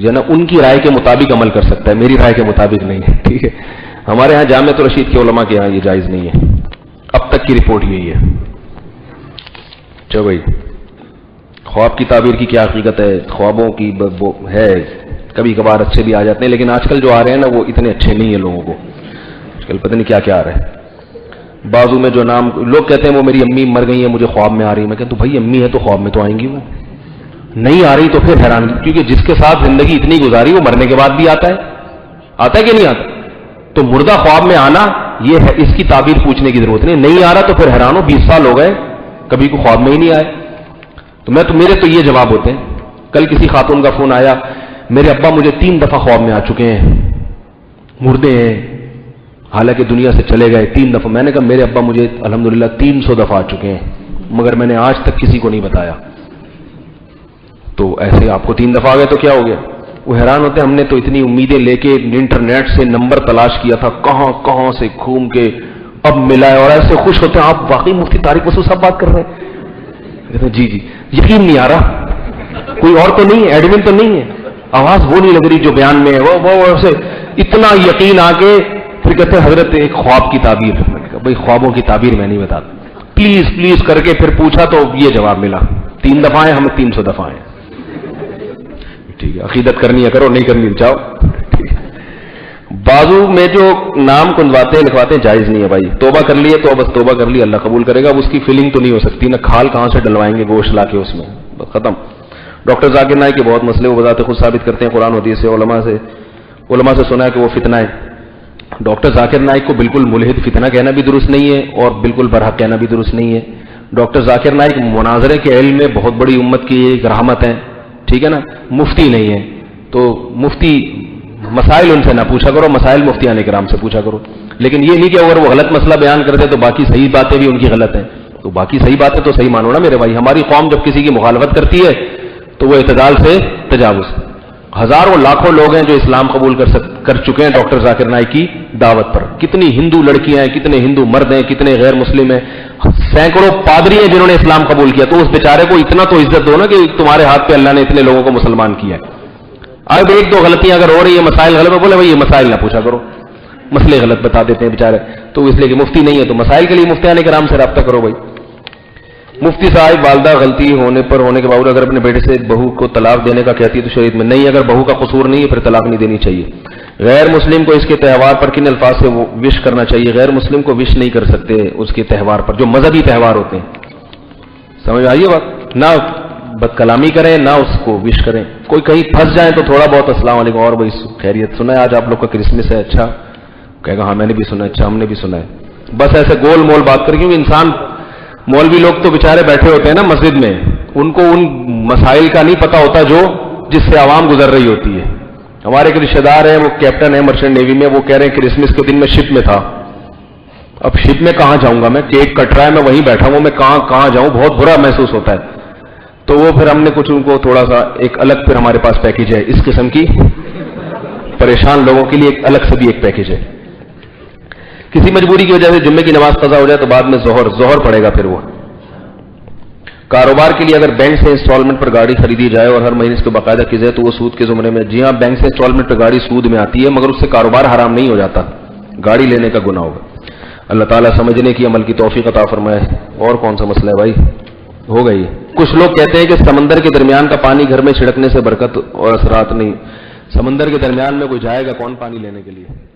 جنا ان کی رائے کے مطابق عمل کر سکتا ہے, میری رائے کے مطابق نہیں ہے. ٹھیک ہے, ہمارے ہاں جامعۃ الرشید کے علماء کے ہاں یہ جائز نہیں ہے. اب تک کی رپورٹ یہی ہے. چلو بھائی, خواب کی تعبیر کی کیا حقیقت ہے؟ خوابوں کی وہ ہے, کبھی کبھار اچھے بھی آ جاتے ہیں, لیکن آج کل جو آ رہے ہیں نا وہ اتنے اچھے نہیں ہیں لوگوں کو. آج کل پتہ نہیں کیا کیا آ رہا ہے. بازو میں جو نام لوگ کہتے ہیں وہ میری امی مر گئی ہیں, مجھے خواب میں آ رہی ہے. میں کہتا ہوں بھائی امی ہے تو خواب میں تو آئیں گی, وہ نہیں آ رہی تو پھر حیران, کیونکہ جس کے ساتھ زندگی اتنی گزاری وہ مرنے کے بعد بھی آتا ہے کہ نہیں آتا؟ تو مردہ خواب میں آنا یہ ہے, اس کی تعبیر پوچھنے کی ضرورت نہیں آ رہا تو پھر حیران ہو, 20 سال ہو گئے کبھی کو خواب میں ہی نہیں آئے. تو میرے تو یہ جواب ہوتے ہیں. کل کسی خاتون کا فون آیا, میرے ابا مجھے 3 دفعہ خواب میں آ چکے ہیں, مردے ہیں, حالانکہ دنیا سے چلے گئے 3 دفعہ. میں نے کہا میرے ابا مجھے الحمدللہ 300 دفعہ آ چکے ہیں, مگر میں نے آج تک کسی کو نہیں بتایا. تو ایسے آپ کو 3 دفعہ آ گئے تو کیا ہو گیا؟ وہ حیران ہوتے ہیں, ہم نے تو اتنی امیدیں لے کے انٹرنیٹ سے نمبر تلاش کیا تھا, کہاں کہاں سے گھوم کے اب ملا ہے, اور ایسے خوش ہوتے ہیں آپ واقعی مفتی طارق مسعود صاحب بات کر رہے ہیں. کہتے ہیں جی یقین نہیں آ رہا, کوئی اور تو نہیں ہے, ایڈمن تو نہیں ہے, آواز وہ نہیں لگ رہی جو بیان میں ہے, وہ ایسے اتنا یقین آ کے پھر کہتے ہیں حضرت ایک خواب کی تعبیر. بھائی خوابوں کی تعبیر میں نہیں بتاتا, پلیز کر کے پھر پوچھا تو یہ جواب ملا, 3 دفعہ ہیں, ہم 300 دفعہ ہیں. ٹھیک ہے, عقیدت کرنی ہے کرو, نہیں کرنی جاؤ. بازو میں جو نام کندواتے ہیں لکھواتے ہیں جائز نہیں ہے بھائی. توبہ کر لیے تو بس توبہ کر لی, اللہ قبول کرے گا. اب اس کی فیلنگ تو نہیں ہو سکتی, نہ کھال کہاں سے ڈلوائیں گے گوشت لا کے اس میں, بس ختم. ڈاکٹر ذاکر نائک کے بہت مسئلے وہ بذات خود ثابت کرتے ہیں قرآن حدیث سے, علماء سے سنا ہے کہ وہ فتنہ ہے. ڈاکٹر ذاکر نائک کو بالکل ملحد فتنہ کہنا بھی درست نہیں ہے, اور بالکل برحق کہنا بھی درست نہیں ہے. ڈاکٹر ذاکر نائک مناظرے کے علم میں بہت بڑی امت کی ایک رحمت ہے, ٹھیک ہے نا, مفتی نہیں ہے. تو مفتی مسائل ان سے نہ پوچھا کرو, مسائل مفتیان کرام سے پوچھا کرو. لیکن یہ نہیں کہ اگر وہ غلط مسئلہ بیان کرتے تو باقی صحیح باتیں بھی ان کی غلط ہیں, تو باقی صحیح باتیں تو صحیح مانو نا میرے بھائی. ہماری قوم جب کسی کی مخالفت کرتی ہے تو وہ اعتدال سے تجاوز. ہزاروں لاکھوں لوگ ہیں جو اسلام قبول کر چکے ہیں ڈاکٹر ذاکر نائک کی دعوت پر. کتنی ہندو لڑکیاں ہیں, کتنے ہندو مرد ہیں, کتنے غیر مسلم ہیں, سینکڑوں پادری ہیں جنہوں نے اسلام قبول کیا. تو اس بیچارے کو اتنا تو عزت دو نا کہ تمہارے ہاتھ پہ اللہ نے اتنے لوگوں کو مسلمان کیا ہے. اب 1-2 غلطیاں اگر ہو رہی ہیں, مسائل غلط, بولے بھائی یہ مسائل نہ پوچھا کرو, مسئلے غلط بتا دیتے ہیں بیچارے. تو اس لیے کہ مفتی نہیں ہے تو مسائل کے لیے مفتیان کرام سے رابطہ کرو بھائی. مفتی صاحب والدہ غلطی ہونے کے باوجود اگر اپنے بیٹے سے بہو کو طلاق دینے کا کہتی ہے تو شریعت میں نہیں، اگر بہو کا قصور نہیں ہے پھر طلاق نہیں دینی چاہیے۔ غیر مسلم کو اس کے تہوار پر کن الفاظ سے وش کرنا چاہیے؟ غیر مسلم کو وش نہیں کر سکتے اس کے تہوار پر، جو مذہبی تہوار ہوتے ہیں، سمجھ آئیے بات؟ نہ بد کلامی کریں نہ اس کو وش کریں۔ کوئی کہیں پھنس جائیں تو تھوڑا بہت السلام علیکم اور بھائی خیریت، سنا ہے آج آپ لوگ کا کرسمس ہے، اچھا کہے گا ہاں میں نے بھی سنا ہے، اچھا ہم نے بھی سنا ہے، بس ایسے گول مول بات کر، کیونکہ انسان مولوی لوگ تو بیچارے بیٹھے ہوتے ہیں نا مسجد میں، ان کو ان مسائل کا نہیں پتا ہوتا جو جس سے عوام گزر رہی ہوتی ہے۔ ہمارے ایک رشتے دار ہیں، وہ کیپٹن ہے مرچنٹ نیوی میں، وہ کہہ رہے ہیں کرسمس کے دن میں شپ میں تھا۔ اب شپ میں کہاں جاؤں گا میں؟ کیک کٹ رہا ہے، میں وہیں بیٹھا ہوں، میں کہاں جاؤں؟ بہت برا محسوس ہوتا ہے۔ تو وہ پھر ہم نے کچھ ان کو تھوڑا سا ایک الگ، پھر ہمارے پاس پیکیج ہے اس قسم کی پریشان لوگوں کے لیے، ایک الگ سے بھی ایک پیکیج ہے۔ کسی مجبوری کی وجہ سے جمعے کی نماز قضا ہو جائے تو بعد میں ظہر پڑے گا۔ پھر وہ کاروبار کے لیے اگر بینک سے انسٹالمنٹ پر گاڑی خریدی جائے اور ہر مہینے اس کو باقاعدہ کی جائے تو وہ سود کے زمرے میں؟ جی ہاں، بینک سے انسٹالمنٹ پر گاڑی سود میں آتی ہے، مگر اس سے کاروبار حرام نہیں ہو جاتا، گاڑی لینے کا گناہ ہوگا۔ اللہ تعالیٰ سمجھنے کی عمل کی توفیق عطا فرمائے۔ اور کون سا مسئلہ ہے بھائی؟ ہو گئی۔ کچھ لوگ کہتے ہیں کہ سمندر کے درمیان کا پانی گھر میں چھڑکنے سے برکت اور اثرات نہیں، سمندر کے درمیان میں کوئی جائے گا کون پانی لینے کے لیے؟